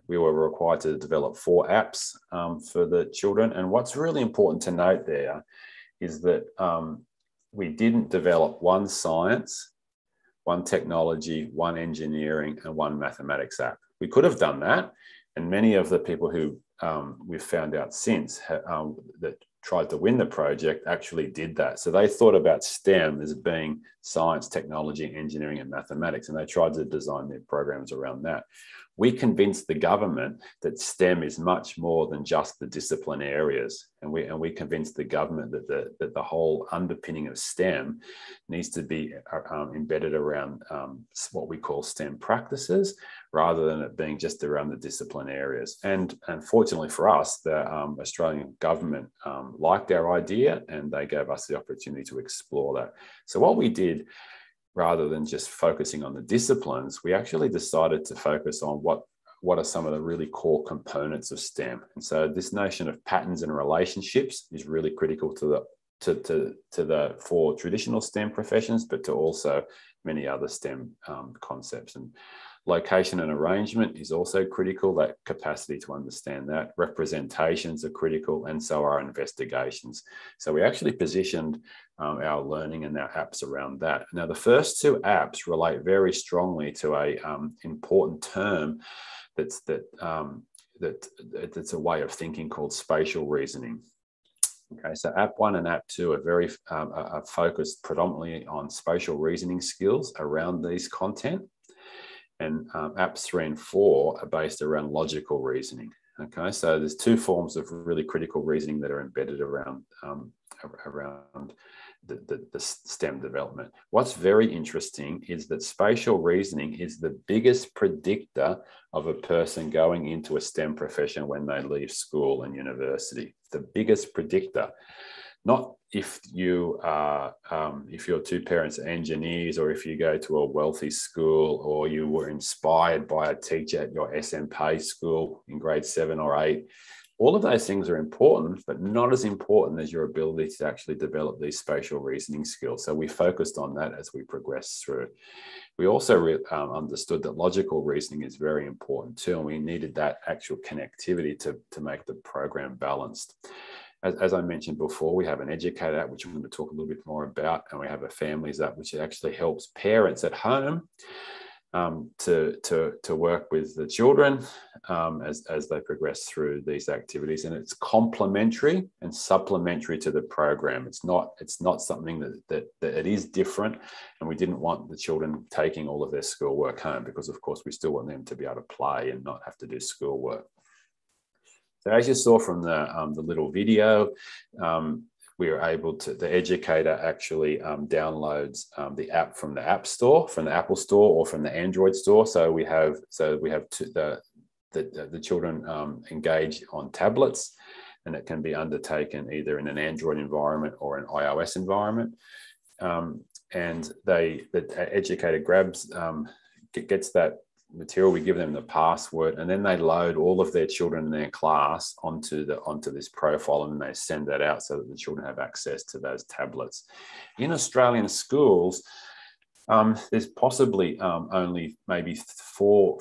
we were required to develop 4 apps for the children. And what's really important to note there is that we didn't develop one science, one technology, one engineering, and one mathematics app. We could have done that. And many of the people who we've found out since that tried to win the project actually did that. So they thought about STEM as being science, technology, engineering, and mathematics, and they tried to design their programs around that. We convinced the government that STEM is much more than just the discipline areas. And we convinced the government that the whole underpinning of STEM needs to be embedded around what we call STEM practices, rather than it being just around the discipline areas. And fortunately for us, the Australian government liked our idea, and they gave us the opportunity to explore that. So what we did, rather than just focusing on the disciplines, we actually decided to focus on what are some of the really core components of STEM. And so this notion of patterns and relationships is really critical for traditional STEM professions, but to also many other STEM concepts. And location and arrangement is also critical, that capacity to understand that. Representations are critical, and so are investigations. So we actually positioned our learning and our apps around that. Now, the first 2 apps relate very strongly to a important term that's a way of thinking called spatial reasoning. Okay, so app 1 and app 2 are very are focused predominantly on spatial reasoning skills around these content. And apps 3 and 4 are based around logical reasoning. Okay, so there's 2 forms of really critical reasoning that are embedded around the STEM development. What's very interesting is that spatial reasoning is the biggest predictor of a person going into a STEM profession when they leave school and university. The biggest predictor. Not if you are, if your 2 parents are engineers, or if you go to a wealthy school, or you were inspired by a teacher at your SMP school in grade 7 or 8. All of those things are important, but not as important as your ability to actually develop these spatial reasoning skills. So we focused on that as we progressed through. We also understood that logical reasoning is very important too, and we needed that actual connectivity to make the program balanced. As I mentioned before, we have an educator app, which I'm going to talk a little bit more about, and we have a families app, which actually helps parents at home to work with the children as they progress through these activities. And it's complementary and supplementary to the program. It's not something that it is different, and we didn't want the children taking all of their schoolwork home, because of course we still want them to be able to play and not have to do schoolwork. So as you saw from the little video, we were able to, the educator actually downloads the app from the App Store, from the Apple Store, or from the Android Store. So we have the children engage on tablets. and it can be undertaken either in an Android environment or an iOS environment. And the educator gets that material, we give them the password, and then they load all of their children in their class onto this profile, and they send that out so that the children have access to those tablets. In Australian schools, there's possibly only maybe four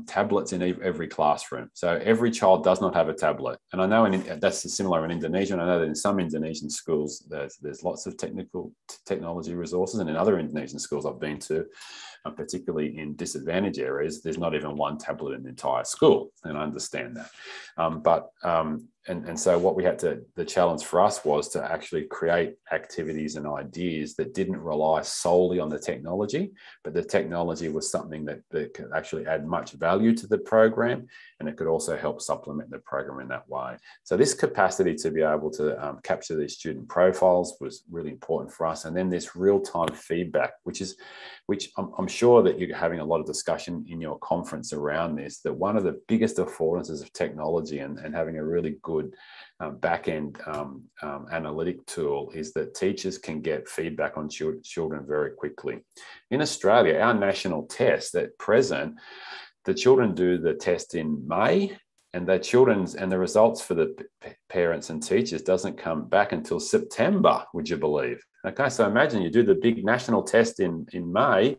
tablets in every classroom. So every child does not have a tablet. And I know that's similar in Indonesia. And I know that in some Indonesian schools, there's lots of technology resources. And in other Indonesian schools I've been to, particularly in disadvantaged areas, there's not even one tablet in the entire school. And I understand that. And so what we had to, the challenge for us was to actually create activities and ideas that didn't rely solely on the technology, but the technology was something that could actually add much value to the program, and it could also help supplement the program in that way. So this capacity to be able to capture these student profiles was really important for us. And then this real-time feedback, which I'm sure that you're having a lot of discussion in your conference around this, that one of the biggest affordances of technology and having a really good back-end analytic tool is that teachers can get feedback on children very quickly. In Australia, our national test at present, the children do the test in May, and the results for the parents and teachers doesn't come back until September, would you believe? Okay, so imagine you do the big national test in May,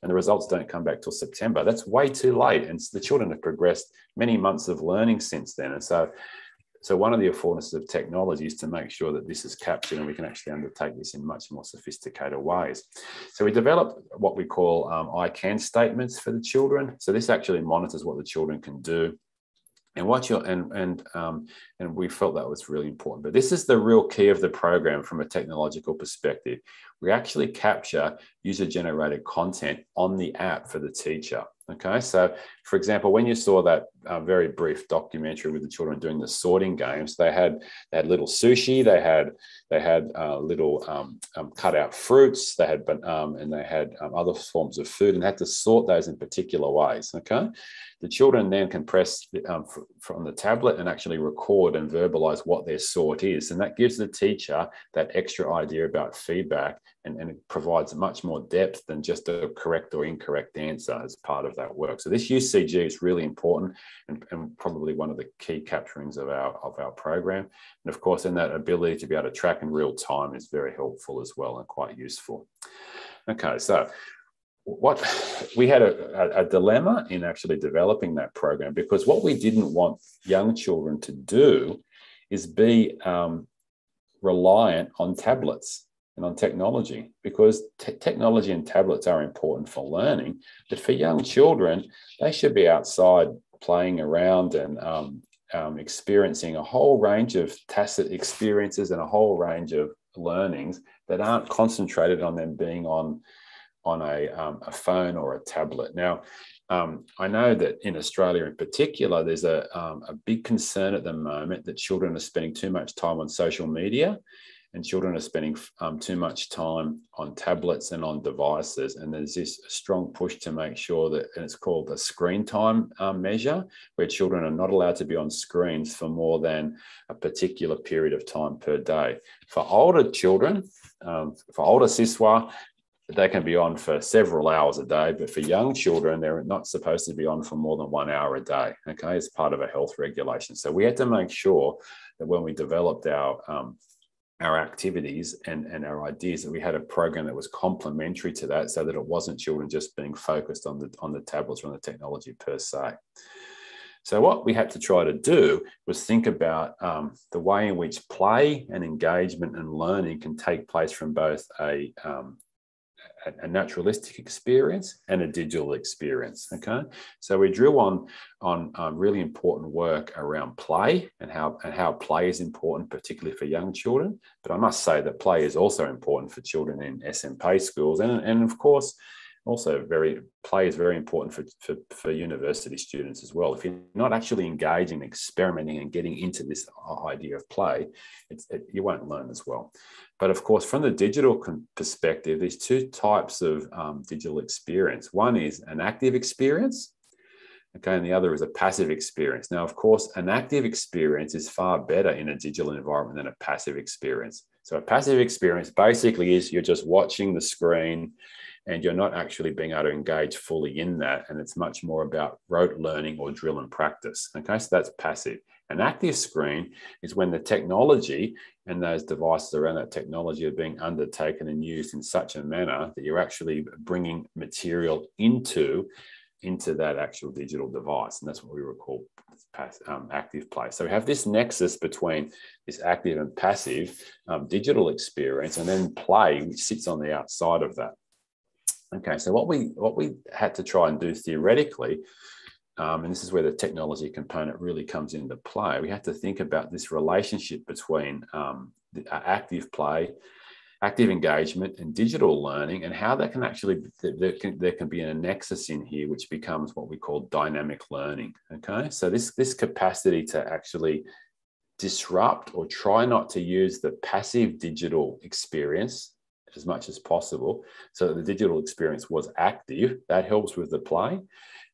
and the results don't come back till September. That's way too late, and the children have progressed many months of learning since then. And so one of the affordances of technology is to make sure that this is captured, and we can actually undertake this in much more sophisticated ways. So we developed what we call I can statements for the children. So this actually monitors what the children can do. And we felt that was really important. But this is the real key of the program from a technological perspective. We actually capture user-generated content on the app for the teacher. Okay, so for example, when you saw that very brief documentary with the children doing the sorting games, they had little sushi, they had little cut out fruits, they had and they had other forms of food, and they had to sort those in particular ways. Okay, the children then can press from the tablet and actually record and verbalize what their sort is, and that gives the teacher that extra idea about feedback, and it provides much more depth than just a correct or incorrect answer as part of that work. So this UCG is really important, and probably one of the key capturings of our program. And of course, in that ability to be able to track in real time is very helpful as well, and quite useful. Okay, so we had a dilemma in actually developing that program, because what we didn't want young children to do is be reliant on tablets and on technology, because technology and tablets are important for learning, but for young children, they should be outside playing around and experiencing a whole range of tacit experiences and a whole range of learnings that aren't concentrated on them being on a phone or a tablet. Now, I know that in Australia in particular, there's a big concern at the moment that children are spending too much time on social media, and children are spending too much time on tablets and on devices. And there's this strong push to make sure that, and it's called a screen time measure, where children are not allowed to be on screens for more than a particular period of time per day. For older children, for older Siswa, they can be on for several hours a day, but for young children, they're not supposed to be on for more than 1 hour a day. Okay, it's part of a health regulation. So we had to make sure that when we developed our activities and our ideas, that we had a program that was complementary to that, so that it wasn't children just being focused on the tablets or on the technology per se. So what we had to try to do was think about the way in which play and engagement and learning can take place from both a naturalistic experience and a digital experience. Okay, so we drew on really important work around play and how play is important, particularly for young children. But I must say that play is also important for children in SMP schools, and of course, also play is very important for university students as well. If you're not actually engaging, experimenting, and getting into this idea of play, you won't learn as well. But of course, from the digital perspective, there's two types of digital experience. One is an active experience, Okay, and the other is a passive experience. Now, of course, an active experience is far better in a digital environment than a passive experience. So a passive experience basically is you're just watching the screen and you're not actually being able to engage fully in that. And it's much more about rote learning or drill and practice. Okay, so that's passive. An active screen is when the technology and those devices around that technology are being undertaken and used in such a manner that you're actually bringing material into that actual digital device. And that's what we would call active play. So we have this nexus between this active and passive digital experience, and then play, which sits on the outside of that. Okay, so what we had to try and do theoretically, and this is where the technology component really comes into play, we had to think about this relationship between the active play, active engagement, and digital learning, and how that can actually, there can be a nexus in here which becomes what we call dynamic learning. Okay, so this capacity to actually disrupt or try not to use the passive digital experience as much as possible, so that the digital experience was active, that helps with the play.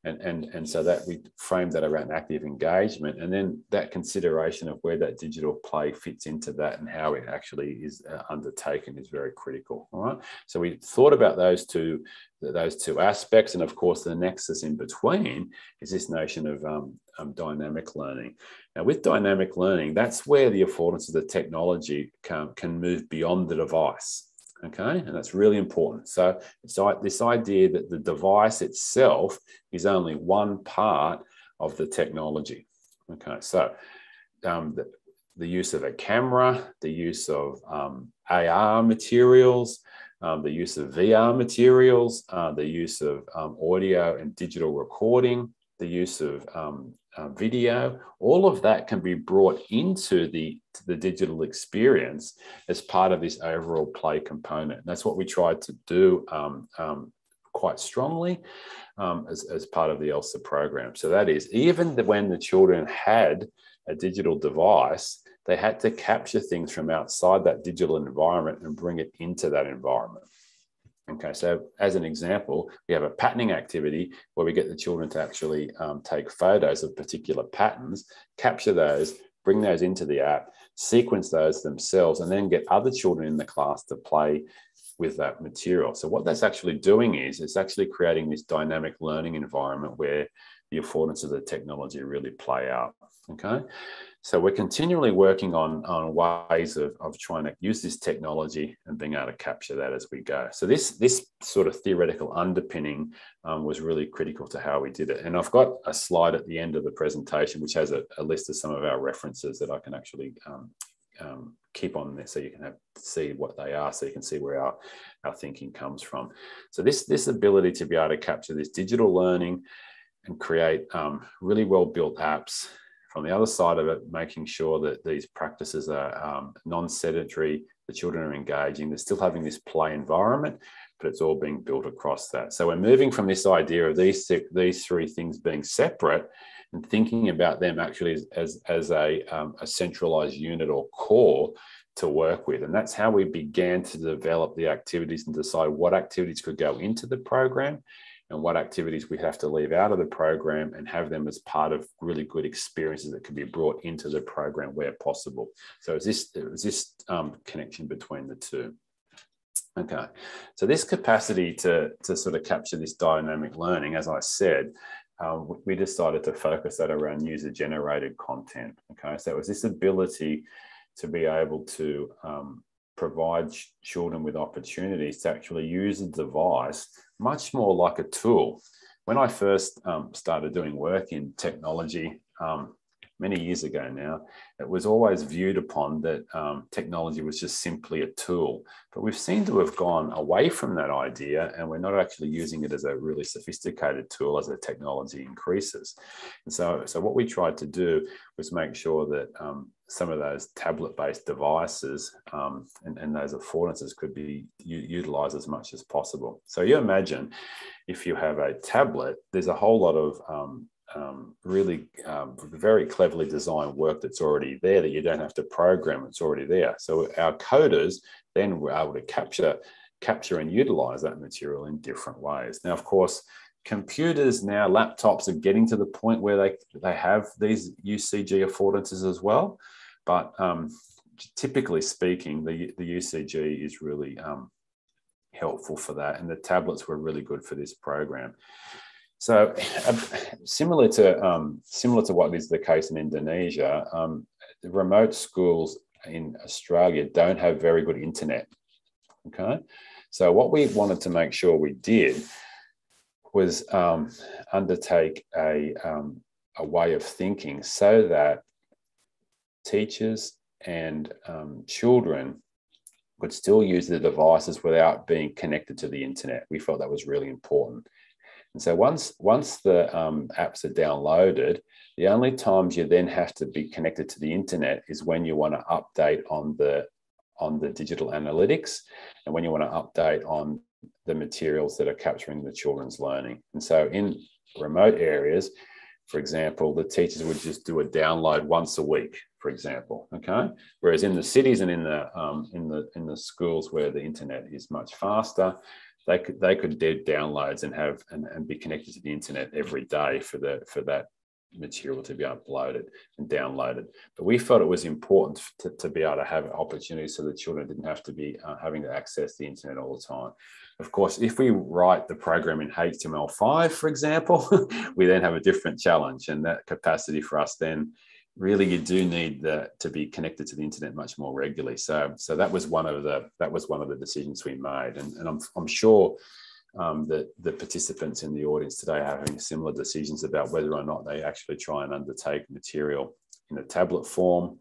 And so that we framed that around active engagement, and then that consideration of where that digital play fits into that and how it actually is undertaken is very critical. All right. So we thought about those two aspects, and of course the nexus in between is this notion of dynamic learning. Now, with dynamic learning, that's where the affordance of the technology can move beyond the device. Okay, and that's really important. So it's like this idea that the device itself is only one part of the technology. Okay, so the use of a camera, the use of AR materials, the use of VR materials, the use of audio and digital recording, the use of video, all of that can be brought into the digital experience as part of this overall play component. And that's what we tried to do quite strongly as part of the ELSA program. So that is, even when the children had a digital device, they had to capture things from outside that digital environment and bring it into that environment. Okay, so as an example, we have a patterning activity where we get the children to actually take photos of particular patterns, capture those, bring those into the app, sequence those themselves, and then get other children in the class to play with that material. So what that's actually doing is it's actually creating this dynamic learning environment where the affordance of the technology really play out. Okay, so we're continually working on ways of trying to use this technology and being able to capture that as we go. So this sort of theoretical underpinning was really critical to how we did it. And I've got a slide at the end of the presentation which has a list of some of our references that I can actually keep on there, so you can see what they are, so you can see where our thinking comes from. So this ability to be able to capture this digital learning and create really well-built apps. From the other side of it, making sure that these practices are non-sedentary, the children are engaging, they're still having this play environment, but it's all being built across that. So we're moving from this idea of these three things being separate and thinking about them actually as a centralized unit or core to work with. And that's how we began to develop the activities and decide what activities could go into the program and what activities we have to leave out of the program and have them as part of really good experiences that can be brought into the program where possible. So it was this connection between the two. Okay, so this capacity to sort of capture this dynamic learning, as I said, we decided to focus that around user-generated content. Okay, so it was this ability to be able to provide children with opportunities to actually use a device much more like a tool. When I first started doing work in technology many years ago now, it was always viewed upon that technology was just simply a tool. But we've seemed to have gone away from that idea, and we're not actually using it as a really sophisticated tool as the technology increases. And so what we tried to do was make sure that some of those tablet-based devices and those affordances could be utilized as much as possible. So you imagine if you have a tablet, there's a whole lot of really very cleverly designed work that's already there that you don't have to program, it's already there. So our coders then were able to capture capture and utilize that material in different ways. Now, of course, computers now, laptops are getting to the point where they have these UCG affordances as well. But typically speaking, the UCG is really helpful for that. And the tablets were really good for this program. So similar to what is the case in Indonesia, the remote schools in Australia don't have very good internet. Okay, so what we wanted to make sure we did was undertake a way of thinking so that teachers and children could still use the devices without being connected to the internet. We felt that was really important. And so once the apps are downloaded, the only times you then have to be connected to the internet is when you want to update on the digital analytics and when you want to update on the materials that are capturing the children's learning. And so in remote areas, for example, the teachers would just do a download once a week, for example, okay? Whereas in the cities and in the schools where the internet is much faster, they could do downloads and be connected to the internet every day for that material to be uploaded and downloaded. But we felt it was important to be able to have opportunities so the children didn't have to be having to access the internet all the time. Of course, if we write the program in HTML5, for example, we then have a different challenge, and that capacity for us then really you do need to be connected to the internet much more regularly. So that was one of the decisions we made, and I'm sure that the participants in the audience today are having similar decisions about whether or not they actually try and undertake material in a tablet form,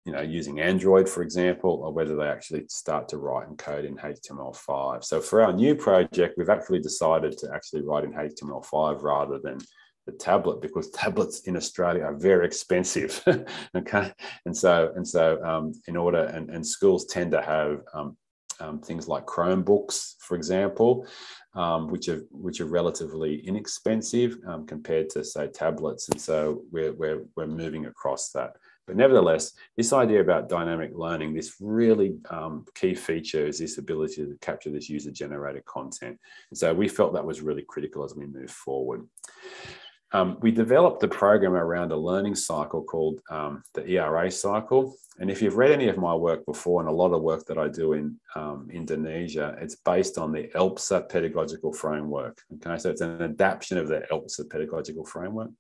using Android, for example, or whether they actually start to write and code in HTML5. So for our new project, we've actually decided to actually write in HTML5 rather than the tablet, because tablets in Australia are very expensive. Okay, and schools tend to have things like Chromebooks, for example, which are relatively inexpensive compared to, say, tablets, and so we're moving across that. But nevertheless, this idea about dynamic learning, this really key feature is this ability to capture this user-generated content. And so we felt that was really critical as we move forward. We developed the program around a learning cycle called the ERA cycle. And if you've read any of my work before, and a lot of work that I do in Indonesia, it's based on the ELPSA pedagogical framework. Okay, so it's an adaptation of the ELPSA pedagogical framework.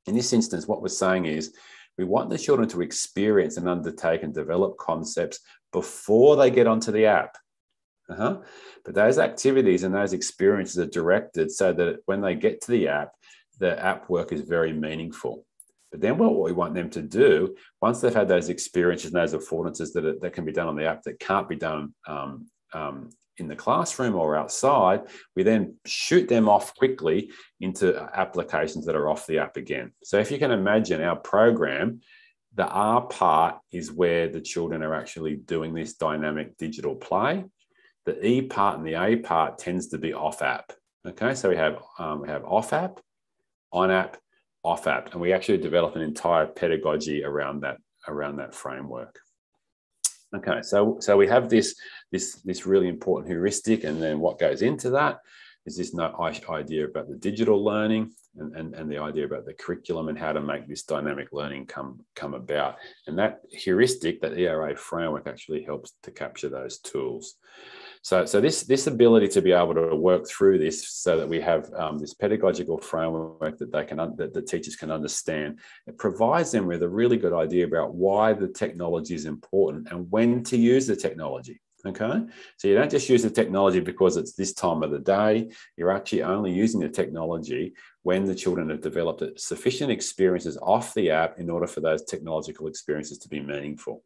In this instance, what we're saying is we want the children to experience and undertake and develop concepts before they get onto the app. But those activities and those experiences are directed so that when they get to the app work is very meaningful. But then what we want them to do, once they've had those experiences and those affordances that can be done on the app that can't be done in the classroom or outside, we then shoot them off quickly into applications that are off the app again. So if you can imagine our program, the R part is where the children are actually doing this dynamic digital play. The E part and the A part tends to be off app. Okay, so we have off app, on app, off app, and we actually develop an entire pedagogy around that framework. Okay, so we have this really important heuristic, and then what goes into that is this idea about the digital learning and the idea about the curriculum and how to make this dynamic learning come about. And that heuristic, that ERA framework, actually helps to capture those tools. So this ability to be able to work through this so that we have this pedagogical framework that that the teachers can understand, it provides them with a really good idea about why the technology is important and when to use the technology. Okay, so you don't just use the technology because it's this time of the day. You're actually only using the technology when the children have developed sufficient experiences off the app in order for those technological experiences to be meaningful.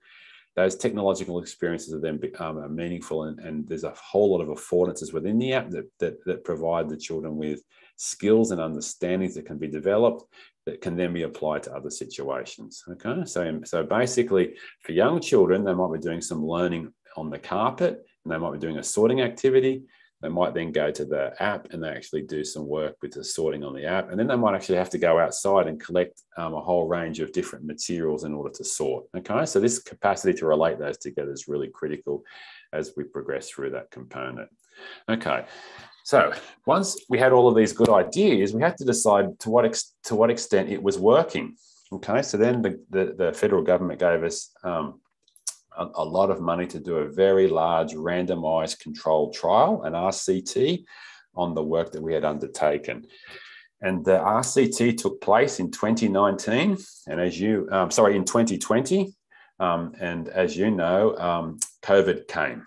Those technological experiences are then meaningful, and there's a whole lot of affordances within the app that provide the children with skills and understandings that can be developed that can then be applied to other situations. Okay, so basically for young children, they might be doing some learning on the carpet, and they might be doing a sorting activity. They might then go to the app and they actually do some work with the sorting on the app. And then they might actually have to go outside and collect a whole range of different materials in order to sort. Okay, so this capacity to relate those together is really critical. as we progress through that component. Okay, so once we had all of these good ideas, we had to decide to what extent it was working. Okay, so then the federal government gave us a lot of money to do a very large randomized controlled trial, an RCT, on the work that we had undertaken. And the RCT took place in 2019, and as you, in 2020, and as you know, COVID came.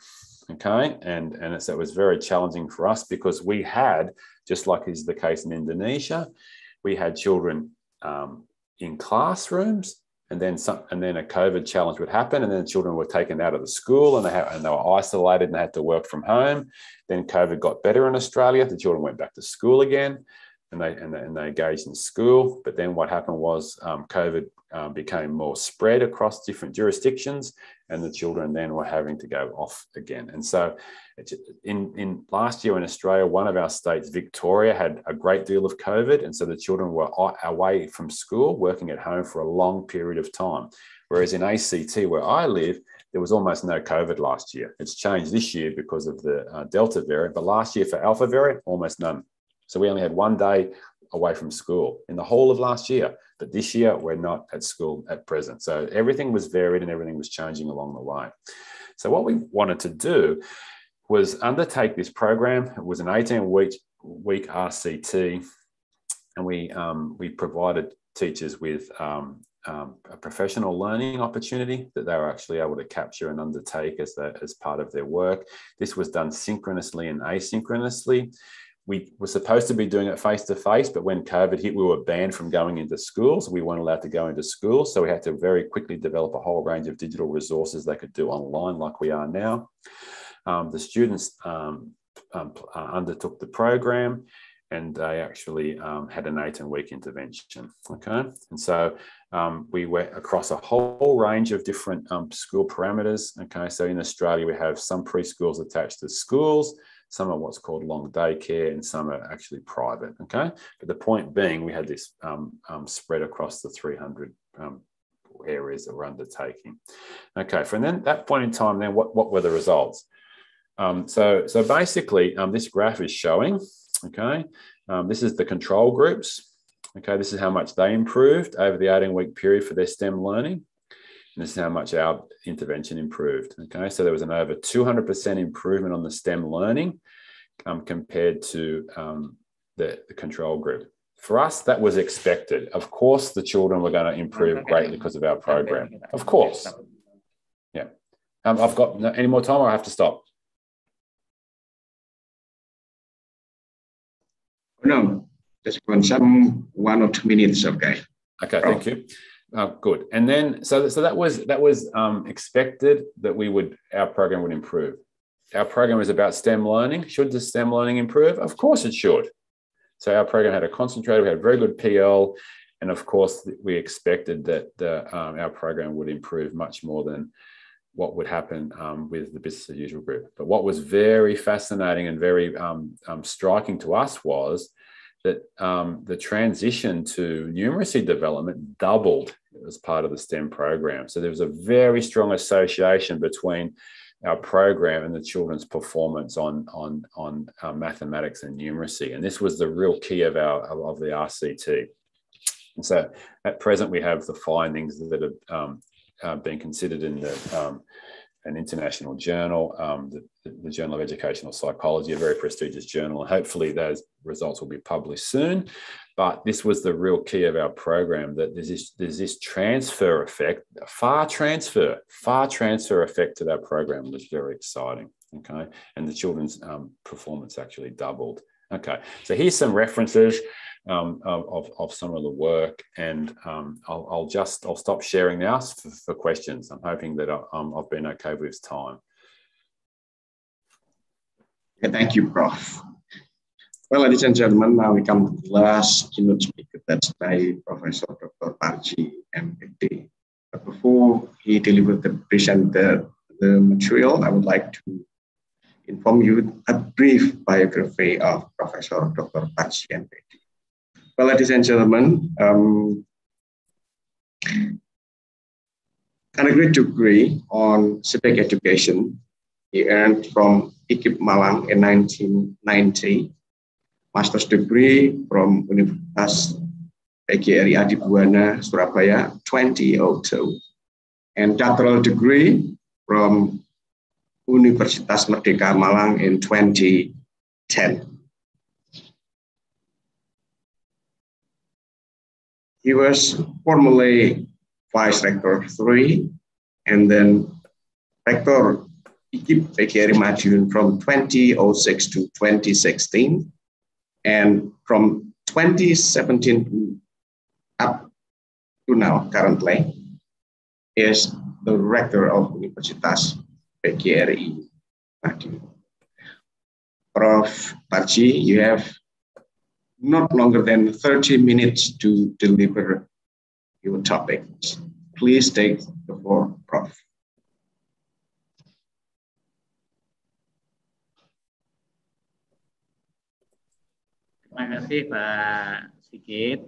Okay, and so it was very challenging for us because we had, just like is the case in Indonesia, we had children in classrooms, and then a COVID challenge would happen, and then children were taken out of the school, and they were isolated and had to work from home. Then COVID got better in Australia. The children went back to school again, and they engaged in school. But then what happened was COVID became more spread across different jurisdictions, and the children then were having to go off again. And so in last year in Australia, one of our states, Victoria, had a great deal of COVID. And so the children were away from school, working at home for a long period of time. Whereas in ACT, where I live, there was almost no COVID last year. It's changed this year because of the Delta variant, but last year for Alpha variant, almost none. So we only had 1 day away from school in the whole of last year. But this year, we're not at school at present. So everything was varied and everything was changing along the way. So what we wanted to do was undertake this program. It was an 18-week RCT, and we provided teachers with a professional learning opportunity that they were actually able to capture and undertake as part of their work. This was done synchronously and asynchronously. We were supposed to be doing it face-to-face, but when COVID hit, we were banned from going into schools. We weren't allowed to go into schools, so we had to very quickly develop a whole range of digital resources they could do online like we are now. The students undertook the program, and they actually had an 18-week intervention, okay? And so we went across a whole range of different school parameters, okay? So in Australia, we have some preschools attached to schools, some are what's called long day care, and some are actually private, okay? But the point being, we had this spread across the 300 areas that we're undertaking. Okay, from then that point in time, then what were the results? So basically, this graph is showing, okay, this is the control groups, okay, this is how much they improved over the 18-week period for their STEM learning. And this is how much our intervention improved. Okay, so there was an over 200% improvement on the STEM learning compared to the control group. For us, that was expected. Of course, the children were going to improve greatly because of our program. Of course. Yeah. I've got any more time or I have to stop? No, just some 1 or 2 minutes, okay. Okay, thank you. Good. And then, so that was expected that our program would improve. Our program is about STEM learning. Should the STEM learning improve? Of course it should. So our program had a concentrator, we had very good PL, and of course we expected that our program would improve much more than what would happen with the business as usual group. But what was very fascinating and very striking to us was that the transition to numeracy development doubled as part of the STEM program. So there was a very strong association between our program and the children's performance on mathematics and numeracy. And this was the real key of the RCT. And so at present, we have the findings that have been considered in an international journal, the Journal of Educational Psychology, a very prestigious journal, and hopefully those results will be published soon. But this was the real key of our program, that there's this transfer effect, far transfer effect to that program, was very exciting, okay? And the children's performance actually doubled. Okay, so here's some references of some of the work, and I'll stop sharing now for questions. I'm hoping that I've been okay with time. Okay, thank you, Prof. Well, ladies and gentlemen, now we come to the last keynote speaker. That's by Professor Dr. Parji, M.Si. But before he present the material, I would like to inform you a brief biography of Professor Dr. Parji, M.Si. Well, ladies and gentlemen, undergraduate degree on civic education He earned from IKIP Malang in 1990, master's degree from Universitas PGRI Madiun, Surabaya, 2002, and doctoral degree from Universitas Merdeka Malang in 2010. He was formerly Vice Rector 3 and then Rector IKIP PGRI Madiun from 2006 to 2016, and from 2017 up to now currently is the Rector of Universitas PGRI Madiun. Prof. Parji, you have not longer than 30 minutes to deliver your topics. Please take the floor, Prof. Terima kasih Pak Sigit.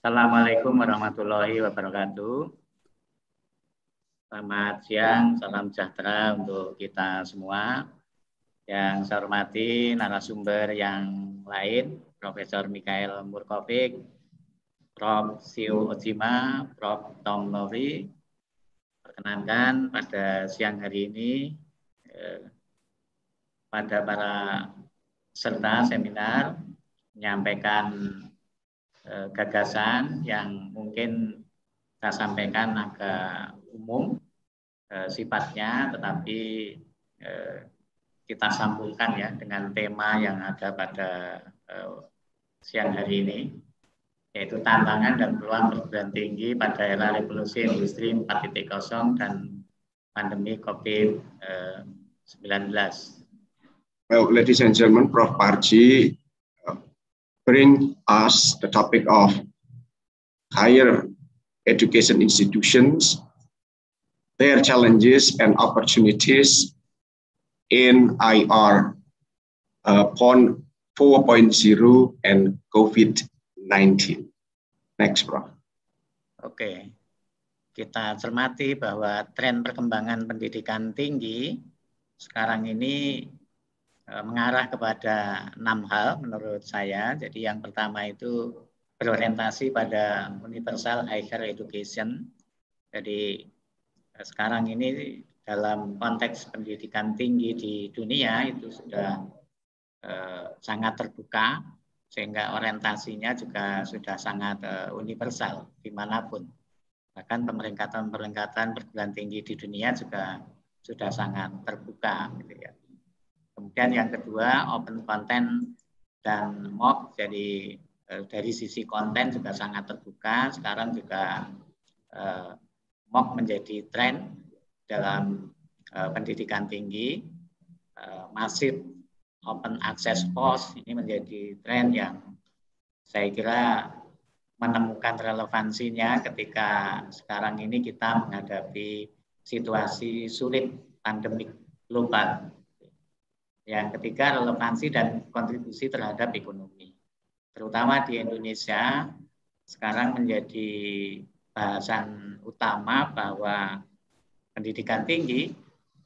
Assalamualaikum warahmatullahi wabarakatuh. Selamat siang, salam sejahtera untuk kita semua. Yang saya hormati narasumber yang lain, Profesor Mikhail Murcovic, Prof. Ojima, Prof. Lowrie. Perkenankan pada siang hari ini pada para peserta seminar menyampaikan gagasan yang mungkin saya sampaikan agak umum sifatnya, tetapi kita sambungkan ya dengan tema yang ada pada siang hari ini, yaitu tantangan dan peluang perguruan tinggi pada era revolusi industri 4.0 dan pandemi COVID-19. Well, ladies and gentlemen, Prof. Parji bring us the topic of higher education institutions, their challenges and opportunities in IR 4.0 and COVID-19. Next, Prof. Oke, kita cermati bahwa tren perkembangan pendidikan tinggi sekarang ini mengarah kepada 6 hal menurut saya. Jadi yang pertama itu berorientasi pada universal higher education. Jadi sekarang ini dalam konteks pendidikan tinggi di dunia itu sudah sangat terbuka, sehingga orientasinya juga sudah sangat universal dimanapun. Bahkan pemeringkatan perguruan tinggi di dunia juga sudah sangat terbuka, gitu ya. Kemudian yang kedua, open content dan MOOC. Jadi dari sisi konten juga sangat terbuka. Sekarang juga MOOC menjadi tren dalam pendidikan tinggi. Masif open access course ini menjadi tren yang saya kira menemukan relevansinya ketika sekarang ini kita menghadapi situasi sulit pandemik global. Yang ketiga, relevansi dan kontribusi terhadap ekonomi. Terutama di Indonesia, sekarang menjadi bahasan utama bahwa pendidikan tinggi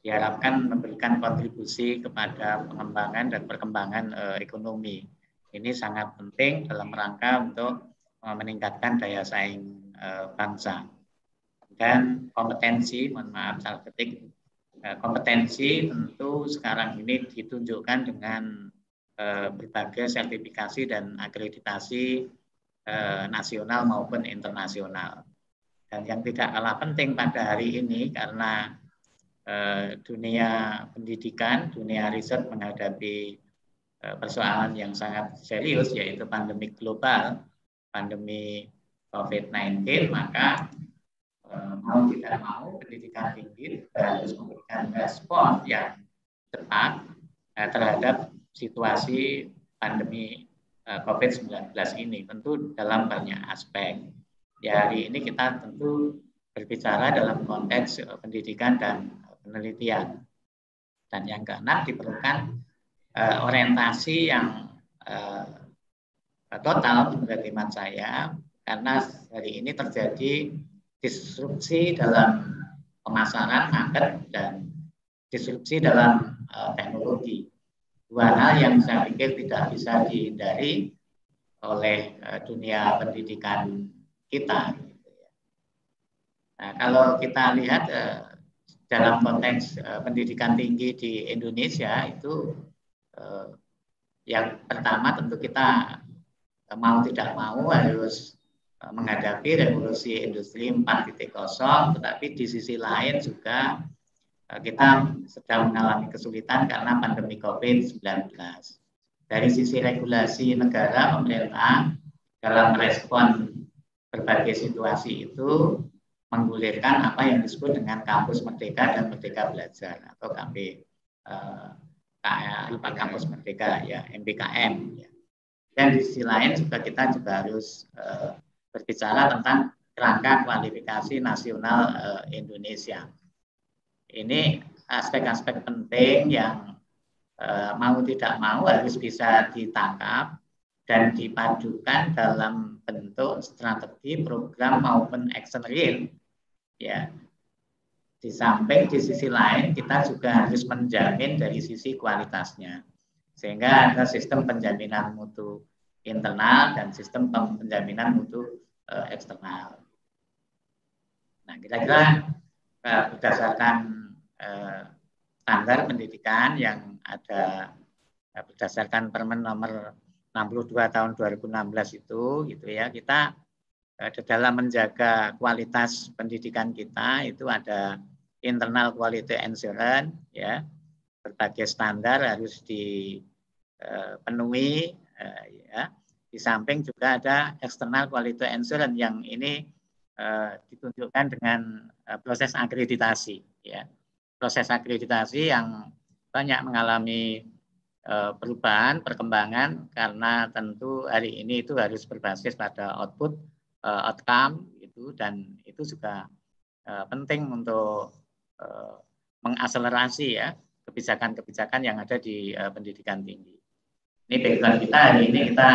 diharapkan memberikan kontribusi kepada pengembangan dan perkembangan ekonomi. Ini sangat penting dalam rangka untuk meningkatkan daya saing bangsa. Dan kompetensi, mohon maaf salah ketik, kompetensi tentu sekarang ini ditunjukkan dengan berbagai sertifikasi dan akreditasi nasional maupun internasional. Dan yang tidak kalah penting pada hari ini karena dunia pendidikan, dunia riset menghadapi persoalan yang sangat serius, yaitu pandemi global, pandemi COVID-19, maka mau tidak mau pendidikan tinggi harus memberikan respon yang cepat terhadap situasi pandemi COVID-19 ini, tentu dalam banyak aspek. Ya, hari ini kita tentu berbicara dalam konteks pendidikan dan penelitian. Dan yang keenam, diperlukan orientasi yang total menurut hemat saya, karena hari ini terjadi disrupsi dalam pemasaran market dan disrupsi dalam teknologi. Dua hal yang saya pikir tidak bisa dihindari oleh dunia pendidikan kita. Nah, kalau kita lihat dalam konteks pendidikan tinggi di Indonesia itu yang pertama tentu kita mau tidak mau harus menghadapi revolusi industri 4.0, tetapi di sisi lain juga kita sedang mengalami kesulitan karena pandemi COVID-19. Dari sisi regulasi negara, pemerintah dalam merespon berbagai situasi itu menggulirkan apa yang disebut dengan Kampus Merdeka dan Merdeka Belajar atau Kampus Merdeka, ya, MBKM. Ya. Dan di sisi lain juga kita juga harus berbicara tentang kerangka kualifikasi nasional Indonesia. Ini aspek-aspek penting yang mau tidak mau harus bisa ditangkap dan dipadukan dalam bentuk strategi, program maupun action real. Ya, di samping di sisi lain kita juga harus menjamin dari sisi kualitasnya, sehingga ada sistem penjaminan mutu internal dan sistem penjaminan mutu eksternal. Nah, kira-kira berdasarkan standar pendidikan yang ada berdasarkan Permen nomor 62 tahun 2016 itu, gitu ya, kita dalam menjaga kualitas pendidikan kita itu ada internal quality assurance, ya, berbagai standar harus dipenuhi, ya. Di samping juga ada external quality assurance yang ini ditunjukkan dengan proses akreditasi, ya. Proses akreditasi yang banyak mengalami perubahan, perkembangan, karena tentu hari ini itu harus berbasis pada output, outcome, gitu, dan itu juga penting untuk mengakselerasi, ya, kebijakan-kebijakan yang ada di pendidikan tinggi. Ini background kita hari ini, kita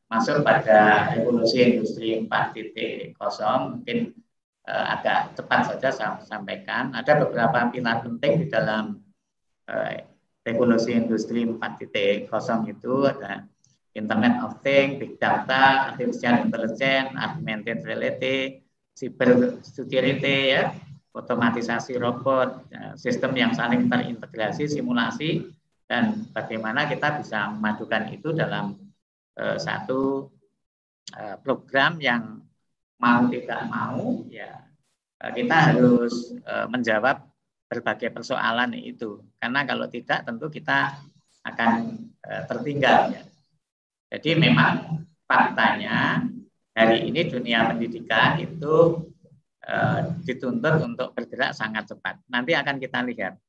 masuk pada revolusi industri 4.0, mungkin agak cepat saja saya sampaikan. Ada beberapa pilar penting di dalam revolusi industri 4.0 itu, ada Internet of Things, Big Data, Artificial Intelligence, Augmented Reality, Cyber Security, ya, otomatisasi robot, sistem yang saling terintegrasi, simulasi, dan bagaimana kita bisa memadukan itu dalam satu program yang mau tidak mau, ya, kita harus menjawab berbagai persoalan itu, karena kalau tidak tentu kita akan tertinggal, ya. Jadi memang faktanya hari ini dunia pendidikan itu dituntut untuk bergerak sangat cepat. Nanti akan kita lihat.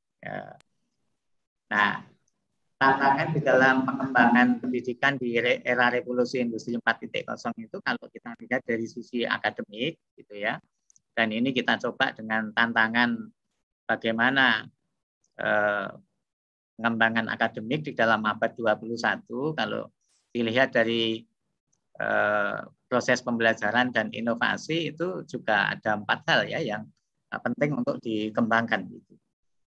Nah, tantangan di dalam pengembangan pendidikan di era revolusi industri 4.0 itu kalau kita lihat dari sisi akademik, gitu ya. Dan ini kita coba dengan tantangan bagaimana pengembangan akademik di dalam abad 21. Kalau dilihat dari proses pembelajaran dan inovasi itu juga ada 4 hal, ya, yang penting untuk dikembangkan, gitu.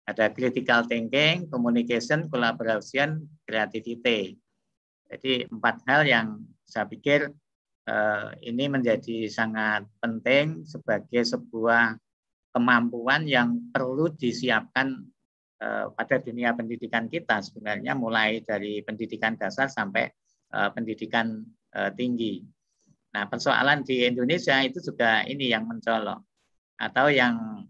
Ada critical thinking, communication, collaboration, creativity. Jadi 4 hal yang saya pikir ini menjadi sangat penting sebagai sebuah kemampuan yang perlu disiapkan pada dunia pendidikan kita sebenarnya, mulai dari pendidikan dasar sampai pendidikan tinggi. Nah, persoalan di Indonesia itu juga ini yang mencolok atau yang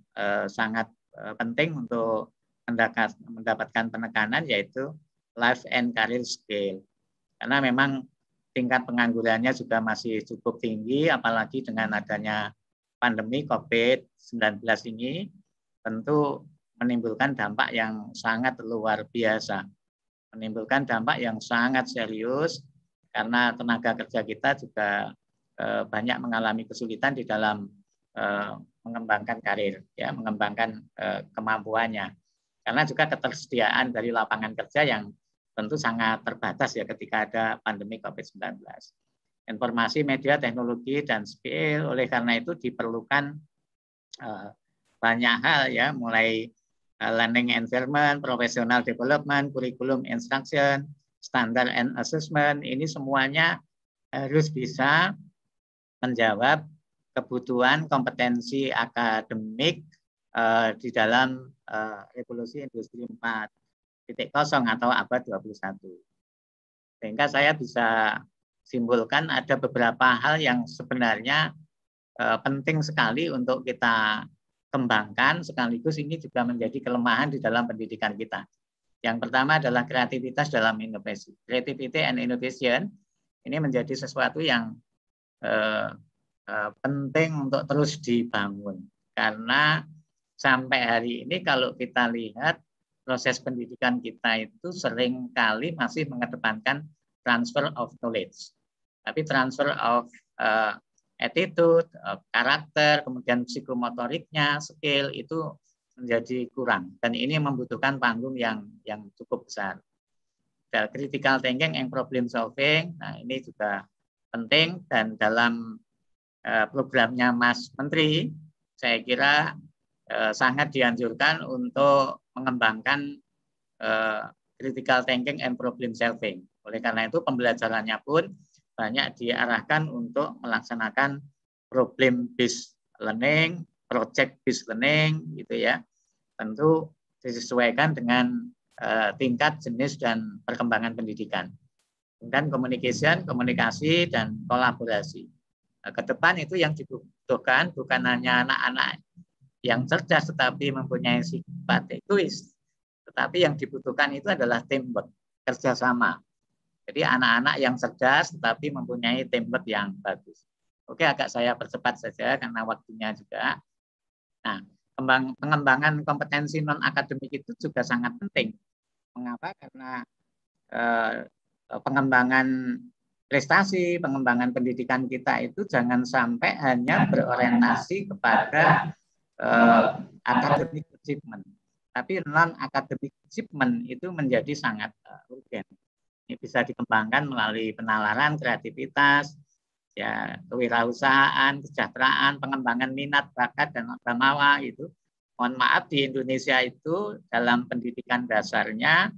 sangat penting untuk mendapatkan penekanan, yaitu life and career skill. Karena memang tingkat penganggurannya juga masih cukup tinggi, apalagi dengan adanya pandemi COVID-19 ini tentu menimbulkan dampak yang sangat luar biasa. Menimbulkan dampak yang sangat serius karena tenaga kerja kita juga banyak mengalami kesulitan di dalam mengembangkan karir, ya, mengembangkan kemampuannya. Karena juga ketersediaan dari lapangan kerja yang tentu sangat terbatas, ya, ketika ada pandemi COVID-19. Informasi, media, teknologi, dan skill, oleh karena itu diperlukan banyak hal, ya, mulai learning environment, professional development, curriculum instruction, standard and assessment, ini semuanya harus bisa menjawab kebutuhan kompetensi akademik di dalam revolusi industri 4.0 atau abad 21. Sehingga saya bisa simpulkan ada beberapa hal yang sebenarnya penting sekali untuk kita kembangkan, sekaligus ini juga menjadi kelemahan di dalam pendidikan kita. Yang pertama adalah kreativitas dalam inovasi. Creativity and innovation ini menjadi sesuatu yang penting untuk terus dibangun. Karena sampai hari ini kalau kita lihat proses pendidikan kita itu seringkali masih mengedepankan transfer of knowledge. Tapi transfer of attitude, karakter, kemudian psikomotoriknya, skill itu menjadi kurang. Dan ini membutuhkan panggung yang cukup besar. Dan critical thinking and problem solving, nah ini juga penting. Dan dalam programnya Mas Menteri, saya kira sangat dianjurkan untuk mengembangkan critical thinking and problem solving. Oleh karena itu pembelajarannya pun banyak diarahkan untuk melaksanakan problem based learning, project based learning, gitu ya. Tentu disesuaikan dengan tingkat, jenis, dan perkembangan pendidikan. Dan komunikasi, dan kolaborasi. Ke depan itu yang dibutuhkan bukan hanya anak-anak yang cerdas tetapi mempunyai sifat egois, tetapi yang dibutuhkan itu adalah teamwork, kerjasama. Jadi anak-anak yang cerdas tetapi mempunyai teamwork yang bagus. Oke, agak saya percepat saja karena waktunya juga. Nah, pengembangan kompetensi non-akademik itu juga sangat penting. Mengapa? Karena pengembangan prestasi, pengembangan pendidikan kita itu jangan sampai hanya berorientasi kepada academic achievement. Tapi non-academic achievement itu menjadi sangat urgen. Ini bisa dikembangkan melalui penalaran, kreativitas, ya, kewirausahaan, kesejahteraan, pengembangan minat, bakat, dan agamawa itu. Mohon maaf, di Indonesia itu dalam pendidikan dasarnya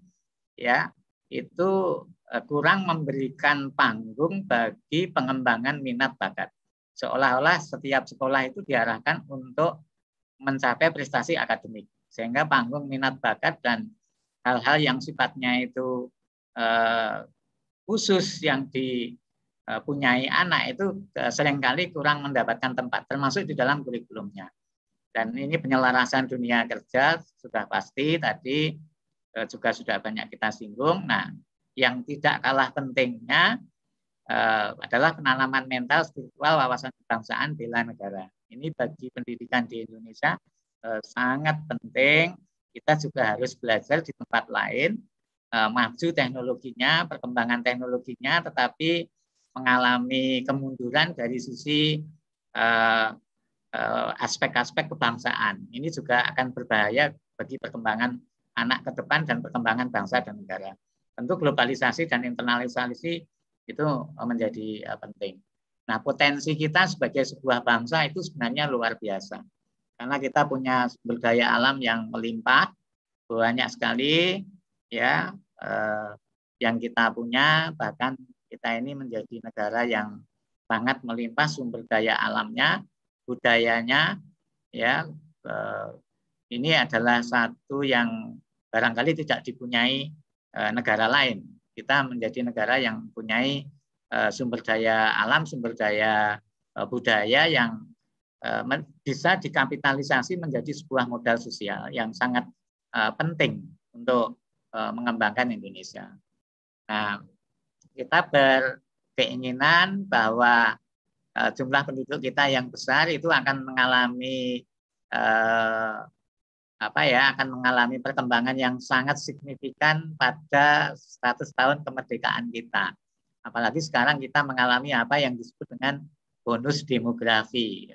ya itu kurang memberikan panggung bagi pengembangan minat bakat. Seolah-olah setiap sekolah itu diarahkan untuk mencapai prestasi akademik. Sehingga panggung minat bakat dan hal-hal yang sifatnya itu khusus yang dipunyai anak itu seringkali kurang mendapatkan tempat, termasuk di dalam kurikulumnya. Dan ini penyelarasan dunia kerja sudah pasti tadi juga sudah banyak kita singgung. Nah, yang tidak kalah pentingnya adalah penanaman mental, spiritual, wawasan kebangsaan, bela negara. Ini bagi pendidikan di Indonesia sangat penting. Kita juga harus belajar di tempat lain. Maju teknologinya, perkembangan teknologinya, tetapi mengalami kemunduran dari sisi aspek-aspek kebangsaan. Ini juga akan berbahaya bagi perkembangan anak ke depan dan perkembangan bangsa dan negara. Tentu globalisasi dan internalisasi itu menjadi penting. Nah, potensi kita sebagai sebuah bangsa itu sebenarnya luar biasa. Karena kita punya sumber daya alam yang melimpah, banyak sekali ya yang kita punya, bahkan kita ini menjadi negara yang sangat melimpah sumber daya alamnya, budayanya, ya ini adalah satu yang barangkali tidak dipunyai negara lain. Kita menjadi negara yang mempunyai sumber daya alam, sumber daya budaya yang bisa dikapitalisasi menjadi sebuah modal sosial yang sangat penting untuk mengembangkan Indonesia. Nah, kita berkeinginan bahwa jumlah penduduk kita yang besar itu akan mengalami akan mengalami perkembangan yang sangat signifikan pada 100 tahun kemerdekaan kita. Apalagi sekarang kita mengalami apa yang disebut dengan bonus demografi.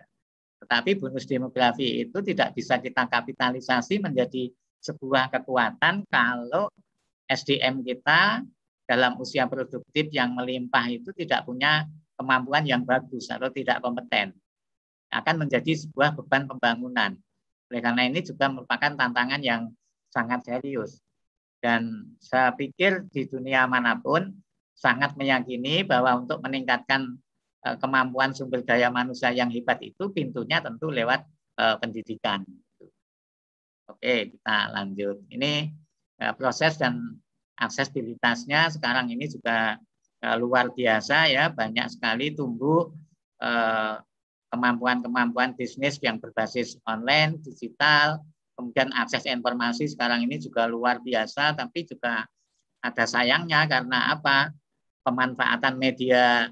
Tetapi bonus demografi itu tidak bisa kita kapitalisasi menjadi sebuah kekuatan kalau SDM kita dalam usia produktif yang melimpah itu tidak punya kemampuan yang bagus atau tidak kompeten. Akan menjadi sebuah beban pembangunan. Oleh karena ini juga merupakan tantangan yang sangat serius. Dan saya pikir di dunia manapun sangat meyakini bahwa untuk meningkatkan kemampuan sumber daya manusia yang hebat itu pintunya tentu lewat pendidikan. Oke, kita lanjut. Ini proses dan aksesibilitasnya sekarang ini juga luar biasa ya, banyak sekali tumbuh kemampuan-kemampuan bisnis yang berbasis online, digital, kemudian akses informasi sekarang ini juga luar biasa, tapi juga ada sayangnya karena apa? Pemanfaatan media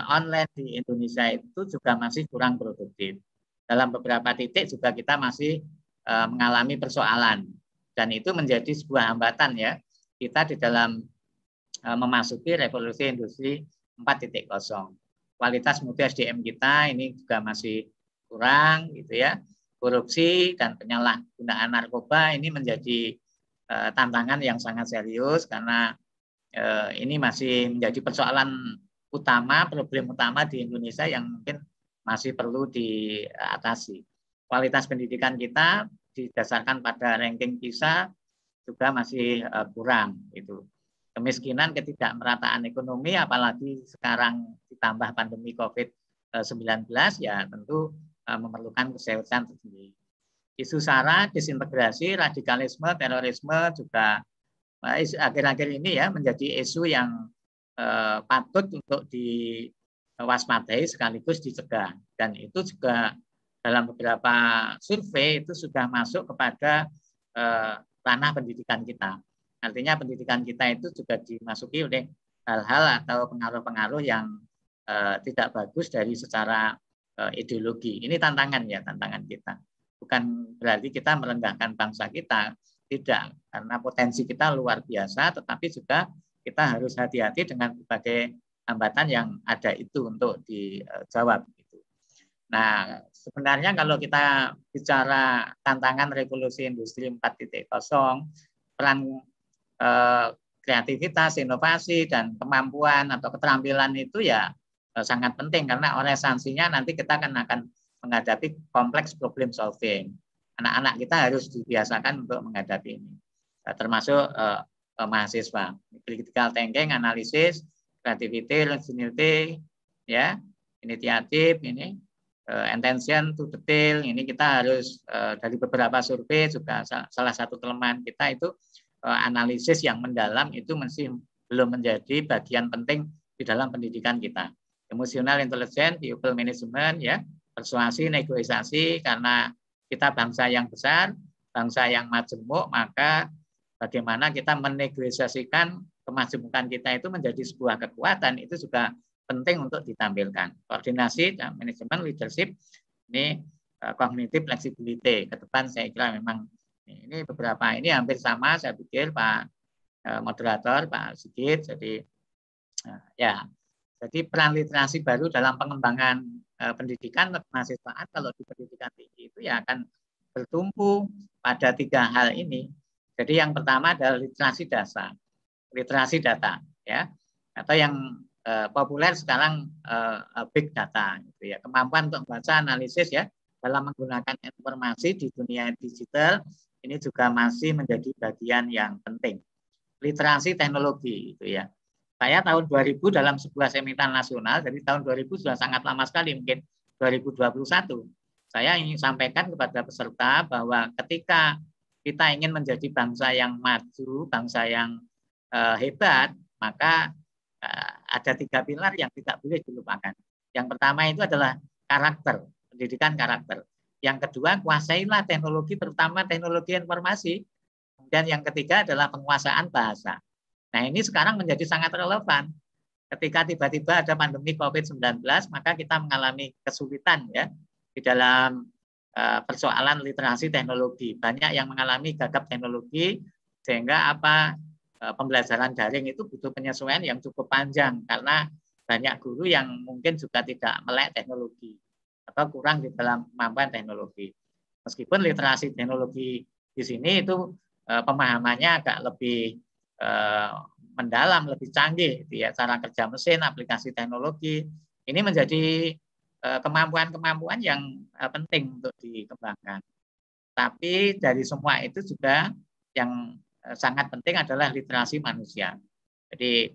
online di Indonesia itu juga masih kurang produktif. Dalam beberapa titik juga kita masih mengalami persoalan, dan itu menjadi sebuah hambatan ya kita di dalam memasuki revolusi industri 4.0. Kualitas mutu SDM kita ini juga masih kurang gitu ya. Korupsi dan penyalahgunaan narkoba ini menjadi tantangan yang sangat serius karena ini masih menjadi persoalan utama, problem utama di Indonesia yang mungkin masih perlu diatasi. Kualitas pendidikan kita didasarkan pada ranking PISA juga masih kurang. Itu. Kemiskinan, ketidakmerataan ekonomi, apalagi sekarang ditambah pandemi COVID-19, ya tentu memerlukan keseriusan tersendiri. Isu SARA, disintegrasi, radikalisme, terorisme juga akhir-akhir ini ya menjadi isu yang patut untuk diwaspadai sekaligus dicegah, dan itu juga dalam beberapa survei itu sudah masuk kepada ranah pendidikan kita. Artinya pendidikan kita itu juga dimasuki oleh hal-hal atau pengaruh-pengaruh yang tidak bagus dari secara ideologi. Ini tantangan ya, tantangan kita. Bukan berarti kita merendahkan bangsa kita, tidak, karena potensi kita luar biasa, tetapi juga kita harus hati-hati dengan berbagai hambatan yang ada itu untuk dijawab. Nah, sebenarnya kalau kita bicara tantangan revolusi industri 4.0, peran kreativitas, inovasi, dan kemampuan atau keterampilan itu ya sangat penting karena esensinya nanti kita akan menghadapi kompleks problem solving. Anak-anak kita harus dibiasakan untuk menghadapi ini, termasuk mahasiswa. Critical thinking, analisis, creativity, ingenuity, ya, inisiatif, ini attention to detail. Ini kita harus dari beberapa survei juga salah satu kelemahan kita itu analisis yang mendalam itu masih belum menjadi bagian penting di dalam pendidikan kita. Emotional intelligence, people management, ya, persuasi, negosiasi, karena kita bangsa yang besar, bangsa yang majemuk, maka bagaimana kita menegosiasikan kemajemukan kita itu menjadi sebuah kekuatan, itu juga penting untuk ditampilkan. Koordinasi dan manajemen leadership, ini cognitive flexibility. Ke depan saya kira memang ini beberapa ini hampir sama, saya pikir Pak moderator, Pak Sigit. Jadi ya, jadi peran literasi baru dalam pengembangan pendidikan kemahasiswaan kalau di pendidikan tinggi itu ya akan bertumpu pada 3 hal ini. Jadi yang pertama adalah literasi dasar, literasi data, ya, atau yang populer sekarang big data, gitu ya. Kemampuan untuk membaca, analisis ya dalam menggunakan informasi di dunia digital ini juga masih menjadi bagian yang penting. Literasi teknologi, itu ya. Saya tahun 2000 dalam sebuah seminar nasional, jadi tahun 2000 sudah sangat lama sekali, mungkin 2021. Saya ingin sampaikan kepada peserta bahwa ketika kita ingin menjadi bangsa yang maju, bangsa yang hebat, maka ada 3 pilar yang tidak boleh dilupakan. Yang pertama itu adalah karakter, pendidikan karakter. Yang kedua, kuasailah teknologi, terutama teknologi informasi. Dan yang ketiga adalah penguasaan bahasa. Nah, ini sekarang menjadi sangat relevan. Ketika tiba-tiba ada pandemi COVID-19, maka kita mengalami kesulitan ya di dalam persoalan literasi teknologi. Banyak yang mengalami gagap teknologi, sehingga pembelajaran daring itu butuh penyesuaian yang cukup panjang karena banyak guru yang mungkin juga tidak melek teknologi atau kurang di dalam kemampuan teknologi. Meskipun literasi teknologi di sini itu pemahamannya agak lebih mendalam, lebih canggih, ya, cara kerja mesin, aplikasi teknologi, ini menjadi kemampuan-kemampuan yang penting untuk dikembangkan. Tapi dari semua itu juga yang sangat penting adalah literasi manusia. Jadi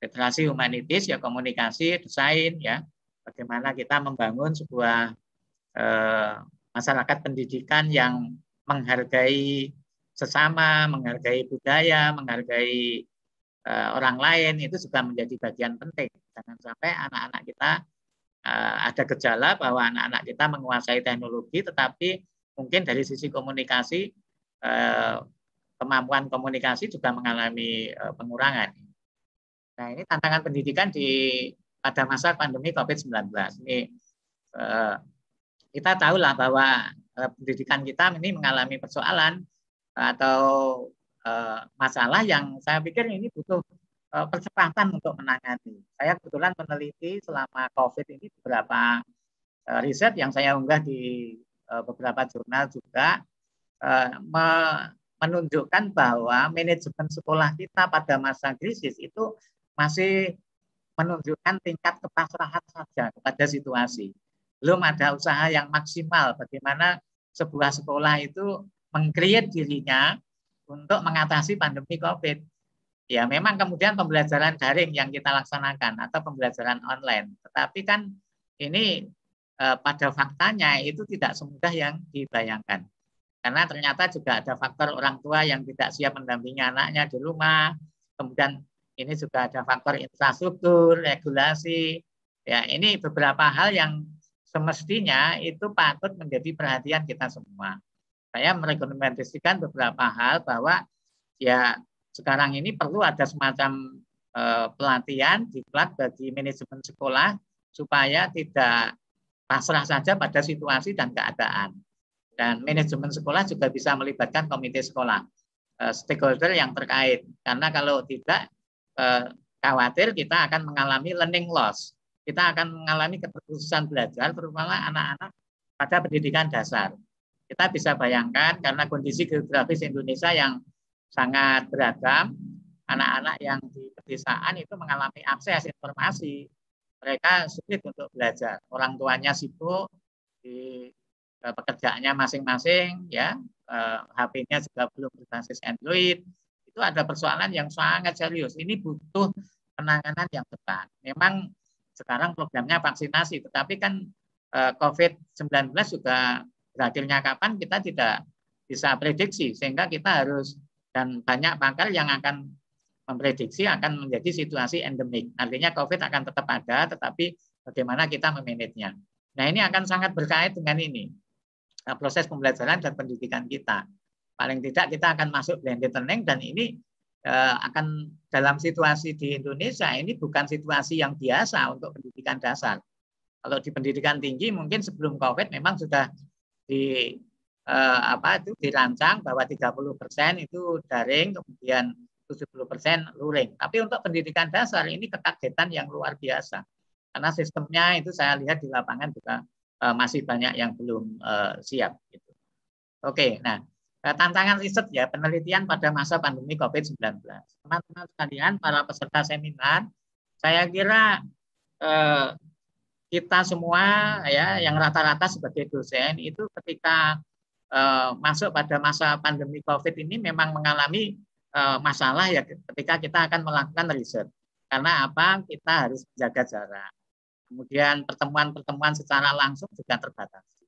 literasi humanitis ya, komunikasi, desain ya, bagaimana kita membangun sebuah masyarakat pendidikan yang menghargai sesama, menghargai budaya, menghargai orang lain, itu juga menjadi bagian penting. Jangan sampai anak-anak kita ada gejala bahwa anak-anak kita menguasai teknologi, tetapi mungkin dari sisi komunikasi, kemampuan komunikasi juga mengalami pengurangan. Nah, ini tantangan pendidikan pada masa pandemi COVID-19. Ini kita tahulah bahwa pendidikan kita ini mengalami persoalan atau masalah yang saya pikir ini butuh percepatan untuk menangani. Saya kebetulan meneliti selama COVID ini beberapa riset yang saya unggah di beberapa jurnal juga menunjukkan bahwa manajemen sekolah kita pada masa krisis itu masih menunjukkan tingkat kepasrahan saja kepada situasi. Belum ada usaha yang maksimal bagaimana sebuah sekolah itu meng-create dirinya untuk mengatasi pandemi COVID. Ya memang kemudian pembelajaran daring yang kita laksanakan atau pembelajaran online. Tetapi kan ini pada faktanya itu tidak semudah yang dibayangkan. Karena ternyata juga ada faktor orang tua yang tidak siap mendampingi anaknya di rumah. Kemudian ini juga ada faktor infrastruktur, regulasi. Ya, ini beberapa hal yang semestinya itu patut menjadi perhatian kita semua. Saya merekomendasikan beberapa hal bahwa ya sekarang ini perlu ada semacam pelatihan diklat bagi manajemen sekolah supaya tidak pasrah saja pada situasi dan keadaan. Dan manajemen sekolah juga bisa melibatkan komite sekolah, stakeholder yang terkait. Karena kalau tidak, khawatir kita akan mengalami learning loss. Kita akan mengalami keterputusan belajar, terutama anak-anak pada pendidikan dasar. Kita bisa bayangkan karena kondisi geografis Indonesia yang sangat beragam, anak-anak yang di pedesaan itu mengalami akses informasi. Mereka sulit untuk belajar. Orang tuanya sibuk di pekerjaannya masing-masing, ya, HP-nya juga belum berbasis Android. Itu ada persoalan yang sangat serius. Ini butuh penanganan yang tepat. Memang sekarang programnya vaksinasi, tetapi kan COVID-19 juga berakhirnya kapan kita tidak bisa prediksi, sehingga kita harus, dan banyak pakar yang akan memprediksi akan menjadi situasi endemik. Artinya COVID akan tetap ada, tetapi bagaimana kita memanagenya. Nah, ini akan sangat berkait dengan ini, proses pembelajaran dan pendidikan kita. Paling tidak kita akan masuk blended learning, dan ini akan dalam situasi di Indonesia ini bukan situasi yang biasa untuk pendidikan dasar. Kalau di pendidikan tinggi mungkin sebelum COVID memang sudah dirancang bahwa 30% itu daring, kemudian 70% luring. Tapi untuk pendidikan dasar ini kekagetan yang luar biasa. Karena sistemnya itu saya lihat di lapangan juga masih banyak yang belum siap. Gitu. Oke, nah tantangan riset ya, penelitian pada masa pandemi COVID-19. Teman-teman sekalian, para peserta seminar, saya kira kita semua ya yang rata-rata sebagai dosen itu ketika masuk pada masa pandemi COVID ini memang mengalami masalah ya ketika kita akan melakukan riset. Karena apa? Kita harus menjaga jarak. Kemudian pertemuan-pertemuan secara langsung juga terbatasi.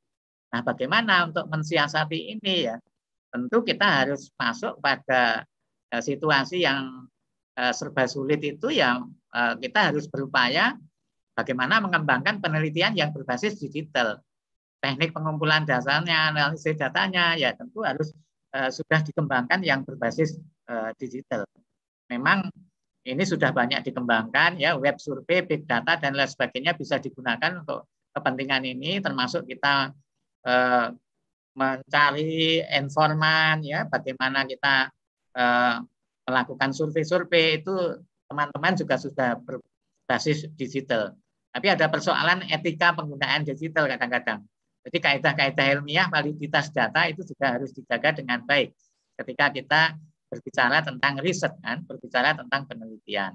Nah, bagaimana untuk mensiasati ini ya? Tentu kita harus masuk pada situasi yang serba sulit itu yang kita harus berupaya bagaimana mengembangkan penelitian yang berbasis digital. Teknik pengumpulan dasarnya, analisis datanya, ya tentu harus sudah dikembangkan yang berbasis digital. Memang ini sudah banyak dikembangkan, ya web survei, big data, dan lain sebagainya bisa digunakan untuk kepentingan ini, termasuk kita mencari informan, ya bagaimana kita melakukan survei-survei itu teman-teman juga sudah berbasis digital. Tapi ada persoalan etika penggunaan digital kadang-kadang. Jadi kaidah-kaidah ilmiah, validitas data itu juga harus dijaga dengan baik ketika kita berbicara tentang riset, kan, berbicara tentang penelitian.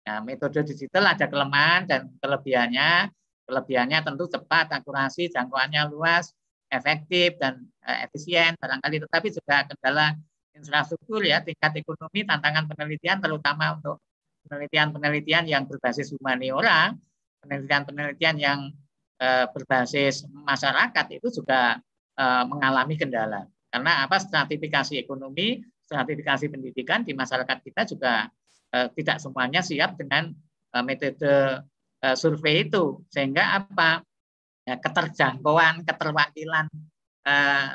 Nah, metode digital ada kelemahan dan kelebihannya. Kelebihannya tentu cepat, akurasi, jangkauannya luas. efektif dan efisien barangkali, tetapi juga kendala infrastruktur ya, tingkat ekonomi, tantangan penelitian terutama untuk penelitian-penelitian yang berbasis humaniora, penelitian-penelitian yang berbasis masyarakat itu juga mengalami kendala. Karena apa? Stratifikasi ekonomi, stratifikasi pendidikan di masyarakat kita juga tidak semuanya siap dengan metode survei itu, sehingga apa? Ya, keterjangkauan, keterwakilan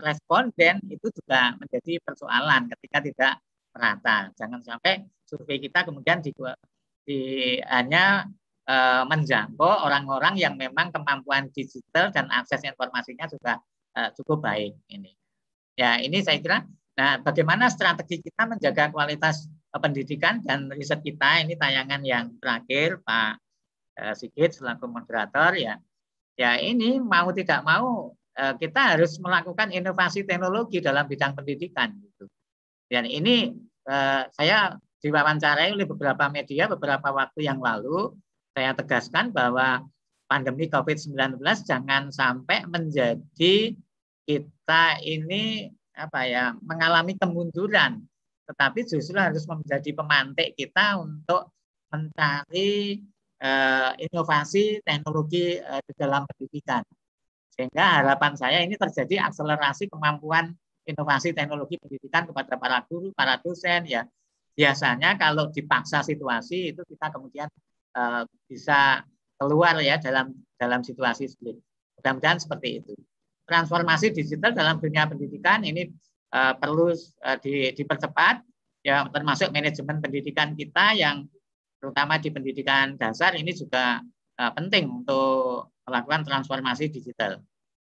responden itu juga menjadi persoalan ketika tidak merata. Jangan sampai survei kita kemudian hanya menjangkau orang-orang yang memang kemampuan digital dan akses informasinya sudah cukup baik. Ya, ini saya kira. Nah, bagaimana strategi kita menjaga kualitas pendidikan dan riset kita? Ini tayangan yang terakhir, Pak Sigit selaku moderator ya. Ya, ini mau tidak mau kita harus melakukan inovasi teknologi dalam bidang pendidikan. Gitu. Dan ini saya diwawancarai oleh beberapa media beberapa waktu yang lalu, saya tegaskan bahwa pandemi COVID-19 jangan sampai menjadi kita ini mengalami kemunduran, tetapi justru harus menjadi pemantik kita untuk mencari inovasi teknologi di dalam pendidikan. Sehingga harapan saya ini terjadi akselerasi kemampuan inovasi teknologi pendidikan kepada para guru, para dosen ya. Biasanya kalau dipaksa situasi itu kita kemudian bisa keluar ya dalam situasi sulit. Mudah-mudahan seperti itu. Transformasi digital dalam dunia pendidikan ini perlu dipercepat ya, termasuk manajemen pendidikan kita yang terutama di pendidikan dasar ini juga penting untuk melakukan transformasi digital.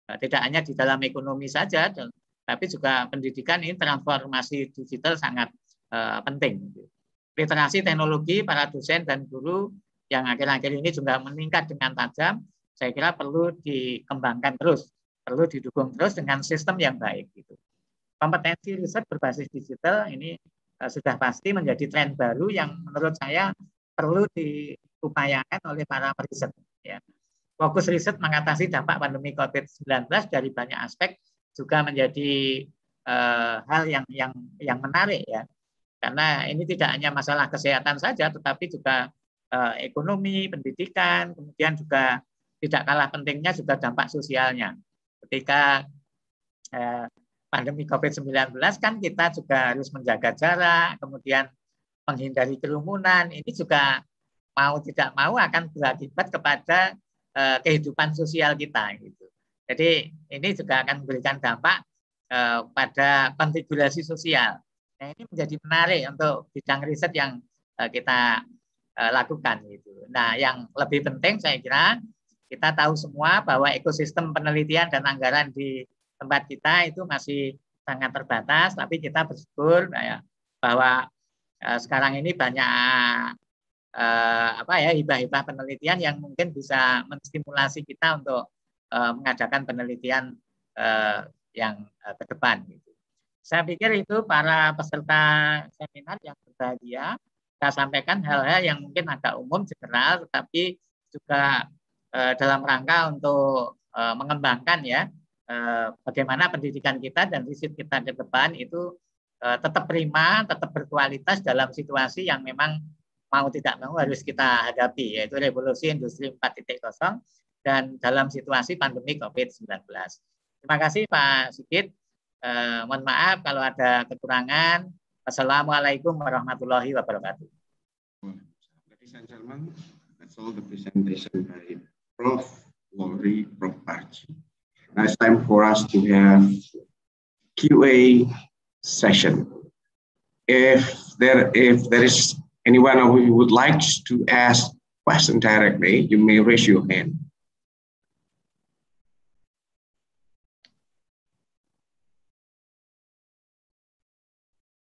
Tidak hanya di dalam ekonomi saja, tapi juga pendidikan ini transformasi digital sangat penting. Literasi teknologi para dosen dan guru yang akhir-akhir ini juga meningkat dengan tajam, saya kira perlu dikembangkan terus, perlu didukung terus dengan sistem yang baik. Gitu. Kompetensi riset berbasis digital ini sudah pasti menjadi tren baru yang menurut saya perlu diupayakan oleh para periset. Ya. Fokus riset mengatasi dampak pandemi COVID-19 dari banyak aspek juga menjadi hal yang menarik ya. Karena ini tidak hanya masalah kesehatan saja, tetapi juga ekonomi, pendidikan, kemudian juga tidak kalah pentingnya juga dampak sosialnya. Ketika pandemi COVID-19 kan kita juga harus menjaga jarak, kemudian menghindari kerumunan, ini juga mau tidak mau akan berakibat kepada kehidupan sosial kita. Gitu. Jadi ini juga akan memberikan dampak pada konfigurasi sosial. Nah, ini menjadi menarik untuk bidang riset yang kita lakukan. Gitu. Nah, yang lebih penting saya kira kita tahu semua bahwa ekosistem penelitian dan anggaran di tempat kita itu masih sangat terbatas, tapi kita bersyukur bahwa sekarang ini banyak hibah-hibah penelitian yang mungkin bisa menstimulasi kita untuk mengadakan penelitian yang ke depan. Gitu. Saya pikir itu para peserta seminar yang berbahagia, saya sampaikan hal-hal yang mungkin agak umum, general, tetapi juga dalam rangka untuk mengembangkan ya bagaimana pendidikan kita dan riset kita ke depan itu tetap prima, tetap berkualitas dalam situasi yang memang mau tidak mau harus kita hadapi, yaitu revolusi industri 4.0 dan dalam situasi pandemi COVID-19. Terima kasih Pak Sigit. Mohon maaf kalau ada kekurangan. Wassalamualaikum warahmatullahi wabarakatuh. Ladies and gentlemen, that's all the presentation by Prof. Lowrie, Prof. Parji. Now it's time for us to have QA session. If there is anyone who would like to ask question directly, you may raise your hand.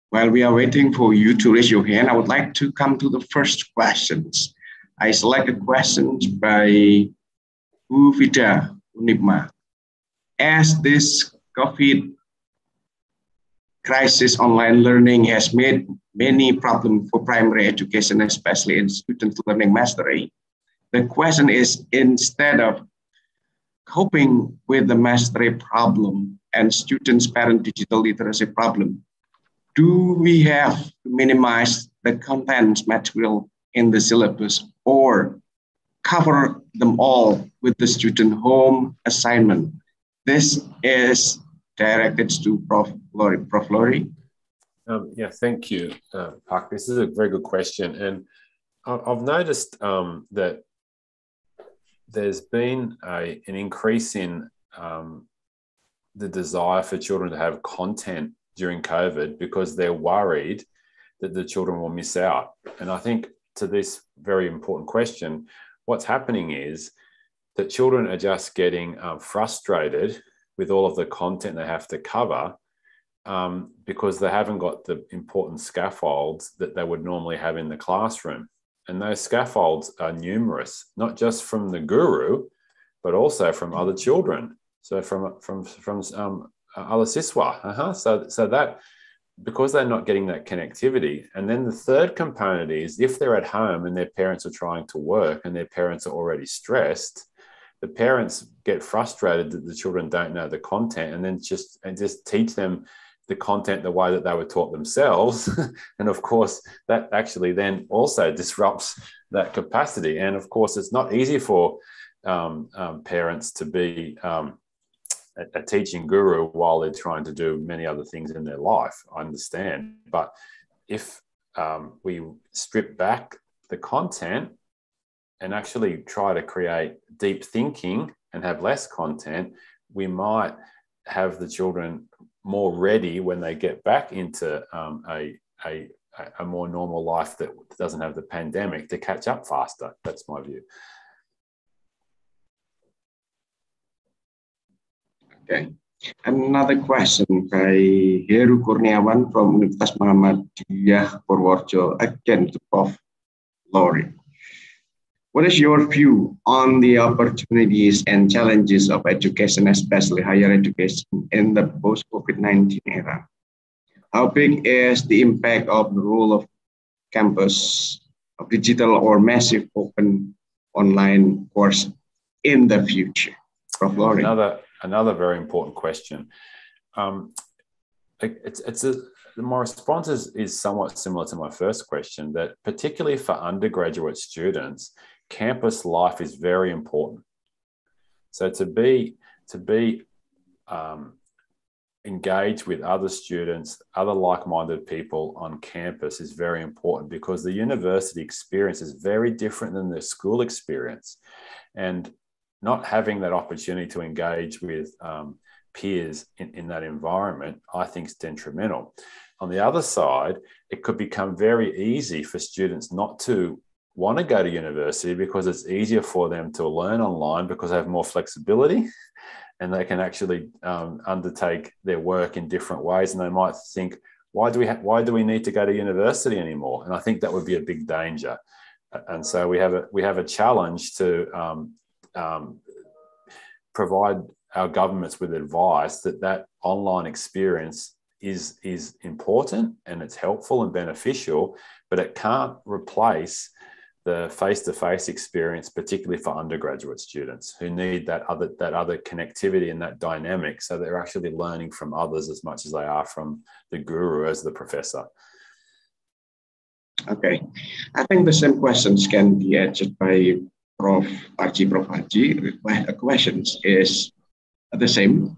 While we are waiting for you to raise your hand, I would like to come to the first questions. I selected questions by Faridah, UNIPMA. As this COVID crisis, online learning has made many problems for primary education, especially in student learning mastery. The question is, instead of coping with the mastery problem and students' parent digital literacy problem, do we have to minimize the contents material in the syllabus or cover them all with the student home assignment? This is directed to Prof. Lowrie. Yeah, thank you, Park. This is a very good question. And I've noticed that there's been an increase in the desire for children to have content during COVID because they're worried that the children will miss out. And I think to this very important question, what's happening is that children are just getting frustrated with all of the content they have to cover because they haven't got the important scaffolds that they would normally have in the classroom. And those scaffolds are numerous, not just from the guru, but also from other children. So from other Siswa. So that, because they're not getting that connectivity. And then the third component is if they're at home and their parents are trying to work and their parents are already stressed, the parents get frustrated that the children don't know the content and then just teach them the content the way that they were taught themselves. And of course, that actually then also disrupts that capacity. And of course, it's not easy for parents to be a teaching guru while they're trying to do many other things in their life. I understand. But if we strip back the content and actually try to create deep thinking and have less content, we might have the children more ready when they get back into a more normal life that doesn't have the pandemic to catch up faster. That's my view. Okay. Another question by Heru Kurniawan from Universitas Muhammadiyah Purworejo, again to Prof. Lowrie. What is your view on the opportunities and challenges of education, especially higher education, in the post-COVID-19 era? How big is the impact of the role of campus, of digital or massive open online course in the future? Prof. Lowrie. Another very important question. My response is somewhat similar to my first question, that particularly for undergraduate students, campus life is very important. So to be engaged with other students, other like-minded people on campus is very important because the university experience is very different than the school experience. And not having that opportunity to engage with peers in that environment, I think is detrimental. On the other side, it could become very easy for students not to want to go to university because it's easier for them to learn online because they have more flexibility and they can actually undertake their work in different ways. And they might think, why do we need to go to university anymore? And I think that would be a big danger. And so we have a challenge to provide our governments with advice that online experience is important and it's helpful and beneficial, but it can't replace the face-to-face experience, particularly for undergraduate students who need that other connectivity and that dynamic, so they're actually learning from others as much as they are from the guru as the professor. Okay, I think the same questions can be answered by Prof. Parji. The questions is the same.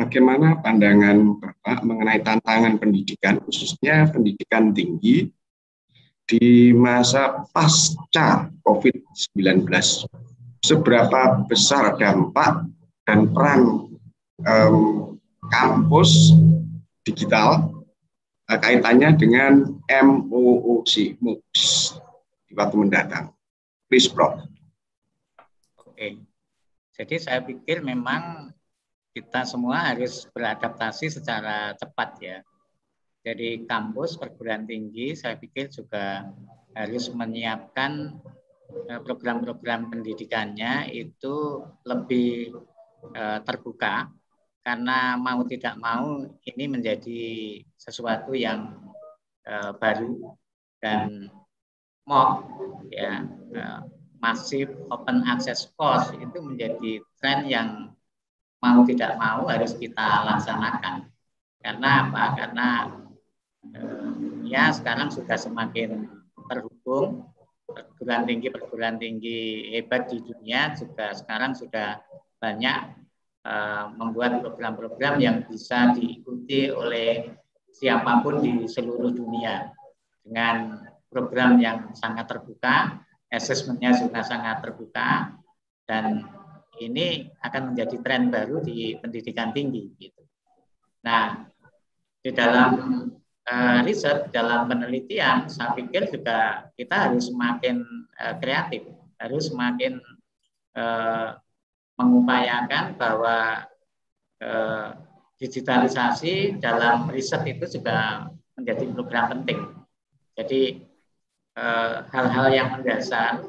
Bagaimana pandangan Bapak mengenai tantangan pendidikan, khususnya pendidikan tinggi di masa pasca COVID-19? Seberapa besar dampak dan peran kampus digital kaitannya dengan MOOC di waktu mendatang? Please, Prof. Oke, jadi saya pikir memang kita semua harus beradaptasi secara cepat ya. Jadi kampus perguruan tinggi saya pikir juga harus menyiapkan program-program pendidikannya itu lebih terbuka, karena mau tidak mau ini menjadi sesuatu yang baru dan masif open access course itu menjadi tren yang mau tidak mau harus kita laksanakan. Karena apa? Karena ya sekarang sudah semakin terhubung, perguruan tinggi hebat di dunia juga sekarang sudah banyak membuat program-program yang bisa diikuti oleh siapapun di seluruh dunia dengan program yang sangat terbuka, asesmennya juga sangat terbuka, dan ini akan menjadi tren baru di pendidikan tinggi. Gitu. Nah, di dalam riset, dalam penelitian, saya pikir juga kita harus semakin kreatif, harus semakin mengupayakan bahwa digitalisasi dalam riset itu juga menjadi program penting. Jadi hal-hal yang mendasar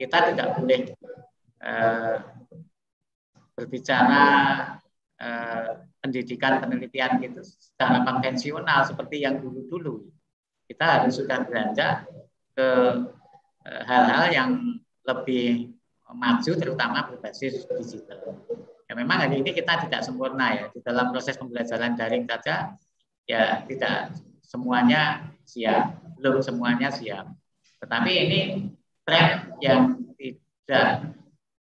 kita tidak boleh berbicara pendidikan penelitian gitu secara konvensional seperti yang dulu-dulu. Kita harus sudah beranjak ke hal-hal yang lebih maju, terutama berbasis digital. Ya memang hari ini kita tidak sempurna ya di dalam proses pembelajaran daring saja, ya tidak semuanya siap, belum semuanya siap. Tetapi ini tren yang tidak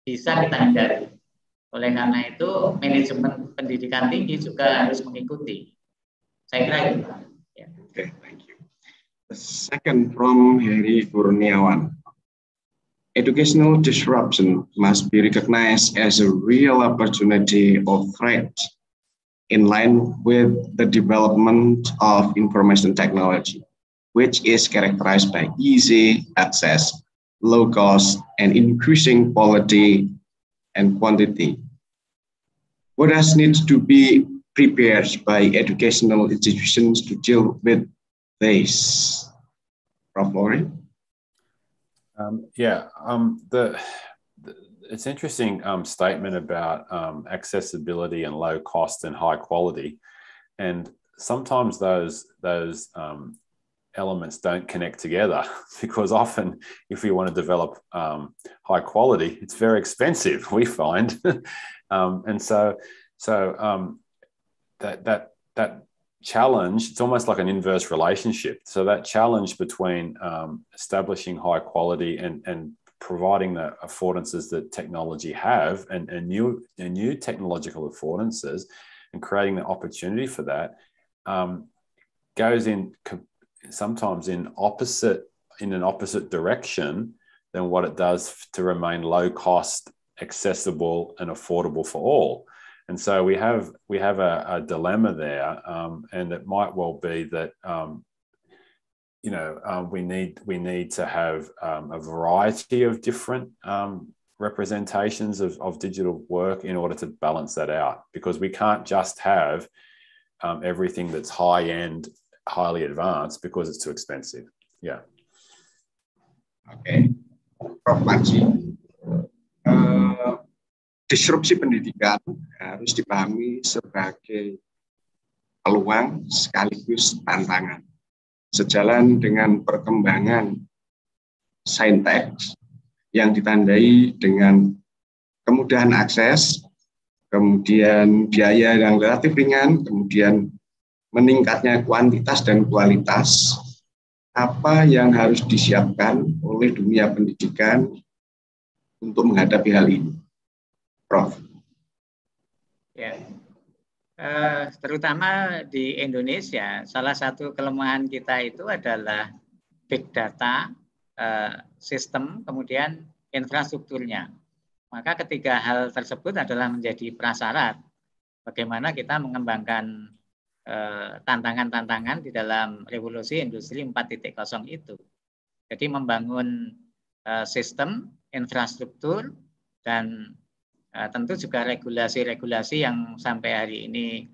bisa kita hindari. Oleh karena itu manajemen pendidikan tinggi juga harus mengikuti. Saya kira itu. Ya. Okay, thank you. The second from Heri Kurniawan. Educational disruption must be recognized as a real opportunity or threat in line with the development of information technology, which is characterized by easy access, low cost, and increasing quality and quantity. What does need to be prepared by educational institutions to deal with this? Prof. Lowrie? It's interesting statement about accessibility and low cost and high quality, and sometimes those elements don't connect together because often if we want to develop high quality, it's very expensive, we find, and so that challenge, it's almost like an inverse relationship. So that challenge between establishing high quality and providing the affordances that technology have and new technological affordances and creating the opportunity for that goes in sometimes in an opposite direction than what it does to remain low cost, accessible and affordable for all. And so we have a dilemma there, and it might well be that we need to have a variety of different representations of digital work in order to balance that out, because we can't just have everything that's high end, highly advanced, because it's too expensive. Yeah. Okay, Prof. Parji. Disrupsi pendidikan harus dipahami sebagai peluang sekaligus tantangan. Sejalan dengan perkembangan saintek yang ditandai dengan kemudahan akses, kemudian biaya yang relatif ringan, kemudian meningkatnya kuantitas dan kualitas, apa yang harus disiapkan oleh dunia pendidikan untuk menghadapi hal ini? Prof. Ya, terutama di Indonesia, salah satu kelemahan kita itu adalah big data, sistem, kemudian infrastrukturnya. Maka ketiga hal tersebut adalah menjadi prasyarat bagaimana kita mengembangkan tantangan-tantangan di dalam revolusi industri 4.0 itu. Jadi membangun sistem, infrastruktur, dan tentu juga regulasi-regulasi yang sampai hari ini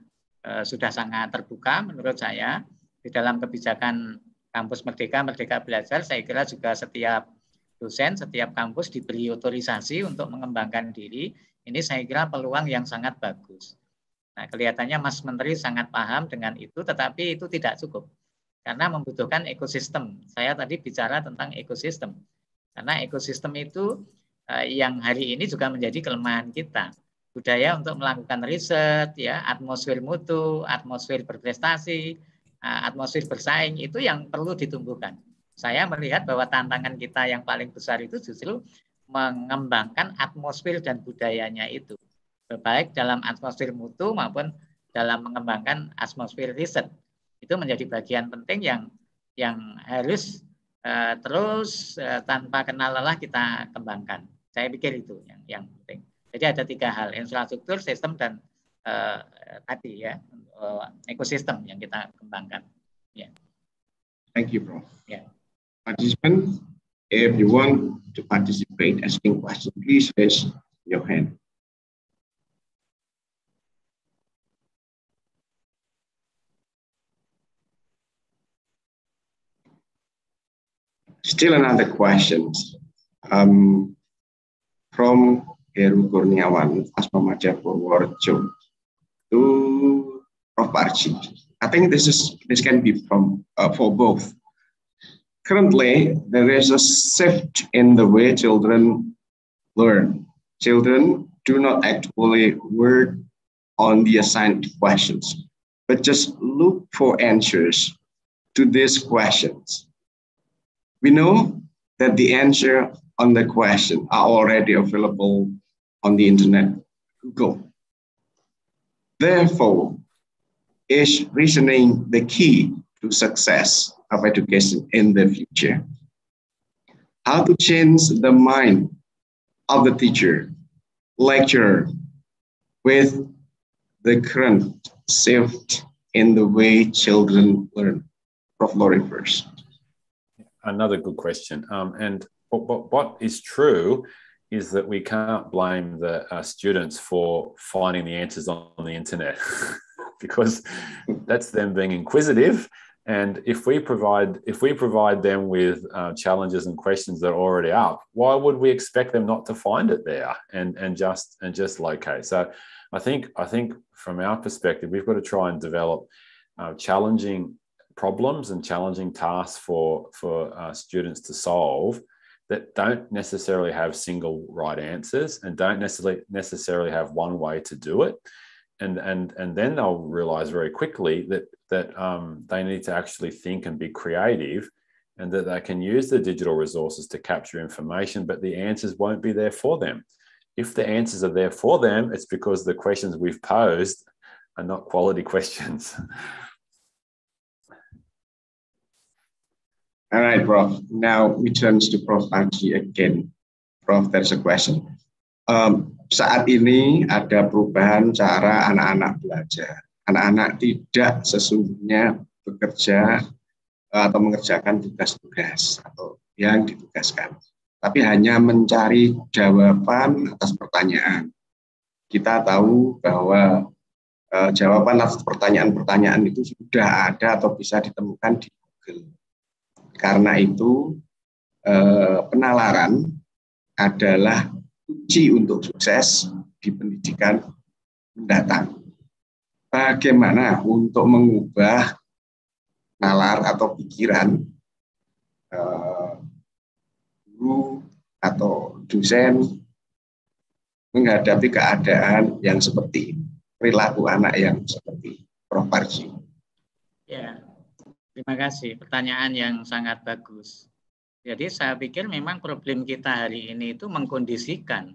sudah sangat terbuka menurut saya. Di dalam kebijakan kampus Merdeka, Merdeka Belajar, saya kira juga setiap dosen, setiap kampus diberi otorisasi untuk mengembangkan diri. Ini saya kira peluang yang sangat bagus. Nah, kelihatannya Mas Menteri sangat paham dengan itu, tetapi itu tidak cukup. Karena membutuhkan ekosistem. Saya tadi bicara tentang ekosistem. Karena ekosistem itu yang hari ini juga menjadi kelemahan kita. Budaya untuk melakukan riset, ya, atmosfer mutu, atmosfer berprestasi, atmosfer bersaing, itu yang perlu ditumbuhkan. Saya melihat bahwa tantangan kita yang paling besar itu justru mengembangkan atmosfer dan budayanya itu, baik dalam atmosfer mutu maupun dalam mengembangkan atmosfer riset. Itu menjadi bagian penting yang harus terus tanpa kenal lelah kita kembangkan. Saya pikir itu yang penting. Jadi ada 3 hal: infrastruktur, sistem, dan tadi ya ekosistem yang kita kembangkan. Yeah. Thank you, Prof. Yeah. Participants, if you want to participate asking questions, please raise your hand. Still another question from Heru Kurniawan, Asma Madya Purworejo, to Prof. Parji. I think this can be from for both. Currently, there is a shift in the way children learn. Children do not actually work on the assigned questions, but just look for answers to these questions. We know that the answer on the question are already available on the internet, Google. Therefore, is reasoning the key to success of education in the future? How to change the mind of the teacher, lecturer, with the current shift in the way children learn? Prof. Lowrie first. Another good question. And what is true is that we can't blame the students for finding the answers on the internet because that's them being inquisitive. And if we provide them with challenges and questions that are already up, why would we expect them not to find it there and just locate? So I think from our perspective, we've got to try and develop challenging problems and challenging tasks for students to solve that don't necessarily have single right answers and don't necessarily have one way to do it. And then they'll realize very quickly that they need to actually think and be creative, and that they can use the digital resources to capture information, but the answers won't be there for them. If the answers are there for them, it's because the questions we've posed are not quality questions. All right, Prof. Now we turn to Prof. Parji again. Prof, there's a question. Saat ini ada perubahan cara anak-anak belajar. Anak-anak tidak sesungguhnya bekerja atau mengerjakan tugas-tugas atau yang ditugaskan, tapi hanya mencari jawaban atas pertanyaan. Kita tahu bahwa jawaban atas pertanyaan-pertanyaan itu sudah ada atau bisa ditemukan di Google. Karena itu penalaran adalah kunci untuk sukses di pendidikan mendatang. Bagaimana untuk mengubah nalar atau pikiran guru atau dosen menghadapi keadaan yang seperti ini, perilaku anak yang seperti Prof. Parji? Ya, terima kasih. Pertanyaan yang sangat bagus. Jadi saya pikir memang problem kita hari ini itu mengkondisikan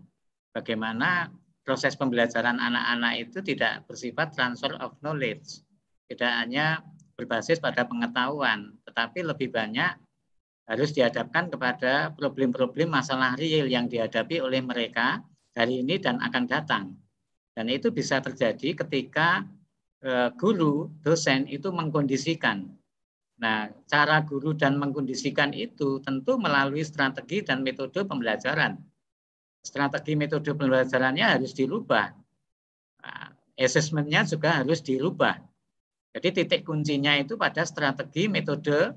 bagaimana proses pembelajaran anak-anak itu tidak bersifat transfer of knowledge. Tidak hanya berbasis pada pengetahuan, tetapi lebih banyak harus dihadapkan kepada problem-problem masalah real yang dihadapi oleh mereka hari ini dan akan datang. Dan itu bisa terjadi ketika guru, dosen itu mengkondisikan. Nah, cara guru dan mengkondisikan itu tentu melalui strategi dan metode pembelajaran. Strategi metode pembelajarannya harus dirubah. Assessment-nya juga harus dirubah. Jadi titik kuncinya itu pada strategi, metode,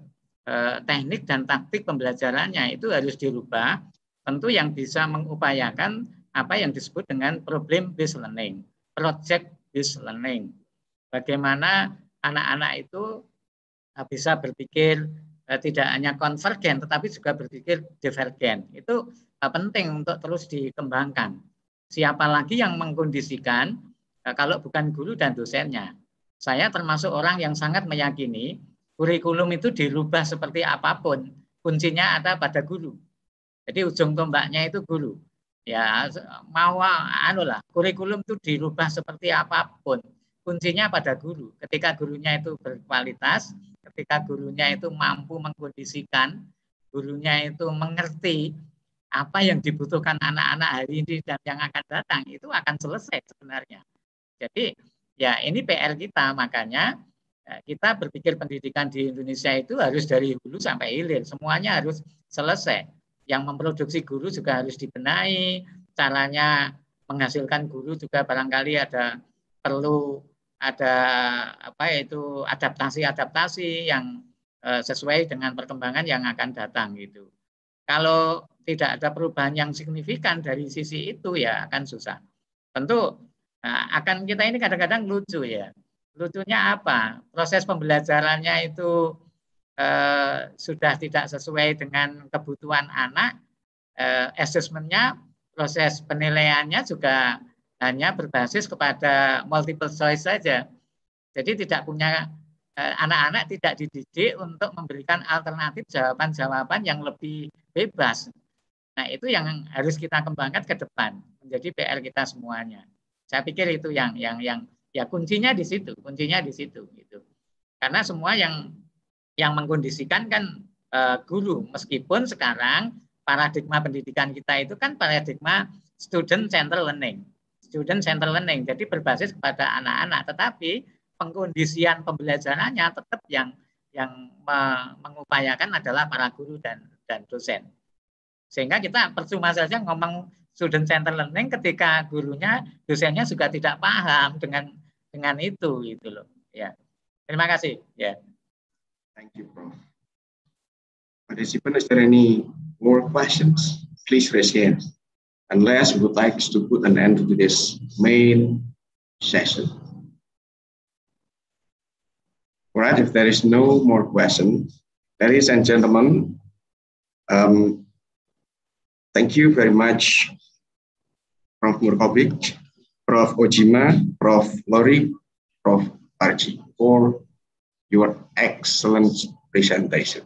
teknik, dan taktik pembelajarannya itu harus dirubah. Tentu yang bisa mengupayakan apa yang disebut dengan problem-based learning, project-based learning. Bagaimana anak-anak itu bisa berpikir tidak hanya konvergen tetapi juga berpikir divergen. Itu penting untuk terus dikembangkan. Siapa lagi yang mengkondisikan kalau bukan guru dan dosennya? Saya termasuk orang yang sangat meyakini kurikulum itu dirubah seperti apapun, kuncinya ada pada guru. Jadi ujung tombaknya itu guru. Ya, mau kurikulum itu dirubah seperti apapun, kuncinya pada guru. Ketika gurunya itu berkualitas, ketika gurunya itu mampu mengkondisikan, gurunya itu mengerti apa yang dibutuhkan anak-anak hari ini dan yang akan datang, itu akan selesai sebenarnya. Jadi ya ini PR kita, makanya kita berpikir pendidikan di Indonesia itu harus dari hulu sampai hilir, semuanya harus selesai. Yang memproduksi guru juga harus dibenahi, caranya menghasilkan guru juga barangkali perlu ada adaptasi-adaptasi yang sesuai dengan perkembangan yang akan datang gitu. Kalau tidak ada perubahan yang signifikan dari sisi itu ya akan susah. Tentu akan kita ini kadang-kadang lucu ya. Lucunya apa? Proses pembelajarannya itu sudah tidak sesuai dengan kebutuhan anak, assessment-nya, proses penilaiannya juga hanya berbasis kepada multiple choice saja. Jadi tidak punya anak-anak tidak dididik untuk memberikan alternatif jawaban-jawaban yang lebih bebas. Nah, itu yang harus kita kembangkan ke depan, menjadi PR kita semuanya. Saya pikir itu yang ya kuncinya di situ gitu. Karena semua yang mengkondisikan kan guru, meskipun sekarang paradigma pendidikan kita itu kan paradigma student centered learning. Jadi berbasis kepada anak-anak, tetapi pengkondisian pembelajarannya tetap yang mengupayakan adalah para guru dan dosen. Sehingga kita percuma saja ngomong student centered learning ketika gurunya, dosennya juga tidak paham dengan itu gitu loh. Ya. Terima kasih. Ya. Thank you, Prof. Participants, is there any more questions? Please raise your hand. Unless we would like to put an end to this main session. All right, if there is no more questions, ladies and gentlemen, thank you very much, Prof. Murcovic, Prof. Ojima, Prof. Lowrie, Prof. Parji, for your excellent presentation.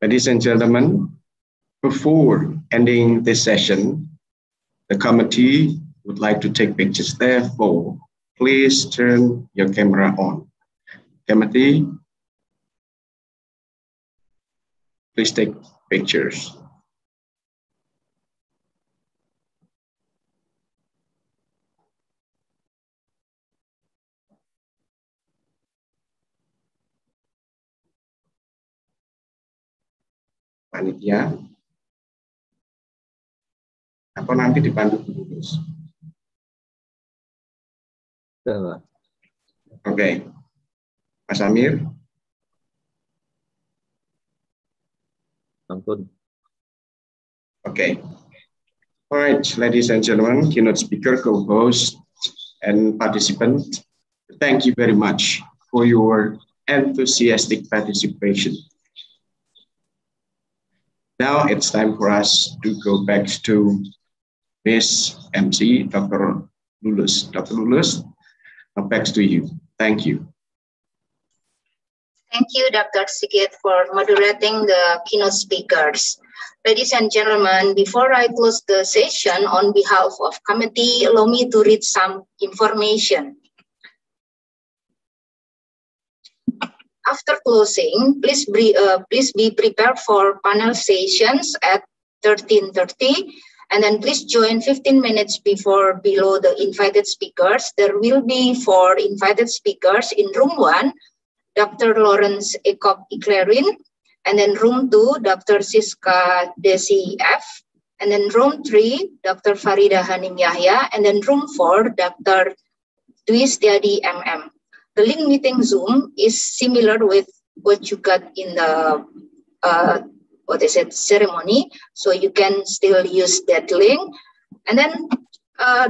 Ladies and gentlemen, before ending this session, the committee would like to take pictures. Therefore, please turn your camera on. Committee, please take pictures. Panitia, atau nanti dibantu terus. Oke, Mas Amir. Ampun. Okay. All right, ladies and gentlemen, keynote speaker, co-host, and participant, thank you very much for your enthusiastic participation. Now it's time for us to go back to Miss M.Si, Dr. Lulus. Dr. Lulus, back to you. Thank you. Thank you, Dr. Sigit, for moderating the keynote speakers. Ladies and gentlemen, before I close the session, on behalf of committee, allow me to read some information. After closing, please be prepared for panel sessions at 13:30, and then please join 15 minutes below the invited speakers. There will be 4 invited speakers in room 1, Dr. Lawrence Eclarin, and then room 2, Dr. Siska Desy F, and then room 3, Dr. Faridah Hanim Yahya, and then room 4, Dr. Idris MM. The link meeting Zoom is similar with what you got in the ceremony, so you can still use that link. And then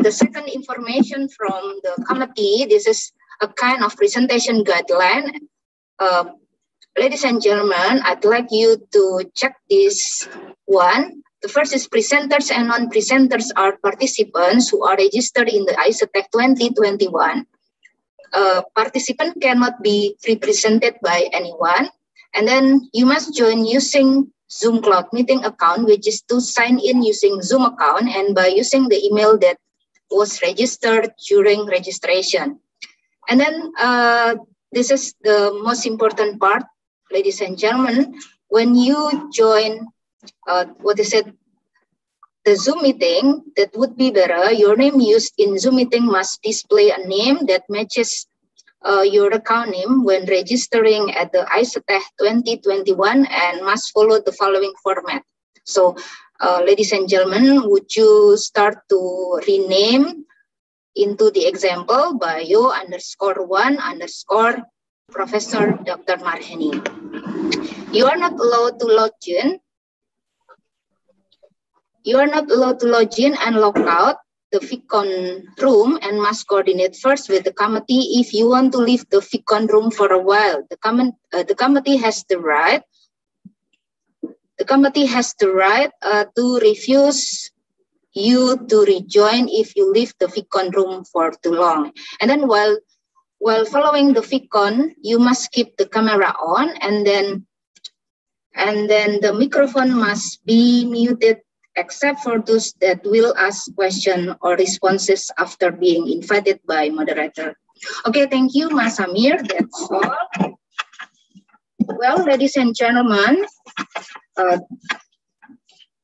the second information from the committee, this is a kind of presentation guideline. ladies and gentlemen, I'd like you to check this one. The first is presenters and non-presenters are participants who are registered in the ICETECH 2021. Participant cannot be represented by anyone. And then you must join using Zoom Cloud Meeting account, which is to sign in using Zoom account and by using the email that was registered during registration. And then this is the most important part, ladies and gentlemen. When you join, the Zoom meeting, that would be better. Your name used in Zoom meeting must display a name that matches your account name when registering at the ICETECH 2021 and must follow the following format. So, ladies and gentlemen, would you start to rename into the example bio_1_ Professor Dr. Marhani. You are not allowed to log in. You are not allowed to log in and log out the FICON room and must coordinate first with the committee if you want to leave the FICON room for a while. The committee has the right. The committee has the right to refuse you to rejoin if you leave the FICON room for too long. And then while following the FICON, you must keep the camera on, and then the microphone must be muted except for those that will ask questions or responses after being invited by moderator. Okay, thank you, Mas Amir. That's all. Well, ladies and gentlemen,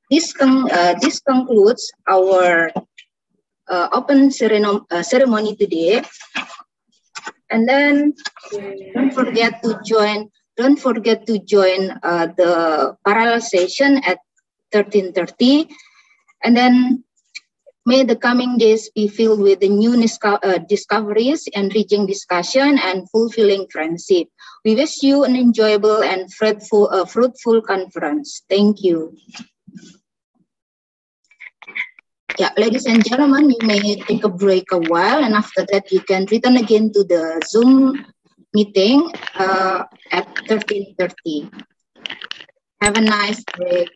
this concludes our open ceremony today. And then don't forget to join the parallel session at 13:30, and then may the coming days be filled with the new discoveries, enriching discussion, and fulfilling friendship. We wish you an enjoyable and fruitful conference. Thank you. Yeah, ladies and gentlemen, you may take a break a while, and after that you can return again to the Zoom meeting at 13:30. Have a nice break.